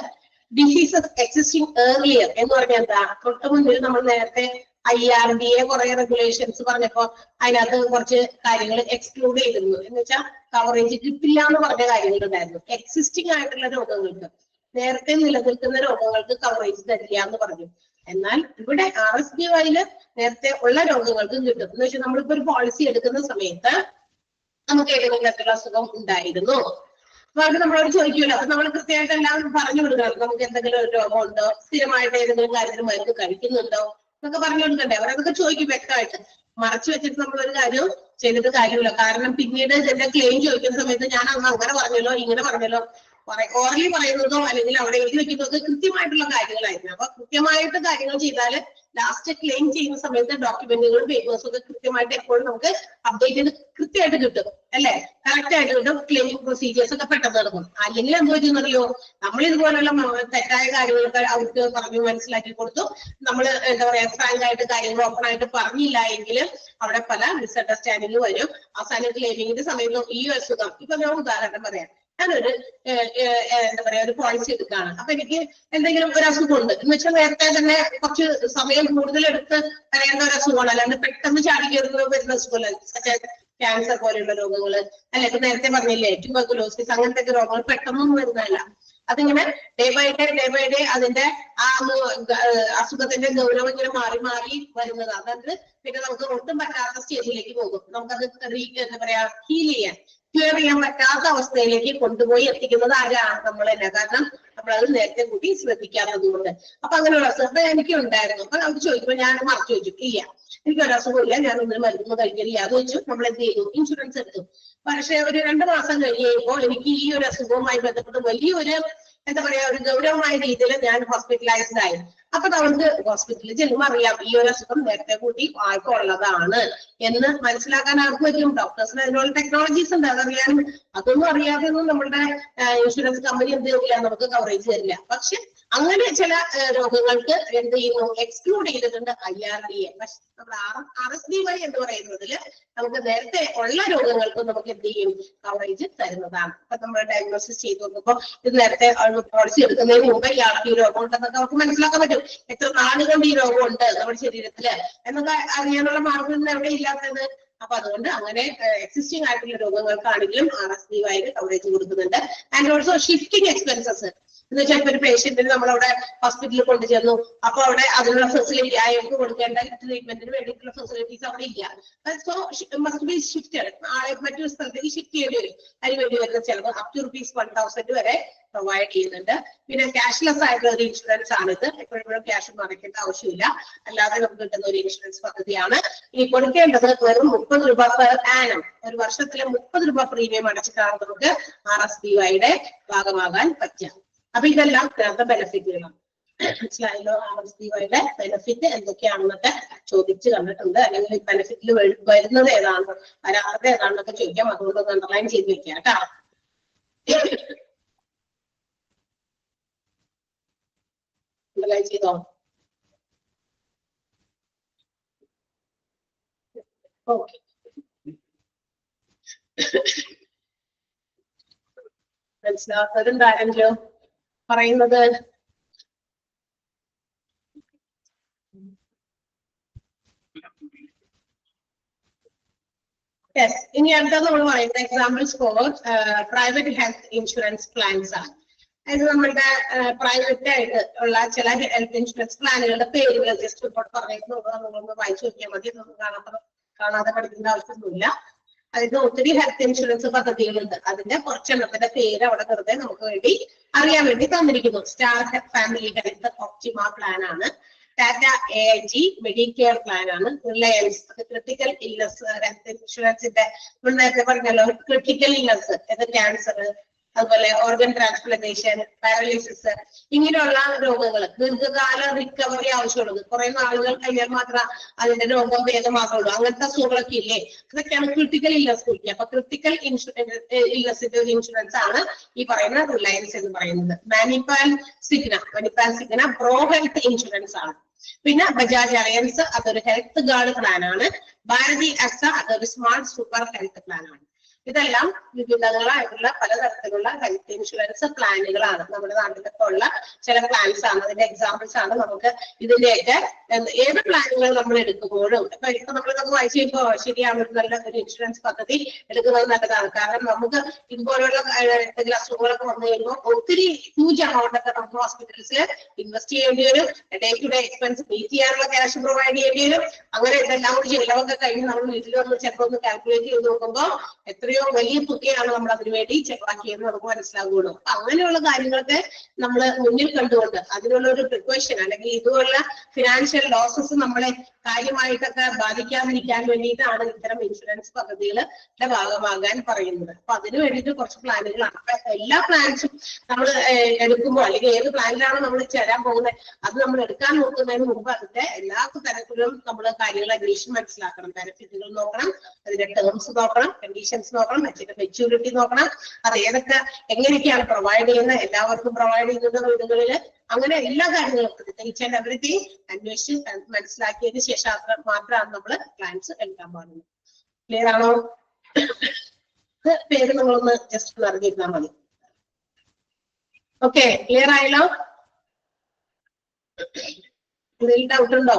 ഡിസീസസ് എക്സിസ്റ്റിംഗ് ഏർലിയർ എന്ന് പറഞ്ഞാൽ എന്താ? തൊട്ട് മുന്നിൽ നമ്മൾ നേരത്തെ IRDA കുറെ റെഗുലേഷൻസ് പറഞ്ഞപ്പോ അതിനകത്ത് കുറച്ച് കാര്യങ്ങൾ എക്സ്ക്ലൂഡ് ചെയ്തിരുന്നു. എന്ന് വെച്ചാൽ കവറേജ് കിട്ടില്ല എന്ന് പറഞ്ഞ കാര്യങ്ങളുണ്ടായിരുന്നു. എക്സിസ്റ്റിംഗ് ആയിട്ടുള്ള രോഗങ്ങൾക്ക്, നേരത്തെ നിലനിൽക്കുന്ന രോഗങ്ങൾക്ക് കവറേജ് തരില്ല എന്ന് പറഞ്ഞു. എന്നാൽ ഇവിടെ RSBYയില് നേരത്തെ ഉള്ള രോഗങ്ങൾക്കും കിട്ടും. എന്ന് വെച്ചാൽ നമ്മളിപ്പോ ഒരു പോളിസി എടുക്കുന്ന സമയത്ത് നമുക്ക് ഏതെങ്കിലും തരത്തിലുള്ള അസുഖം ഉണ്ടായിരുന്നു, അപ്പൊ അത് നമ്മളോട് ചോദിക്കുമല്ലോ. അപ്പൊ നമ്മൾ കൃത്യമായിട്ട് എല്ലാം പറഞ്ഞു കൊടുക്കണം. നമുക്ക് എന്തെങ്കിലും ഒരു രോഗമുണ്ടോ, സ്ഥിരമായിട്ട് ഏതെങ്കിലും കാര്യത്തിന് മരുന്ന് കഴിക്കുന്നുണ്ടോ എന്നൊക്കെ പറഞ്ഞു കൊടുക്കണ്ടേ. അവരതൊക്കെ ചോദിക്കും വ്യക്തമായിട്ട്. മറച്ചു വെച്ചിട്ട് നമ്മളൊരു കാര്യം ചെയ്തിട്ട് കാര്യമില്ല. കാരണം പിന്നീട് ഇതിന്റെ ക്ലെയിം ചോദിക്കുന്ന സമയത്ത് ഞാൻ അന്ന് അങ്ങനെ പറഞ്ഞല്ലോ ഇങ്ങനെ പറഞ്ഞല്ലോ ഓറലി പറയുന്നതോ അല്ലെങ്കിൽ അവിടെ എഴുതി വെക്കുന്നതോ കൃത്യമായിട്ടുള്ള കാര്യങ്ങളായിരുന്നു. അപ്പൊ കൃത്യമായിട്ട് കാര്യങ്ങൾ ചെയ്താല് ലാസ്റ്റ് ക്ലെയിം ചെയ്യുന്ന സമയത്ത് ഡോക്യുമെന്റുകളും പേപ്പേഴ്സും ഒക്കെ കൃത്യമായിട്ട് എപ്പോഴും നമുക്ക് അപ്ഡേറ്റ് ചെയ്ത് കൃത്യമായിട്ട് കിട്ടും അല്ലെ. കറക്റ്റ് ആയിട്ട് കിട്ടും. ക്ലെയിമിംഗ് പ്രൊസീജിയേഴ്സ് ഒക്കെ പെട്ടെന്ന് നടക്കും. അല്ലെങ്കിൽ എന്ത് പറ്റുന്നറിയോ, നമ്മൾ ഇതുപോലുള്ള തെറ്റായ കാര്യങ്ങളൊക്കെ അവർക്ക് പറഞ്ഞു മനസ്സിലാക്കി കൊടുത്തു. നമ്മൾ എന്താ പറയാ ഫ്രാങ്ക് ആയിട്ട് കാര്യങ്ങൾ ഓപ്പൺ ആയിട്ട് പറഞ്ഞില്ല എങ്കിൽ അവിടെ പല മിസ്അണ്ടർസ്റ്റാൻഡിങ് വരും. അവസാനം ക്ലെയിമിങ്ങിന്റെ സമയത്ത് ഈ അസുഖം, ഇപ്പൊ ഞാൻ ഉദാഹരണം പറയാം, ഞാനൊരു എന്താ പറയാ ഒരു പോളിസി എടുക്കുകയാണ്. അപ്പൊ എനിക്ക് എന്തെങ്കിലും ഒരു അസുഖമുണ്ട് എന്ന് വെച്ചാൽ നേരത്തെ തന്നെ കുറച്ച് സമയം കൂടുതലെടുത്ത് അറിയേണ്ട ഒരു അസുഖമാണ്, അല്ലാണ്ട് പെട്ടെന്ന് ചാടി കയറുന്ന വരുന്ന അസുഖമല്ല. ക്യാൻസർ പോലെയുള്ള രോഗങ്ങള്, അല്ലെ ഇപ്പൊ നേരത്തെ പറഞ്ഞില്ലേ ട്യൂബർകുലോസിസ്, അങ്ങനത്തെ രോഗങ്ങൾ പെട്ടെന്നൊന്നും വരുന്നതല്ല. അതിങ്ങനെ ഡേ ബൈ ഡേ അതിന്റെ ആ അസുഖത്തിന്റെ ഗൗരവം ഇങ്ങനെ മാറി മാറി വരുന്നതാണ്. അതായത് പിന്നെ നമുക്ക് ഒട്ടും പറ്റാത്ത സ്റ്റേജിലേക്ക് പോകും. നമുക്കത് എന്താ പറയാ ഹീൽ ചെയ്യാൻ ക്ലിയർ ചെയ്യാൻ പറ്റാത്ത അവസ്ഥയിലേക്ക് കൊണ്ടുപോയി എത്തിക്കുന്നത് ആരാണ്? നമ്മൾ തന്നെ. കാരണം നമ്മളത് നേരത്തെ കൂടി ശ്രദ്ധിക്കാത്തത് കൊണ്ട്. അപ്പൊ അങ്ങനെയുള്ള അസുഖം എനിക്ക് ഉണ്ടായിരുന്നു. അപ്പൊ നമുക്ക് ചോദിക്കുമ്പോൾ ഞാൻ മറച്ചു വെച്ചു, ഇല്ല എനിക്കൊരു അസുഖമില്ല, ഞാൻ ഒന്നും മരുന്ന് കഴിക്കില്ല. അത് വെച്ചു നമ്മൾ എന്ത് ചെയ്തു? ഇൻഷുറൻസ് എടുത്തു. പക്ഷെ ഒരു 2 മാസം കഴിയുമ്പോൾ എനിക്ക് ഈ ഒരു അസുഖവുമായി ബന്ധപ്പെട്ട് വലിയൊരു എന്താ പറയാ ഒരു ഗൗരവമായ രീതിയിൽ ഞാൻ ഹോസ്പിറ്റലൈസ്ഡ് ആയി. അപ്പൊ നമുക്ക് ഹോസ്പിറ്റലിൽ ചെല്ലുമ്പോൾ അറിയാം ഈ ഒരു അസുഖം നേരത്തെ കൂട്ടി ആൾക്കുള്ളതാണ് എന്ന് മനസ്സിലാക്കാൻ ആർക്ക് പറ്റും? ഡോക്ടേഴ്സിന് അതിനുള്ള ടെക്നോളജീസ് ഉണ്ട്, അതറിയാനും. അതൊന്നും അറിയാതെ ഒന്നും നമ്മളുടെ ഇൻഷുറൻസ് കമ്പനി എന്ത് ചെയ്യില്ല, നമുക്ക് കവറേജ് തരില്ല. പക്ഷെ അങ്ങനെ ചില രോഗങ്ങൾക്ക് എന്ത് ചെയ്യുന്നു? എക്സ്ക്ലൂഡ് ചെയ്തിട്ടുണ്ട് IRDA. പക്ഷെ നമ്മുടെ RSDY എന്ന് പറയുന്നതില് നമുക്ക് നേരത്തെ ഉള്ള രോഗങ്ങൾക്കും നമുക്ക് എന്ത് ചെയ്യും? കവറേജ് തരുന്നതാണ്. അപ്പൊ നമ്മൾ ഡയഗ്നോസിസ് ചെയ്ത് നോക്കുമ്പോൾ ഇത് നേരത്തെ പോളിസി എടുക്കുന്നതിന് മുമ്പ് ഇയാൾക്ക് ഈ രോഗം ഉണ്ടെന്നൊക്കെ നമുക്ക് മനസ്സിലാക്കാൻ പറ്റും. എത്ര നാളുകൊണ്ട് ഈ രോഗമുണ്ട് നമ്മുടെ ശരീരത്തില് എന്നൊക്കെ അറിയാനുള്ള മാർഗം എവിടെ ഇല്ലാത്തത്. അപ്പൊ അതുകൊണ്ട് അങ്ങനെ എക്സിസ്റ്റിംഗ് ആയിട്ടുള്ള രോഗങ്ങൾക്കാണെങ്കിലും RSDY കവറേജ് കൊടുക്കുന്നുണ്ട്. ആൻഡ് ഓൾസോ ഷിഫ്റ്റിംഗ് എക്സ്പെൻസസ് എന്ന് വെച്ചാൽ ഇപ്പൊ ഒരു പേഷ്യന്റിന് നമ്മളവിടെ ഹോസ്പിറ്റലിൽ കൊണ്ടുചെന്നു, അപ്പൊ അവിടെ അതിനുള്ള ഫെസിലിറ്റി അയാൾക്ക് കൊടുക്കേണ്ട ട്രീറ്റ്മെന്റിന് വേണ്ടിയിട്ടുള്ള ഫെസിലിറ്റീസ് അവിടെ ഇല്ല. സോ മസ്റ്റ് ബി ഷിഫ്റ്റഡ്, ആളെ മറ്റൊരു സ്ഥലത്തേക്ക് ഷിഫ്റ്റ് ചെയ്യേണ്ടി വരും. അതിന് വേണ്ടി വരുന്ന ചിലപ്പോൾ up to ₹1,000 വരെ പ്രൊവൈഡ് ചെയ്യുന്നുണ്ട്. പിന്നെ ക്യാഷ്ലെസ് ആയിട്ടുള്ള ഒരു ഇൻഷുറൻസ് ആണിത്. എപ്പോഴും ക്യാഷ് അടയ്ക്കേണ്ട ആവശ്യമില്ല, അല്ലാതെ നമുക്ക് കിട്ടുന്ന ഒരു ഇൻഷുറൻസ് പദ്ധതിയാണ്. ഇനി കൊടുക്കേണ്ടത് വെറും ₹30 പെർ ആനം, ഒരു വർഷത്തിലെ ₹30 പ്രീമിയം അടച്ചിട്ടാണ് നമുക്ക് RSDYയുടെ ഭാഗമാകാൻ പറ്റുക. അപ്പൊ ഇതെല്ലാം ബെനിഫിറ്റുകളാണ്. മനസ്സിലായല്ലോ? RSDYയുടെ ബെനിഫിറ്റ് എന്തൊക്കെയാണെന്നൊക്കെ ചോദിച്ചു കണ്ടിട്ടുണ്ട്. അല്ലെങ്കിൽ ഈ ബെനിഫിറ്റിൽ വരുന്നത് ഏതാണ്, വരാത്തത് ഏതാണെന്നൊക്കെ ചോദിക്കാം. അതുകൊണ്ട് അണ്ടർലൈൻ ചെയ്ത് വെക്കാം കേട്ടോ. അണ്ടർലൈൻ ചെയ്തോ? ഓക്കെ. മനസ്സിലാത്തതുണ്ടാരെങ്കിലും പറയുന്നത്? യെസ്. ഇനി അടുത്തത് നമ്മൾ പറയുന്നത് examples for private health insurance plans ആണ്. അതായത് നമ്മളുടെ പ്രൈവറ്റ് ആയിട്ട് ഉള്ള ചില ഹെൽത്ത് ഇൻഷുറൻസ് പ്ലാനുകളുടെ പേരുകൾ ജസ്റ്റ് ഇപ്പോൾ പറയുന്നത് നിങ്ങളൊന്ന് വായിച്ചു നോക്കിയാൽ മതി. കാണാതെ പഠിക്കേണ്ട ആവശ്യമൊന്നുമില്ല. അതായത് ഒത്തിരി ഹെൽത്ത് ഇൻഷുറൻസ് പദ്ധതികളുണ്ട്. അതിന്റെ കുറച്ചെണ്ണത്തിന്റെ പേര് അവിടെ വെറുതെ നമുക്ക് വേണ്ടി അറിയാൻ വേണ്ടി തന്നിരിക്കുന്നു. Star family health Optima plan ആണ്, ടാറ്റ AIG മെഡിക്കെയർ പ്ലാൻ ആണ്, റിലയൻസ് ക്രിട്ടിക്കൽ ഇൽനസ് ഹെൽത്ത് ഇൻഷുറൻസിന്റെ നേരത്തെ പറഞ്ഞല്ലോ ക്രിട്ടിക്കൽ ഇൽനസ്, ക്യാൻസർ, അതുപോലെ ഓർഗൻ ട്രാൻസ്പ്ലാന്റേഷൻ, പാരലൈസിസ്, ഇങ്ങനെയുള്ള രോഗങ്ങൾ ദീർഘകാല റിക്കവറി ആവശ്യമുള്ളത്. കുറെ നാളുകൾ കഴിഞ്ഞാൽ മാത്രം അതിന്റെ രോഗം ഭേദമാകുള്ളൂ. അങ്ങനത്തെ അസുഖങ്ങളൊക്കെ ഇല്ലേ, അതൊക്കെയാണ് ക്രിട്ടിക്കൽ ഇൽനസ് കുറിക്കുക. അപ്പൊ ക്രിട്ടിക്കൽ ഇൽനസിന്റെ ഒരു ഇൻഷുറൻസ് ആണ് ഈ പറയുന്ന റിലയൻസ് എന്ന് പറയുന്നത്. മാനിപ്പാൽ സിഗ്ന പ്രോ ഹെൽത്ത് ഇൻഷുറൻസ് ആണ്. പിന്നെ ബജാജ് അലയൻസ് അതൊരു ഹെൽത്ത് ഗാർഡ് പ്ലാൻ ആണ്. ഭാരതി AXA അതൊരു സ്മാർട്ട് സൂപ്പർ ഹെൽത്ത് പ്ലാൻ ആണ്. ഇതെല്ലാം വിവിധങ്ങളായിട്ടുള്ള പലതരത്തിലുള്ള ഹെൽത്ത് ഇൻഷുറൻസ് പ്ലാനുകളാണ്. നമ്മുടെ നാട്ടിലൊക്കെ ഉള്ള ചില പ്ലാൻസ് ആണ്. അതിന്റെ എക്സാമ്പിൾസ് ആണ്. നമുക്ക് ഇതിന്റെയൊക്കെ ഏത് പ്ലാനുകൾ നമ്മൾ എടുക്കുമ്പോഴും ഇപ്പൊ നമ്മളിതൊക്കെ വായിച്ചു കഴിയുമ്പോൾ ശരിയാണ്, ഒരു നല്ല ഒരു ഇൻഷുറൻസ് പദ്ധതി എടുക്കുന്നത് നല്ലതാണ്. കാരണം നമുക്ക് ഇതുപോലുള്ള എന്തെങ്കിലും അസുഖങ്ങളൊക്കെ വന്നു കഴിയുമ്പോൾ ഒത്തിരി ഹ്യൂജ് എമൗണ്ട് ഒക്കെ നമുക്ക് ഹോസ്പിറ്റൽസിൽ ഇൻവെസ്റ്റ് ചെയ്യേണ്ടി വരും. Day to day expense meet ചെയ്യാനുള്ള ക്യാഷ് പ്രൊവൈഡ് ചെയ്യേണ്ടി വരും. അങ്ങനെ ഇതെല്ലാം കൂടി ചിലവൊക്കെ കഴിഞ്ഞ് നമ്മൾ വീട്ടിൽ വന്ന് ചിലപ്പോൾ ഒന്ന് കാൽക്കുലേറ്റ് ചെയ്ത് നോക്കുമ്പോൾ എത്രയോ വലിയ തുകയാണ് നമ്മൾ അതിനു വേണ്ടി ചെലവാക്കിയെന്ന് നമുക്ക് മനസ്സിലാകുള്ളൂ. അങ്ങനെയുള്ള കാര്യങ്ങളൊക്കെ നമ്മൾ മുന്നിൽ കണ്ടുകൊണ്ട് അതിനുള്ള ഒരു പ്രിക്കോഷൻ അല്ലെങ്കിൽ ഇതുപോലുള്ള ഫിനാൻഷ്യൽ ലോസസ് നമ്മളെ കാര്യമായിട്ടൊക്കെ ബാധിക്കാതിരിക്കാൻ വേണ്ടിയിട്ടാണ് ഇത്തരം ഇൻഷുറൻസ് പദ്ധതികളുടെ ഭാഗമാകാൻ പറയുന്നത്. അപ്പൊ അതിന് വേണ്ടിയിട്ട് കുറച്ച് പ്ലാനുകളാണ്. അപ്പൊ എല്ലാ പ്ലാൻസും നമ്മൾ എടുക്കുമ്പോൾ അല്ലെങ്കിൽ ഏത് പ്ലാനിലാണ് നമ്മൾ ചേരാൻ പോകുന്നത് അത് നമ്മൾ എടുക്കാൻ നോക്കുന്നതിന് മുമ്പ് അതിന്റെ എല്ലാ തരത്തിലും നമ്മൾ കാര്യങ്ങൾ അന്വേഷിച്ച് മനസ്സിലാക്കണം. ബെനിഫിറ്റുകൾ നോക്കണം, അതിന്റെ ടേംസ് നോക്കണം, കണ്ടീഷൻസ് നോക്കണം, അതിന്റെ മെച്യൂരിറ്റി നോക്കണം, അത് ഏതൊക്കെ എങ്ങനെയൊക്കെയാണ് പ്രൊവൈഡ് ചെയ്യുന്നത്, എല്ലാവർക്കും പ്രൊവൈഡ് ചെയ്യുന്നത് വീടുകളിൽ, അങ്ങനെ എല്ലാ കാര്യങ്ങളും എവരിത്തിങ് അന്വേഷിച്ച് മനസ്സിലാക്കിയതിന് ശേഷം മാത്രമാണ് നമ്മൾ പ്ലാൻസ് എടുക്കാൻ പാടുന്നത്. ക്ലിയർ ആണോ? പേര് നിങ്ങളൊന്ന് ജസ്റ്റ് അറിഞ്ഞിരുന്നാൽ മതി. ഓക്കെ, ക്ലിയർ ആയല്ലോ? എന്തെങ്കിലും ഡൗട്ട് ഉണ്ടോ?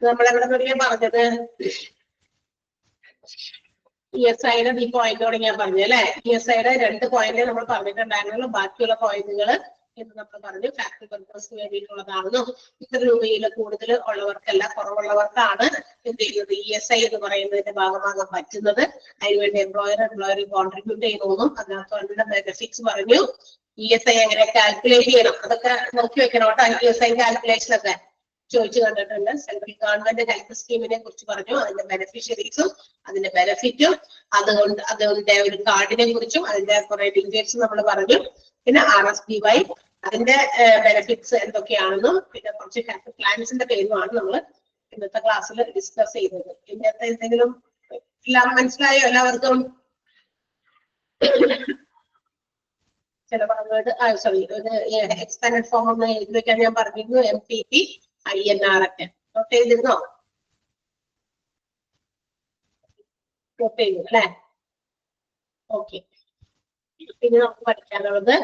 നമ്മളെവിടെ തുടങ്ങിയാ പറഞ്ഞത്? ESIയുടെ ഈ പോയിന്റോടെ ഞാൻ പറഞ്ഞു അല്ലെ. ESIയുടെ 2 പോയിന്റ് നമ്മൾ പറഞ്ഞിട്ടുണ്ടായിരുന്നല്ലോ. ബാക്കിയുള്ള പോയിന്റുകൾ എന്ന് നമ്മൾ പറഞ്ഞു ഫാക്ടറി പർപ്പസിന് വേണ്ടിയിട്ടുള്ളതാണെന്നും ഇത്ര രൂപയിൽ കൂടുതൽ ഉള്ളവർക്കല്ല കുറവുള്ളവർക്കാണ് എന്ത് ചെയ്യുന്നത് ESI എന്ന് പറയുന്നതിന്റെ ഭാഗമാകാൻ പറ്റുന്നത്. അതിനുവേണ്ടി എംപ്ലോയർ കോൺട്രിബ്യൂട്ട് ചെയ്യുന്നതും അതിനകത്ത് ബെനിഫിറ്റ്സ് പറഞ്ഞു. ESI എങ്ങനെ കാൽക്കുലേറ്റ് ചെയ്യണം അതൊക്കെ നോക്കി വെക്കണം കേട്ടോ. ESI കാൽക്കുലേഷൻ ഒക്കെ ചോദിച്ചു കണ്ടിട്ടുണ്ട്. സെൻട്രൽ ഗവൺമെന്റ് ഹെൽത്ത് സ്കീമിനെ കുറിച്ച് പറഞ്ഞു, അതിന്റെ ബെനിഫിഷ്യറീസും അതിന്റെ ബെനിഫിറ്റും, അതിന്റെ ഒരു കാർഡിനെ കുറിച്ചും അതിന്റെ കുറെ ഡീറ്റെയിൽസ് നമ്മൾ പറഞ്ഞു. പിന്നെ RSBY അതിന്റെ ബെനിഫിറ്റ്സ് എന്തൊക്കെയാണെന്നും പിന്നെ കുറച്ച് ഹെൽത്ത് പ്ലാൻസിന്റെ പേരുമാണ് നമ്മൾ ഇന്നത്തെ ക്ലാസ്സിൽ ഡിസ്കസ് ചെയ്തത്. ഇന്നത്തെ എന്തെങ്കിലും എല്ലാം മനസ്സിലായോ എല്ലാവർക്കും? ചില ഭാഗമായിട്ട് സോറി എക്സ്പാൻഡഡ് ഫോം ഒന്ന് എഴുതി വെക്കാൻ ഞാൻ പറഞ്ഞിരുന്നു. MPP INR ഒക്കെ നോട്ട് ചെയ്തിരുന്നോ? നോട്ട് ചെയ്തു അല്ലെ? ഓക്കെ, ഇനി നമുക്ക് പഠിക്കാനുള്ളത്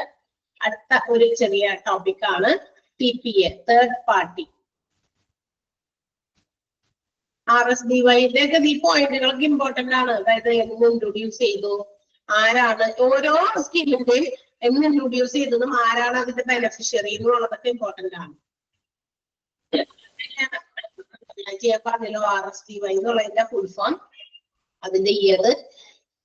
അടുത്ത ഒരു ചെറിയ ടോപ്പിക്കാണ് TPA, തേർഡ് പാർട്ടി. RSBY ഈ പോയിന്റുകളൊക്കെ ഇമ്പോർട്ടന്റ് ആണ്. അതായത് എന്ന് ഇൻട്രൊഡ്യൂസ് ചെയ്തു, ആരാണ് ഓരോ സ്കീമിന്റെയും എന്ന് ഇൻട്രൊഡ്യൂസ് ചെയ്തതും ആരാണ് അതിന്റെ ബെനിഫിഷ്യറി എന്നുള്ളതൊക്കെ ഇമ്പോർട്ടന്റ് ആണ്. പറഞ്ഞല്ലോ RSBY എന്നുള്ളതിന്റെ ഫുൾ ഫോം, അതിന്റെ ഇയർ,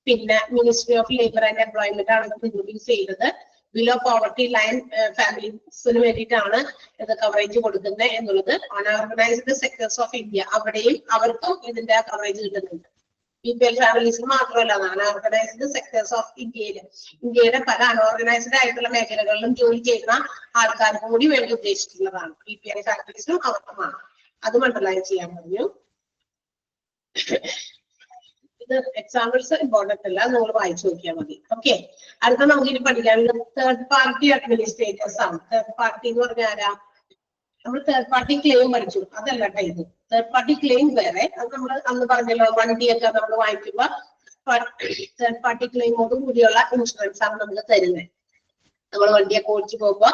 പിന്നെ ministry of labour and employment ആണ് ഇൻട്രൊഡ്യൂസ് ചെയ്തത്. ബിലോ പോവർട്ടി ലൈൻ ഫാമിലീസിന് വേണ്ടിയിട്ടാണ് ഇത് കവറേജ് കൊടുക്കുന്നത് എന്നുള്ളത്. അൺഓർഗനൈസ്ഡ് സെക്ടേഴ്സ് ഓഫ് ഇന്ത്യ അവിടെയും അവർക്കും ഇതിന്റെ കവറേജ് കിട്ടുന്നുണ്ട്. BPL ഫാമിലീസിന് മാത്രമല്ല, അൺഓർഗനൈസ്ഡ് സെക്ടേഴ്സ് ഓഫ് ഇന്ത്യയുടെ പല അൺഓർഗനൈസ്ഡ് ആയിട്ടുള്ള മേഖലകളിലും ജോലി ചെയ്യുന്ന ആൾക്കാർക്കും കൂടി വേണ്ടി ഉദ്ദേശിക്കുന്നതാണ്. BPL ഫാമിലീസിനും അവർക്കുമാണ്. അത് അണ്ടർലൈൻ ചെയ്യാൻ പറഞ്ഞു. ഇത് എക്സാമ്പിൾസ് ഇമ്പോർട്ടന്റ് അല്ല, നിങ്ങൾ വായിച്ചു നോക്കിയാൽ മതി. ഓക്കെ, അടുത്ത നമുക്ക് ഇനി പഠിക്കാനുള്ളത് തേർഡ് പാർട്ടി അഡ്മിനിസ്ട്രേറ്റേഴ്സ് ആണ്. തേർഡ് പാർട്ടി എന്ന് പറഞ്ഞാൽ ആരാ? നമ്മൾ തേർഡ് പാർട്ടി ക്ലെയിം പഠിച്ചു, അതല്ല ഇത്. തേർഡ് പാർട്ടി ക്ലെയിം വേറെ. അത് നമ്മൾ അന്ന് പറഞ്ഞല്ലോ, വണ്ടിയൊക്കെ നമ്മൾ വാങ്ങിക്കുമ്പോ തേർഡ് പാർട്ടി ക്ലെയിമോട് കൂടിയുള്ള ഇൻഷുറൻസ് ആണ് നമ്മൾ തരുന്നത്. നമ്മൾ വണ്ടിയൊക്കെ ഓടിച്ചു പോകുമ്പോ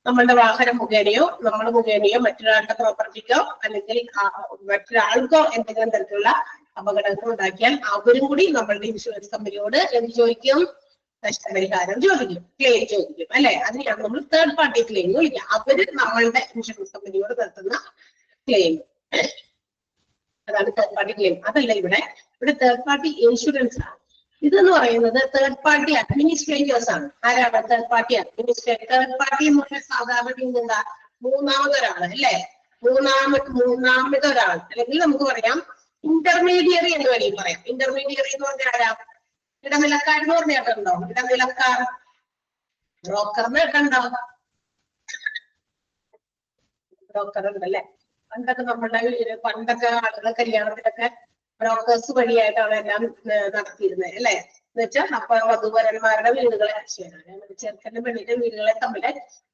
നമ്മളുടെ വാഹനം മുഖേനയോ നമ്മൾ മുഖേനയോ മറ്റൊരാളുടെ പ്രോപ്പർട്ടിക്കോ അല്ലെങ്കിൽ മറ്റൊരാൾക്കോ എന്തെങ്കിലും തരത്തിലുള്ള അപകടങ്ങൾ ഉണ്ടാക്കിയാൽ അവരും കൂടി നമ്മളുടെ ഇൻഷുറൻസ് കമ്പനിയോട് എന്ത് ചോദിക്കും? നഷ്ടപരിഹാരം ചോദിക്കും, ക്ലെയിം ചോദിക്കും അല്ലെ. അതിനെയാണ് നമ്മൾ തേർഡ് പാർട്ടി ക്ലെയിം വിളിക്കുക. അവര് നമ്മളുടെ ഇൻഷുറൻസ് കമ്പനിയോട് നടത്തുന്ന ക്ലെയിം, അതാണ് തേർഡ് പാർട്ടി ക്ലെയിം. അതല്ല ഇവിടെ തേർഡ് പാർട്ടി ഇൻഷുറൻസ് ആണ്. ഇതെന്ന് പറയുന്നത് തേർഡ് പാർട്ടി അഡ്മിനിസ്ട്രേറ്റേഴ്സ് ആണ്. ആരാണ് third party administrator? Third party എന്ന് പറഞ്ഞാൽ സാധാരണ എന്താ? മൂന്നാമതൊരാള് അല്ലെ. മൂന്നാമതൊരാൾ അല്ലെങ്കിൽ നമുക്ക് പറയാം ഇന്റർമീഡിയറി എന്ന് വേണമെങ്കിൽ പറയാം. ഇന്റർമീഡിയറി എന്ന് പറഞ്ഞാൽ ആരാ? ഇടനിലക്കാർ എന്ന് പറഞ്ഞിട്ടുണ്ടോ? ഇടനിലക്കാർ, ബ്രോക്കറിന് കേട്ടുണ്ടോ? ബ്രോക്കർ ഉണ്ടല്ലേ. പണ്ടൊക്കെ ആളുകളെ കല്യാണത്തിലൊക്കെ ബ്രോക്കേഴ്സ് വഴിയായിട്ടാണ് എല്ലാം നടത്തിയിരുന്നത് അല്ലെ. എന്ന് വെച്ചാൽ അപ്പൊ വധുവരന്മാരുടെ വീടുകളെ ചെറുക്കന്റെ പെണ്ണിന്റെ വീടുകളെ തമ്മിൽ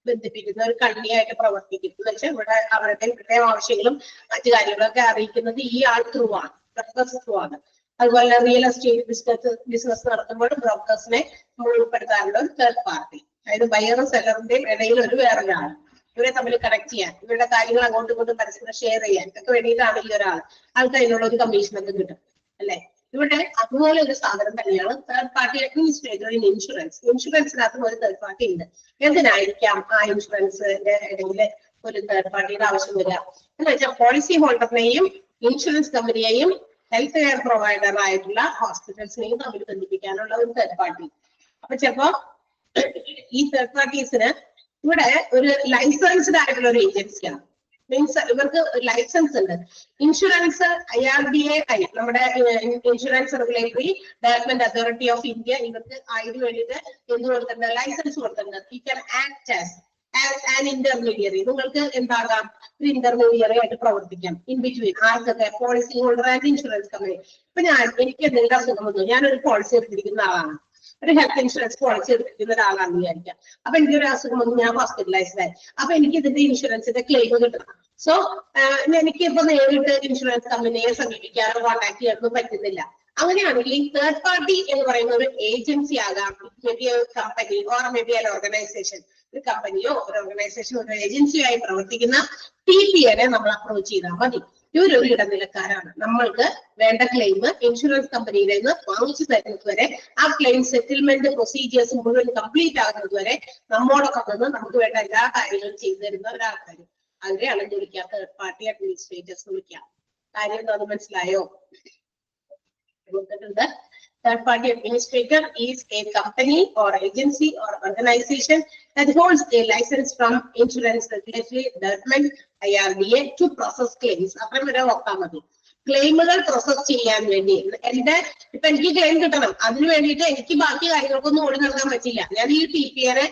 ബന്ധിപ്പിക്കുന്ന ഒരു കണ്ണിയായിട്ട് പ്രവർത്തിക്കും. എന്ന് വെച്ചാൽ ഇവരുടെ ആവശ്യങ്ങളും മറ്റു കാര്യങ്ങളൊക്കെ അറിയിക്കുന്നത് ഈ ആൾ ത്രൂ ആണ്, ബ്രോക്കേഴ്സ് ത്രൂ ആണ്. അതുപോലെ റിയൽ എസ്റ്റേറ്റ് ബിസിനസ് നടത്തുമ്പോൾ ബ്രോക്കേഴ്സിനെ ഉൾപ്പെടുത്താറുണ്ട് ഒരു തേർഡ് പാർട്ടി. അതായത് ബയറും സെല്ലറിന്റെയും ഇടയിൽ ഒരു വേറൊരാൾ, ഇവരെ തമ്മിൽ കണക്ട് ചെയ്യാൻ, ഇവരുടെ കാര്യങ്ങൾ അങ്ങോട്ടും ഇങ്ങോട്ടും പരസ്പരം ഷെയർ ചെയ്യാൻ ഒക്കെ വേണ്ടിയിട്ടാണ് ഈ ആൾക്ക് അതിനുള്ള ഒരു കമ്മീഷനൊക്കെ കിട്ടും അല്ലെ. ഇവിടെ അതുപോലെ ഒരു സാധനം തന്നെയാണ് third party administrator in insurance. ഇൻഷുറൻസിനകത്തും ഒരു തേർഡ് പാർട്ടി ഉണ്ട്. എന്തിനായിരിക്കാം ആ ഇൻഷുറൻസിന്റെ ഇടയിൽ ഒരു തേർഡ് പാർട്ടിയുടെ ആവശ്യം വരിക എന്ന് വെച്ചാൽ പോളിസി ഹോൾഡറിനെയും ഇൻഷുറൻസ് കമ്പനിയെയും ഹെൽത്ത് കെയർ പ്രൊവൈഡർ ആയിട്ടുള്ള ഹോസ്പിറ്റൽസിനെയും തമ്മിൽ ബന്ധിപ്പിക്കാനുള്ള ഒരു തേർഡ് പാർട്ടി. അപ്പൊ ചിലപ്പോ ഈ തേർഡ് പാർട്ടീസിന് ഇവിടെ ഒരു ലൈസൻസ്ഡ് ആയിട്ടുള്ള ഒരു ഏജൻസിയാണ്. മീൻസ് ഇവർക്ക് ലൈസൻസ് ഉണ്ട്. ഇൻഷുറൻസ് IRDAI നമ്മുടെ insurance regulatory development authority of India ഇവർക്ക് അതിന് വേണ്ടിയിട്ട് എന്ത് കൊടുത്തിട്ടുണ്ട്? ലൈസൻസ് കൊടുത്തിട്ടുണ്ട്. You can act as an intermediary. നിങ്ങൾക്ക് എന്താകാം? ഒരു ഇന്റർമീഡിയറി ആയിട്ട് പ്രവർത്തിക്കാം ഇൻ ബിറ്റ്വീൻ ആർക്കൊക്കെ? Policy holder and insurance company. ഇപ്പൊ എനിക്ക് എന്തെങ്കിലും അസുഖം വന്നു, ഞാനൊരു പോളിസി എടുത്തിരിക്കുന്ന ആളാണ്, ഒരു ഹെൽത്ത് ഇൻഷുറൻസ് പോളിസി എടുത്തിരിക്കുന്ന ഒരാളാണെന്ന് വിചാരിക്കാം. അപ്പൊ എനിക്കൊരു അസുഖം വന്നു, ഞാൻ ഹോസ്പിറ്റലൈസ്ഡ് ആയി. അപ്പൊ എനിക്ക് ഇതിന്റെ ഇൻഷുറൻസിന്റെ ക്ലെയിം കിട്ടണം. സോ എനിക്ക് ഇപ്പൊ നേരിട്ട് ഇൻഷുറൻസ് കമ്പനിയെ സമീപിക്കാനോ കോൺടാക്ട് ചെയ്യാനോ പറ്റുന്നില്ല. അങ്ങനെയാണെങ്കിൽ തേർഡ് പാർട്ടി എന്ന് പറയുന്ന ഒരു ഏജൻസി ആകാം, may be company or may be ഒരു ഓർഗനൈസേഷൻ. ഒരു കമ്പനിയോ ഒരു ഓർഗനൈസേഷനോ ഒരു ഏജൻസിയോ ആയി പ്രവർത്തിക്കുന്ന TPA-നെ നമ്മൾ അപ്രോച്ച് ചെയ്താൽ മതി. ഇവരൊരു ഇടനിലക്കാരാണ്. നമ്മൾക്ക് വേണ്ട ക്ലെയിം ഇൻഷുറൻസ് കമ്പനിയിൽ നിന്ന് വാങ്ങിച്ചു തരുന്നത് വരെ, ആ ക്ലെയിം സെറ്റിൽമെന്റ് പ്രൊസീജിയേഴ്സ് മുഴുവൻ കംപ്ലീറ്റ് ആകുന്നത് വരെ നമ്മോടൊപ്പം നിന്ന് നമുക്ക് വേണ്ട എല്ലാ കാര്യങ്ങളും ചെയ്തു തരുന്ന ഒരാൾക്കാരും അവരെയാണ് വിളിക്കുക തേർഡ് പാർട്ടി അഡ്മിനിസ്ട്രേറ്റേഴ്സ് വിളിക്കാം. കാര്യം എന്താ മനസ്സിലായോ? Third party administrator is a company or agency or organization that holds a license from Insurance Regulatory Department IRDA to process claims. അത്രയും വരെ നോക്കാൻ മതി. ക്ലെയിമുകൾ പ്രോസസ് ചെയ്യാൻ വേണ്ടി എന്റെ ഇപ്പൊ എനിക്ക് ക്ലെയിം കിട്ടണം, അതിന് വേണ്ടിയിട്ട് എനിക്ക് ബാക്കി കാര്യങ്ങൾക്കൊന്നും ഓടി നൽകാൻ പറ്റില്ല. ഞാൻ ഈ TPA-നെ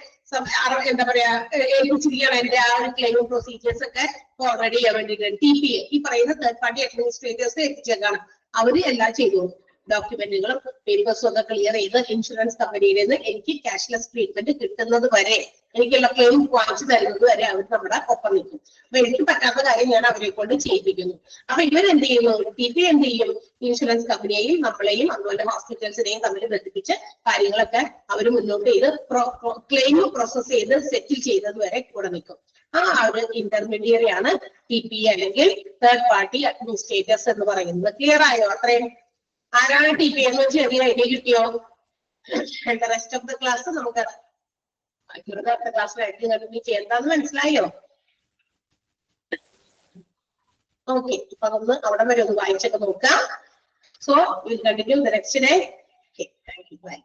എന്താ പറയാ ഏൽപ്പിച്ചിരിക്കുകയാണ് എന്റെ ആ ഒരു ക്ലെയിം പ്രൊസീജിയേഴ്സ് ഒക്കെ ഫോർവേഡ് ചെയ്യാൻ വേണ്ടിയിട്ട്. TPA ഈ പറയുന്ന തേർഡ് പാർട്ടി അഡ്മിനിസ്ട്രേറ്റേഴ്സ് എത്തിച്ചേക്കാണ്. അവര് എല്ലാം ചെയ്തു. ഡോക്യുമെന്റുകളും പേപ്പേഴ്സും ഒക്കെ ക്ലിയർ ചെയ്ത് ഇൻഷുറൻസ് കമ്പനിയിൽ നിന്ന് എനിക്ക് ക്യാഷ്ലെസ് ട്രീറ്റ്മെന്റ് കിട്ടുന്നത് വരെ, എനിക്കുള്ള ക്ലെയിം വാങ്ങിച്ചു തരുന്നത് വരെ അവർ നമ്മുടെ ഒപ്പം നിൽക്കും. അപ്പൊ എനിക്ക് പറ്റാത്ത കാര്യം ഞാൻ അവരെ കൊണ്ട് ചെയ്യിപ്പിക്കുന്നു. അപ്പൊ ഇവരെന്ത് ചെയ്യുന്നു? TPA എന്ത് ചെയ്യും? ഇൻഷുറൻസ് കമ്പനിയെയും നമ്മളെയും അതുപോലെ ഹോസ്പിറ്റൽസിനെയും തമ്മിൽ ബന്ധിപ്പിച്ച് കാര്യങ്ങളൊക്കെ അവർ മുന്നോട്ട് ചെയ്ത് ക്ലെയിം പ്രോസസ് ചെയ്ത് സെറ്റിൽ ചെയ്യുന്നത് വരെ കൂടെ നിൽക്കും. ആ ഒരു ഇന്റർമീഡിയറി ആണ് TPA അല്ലെങ്കിൽ തേർഡ് പാർട്ടി അഡ്മിനിസ്ട്രേറ്റേഴ്സ് എന്ന് പറയുന്നത്. ക്ലിയർ ആയോ? അത്രയും ആരാണ് TPA എന്ന് ചെറിയ ഐഡിയ കിട്ടിയോ? റെസ്റ്റ് ഓഫ് ദ ക്ലാസ് നമുക്ക് അടുത്ത ക്ലാസ്സിലായിട്ട് കണ്ടിന്യൂ ചെയ്യാം. എന്താന്ന് മനസ്സിലായോ? ഓക്കെ, അപ്പൊ അതൊന്ന് അവിടെ വരെ ഒന്ന് വായിച്ചൊക്കെ നോക്കാം. So will continue the next day. Okay, thank you, by.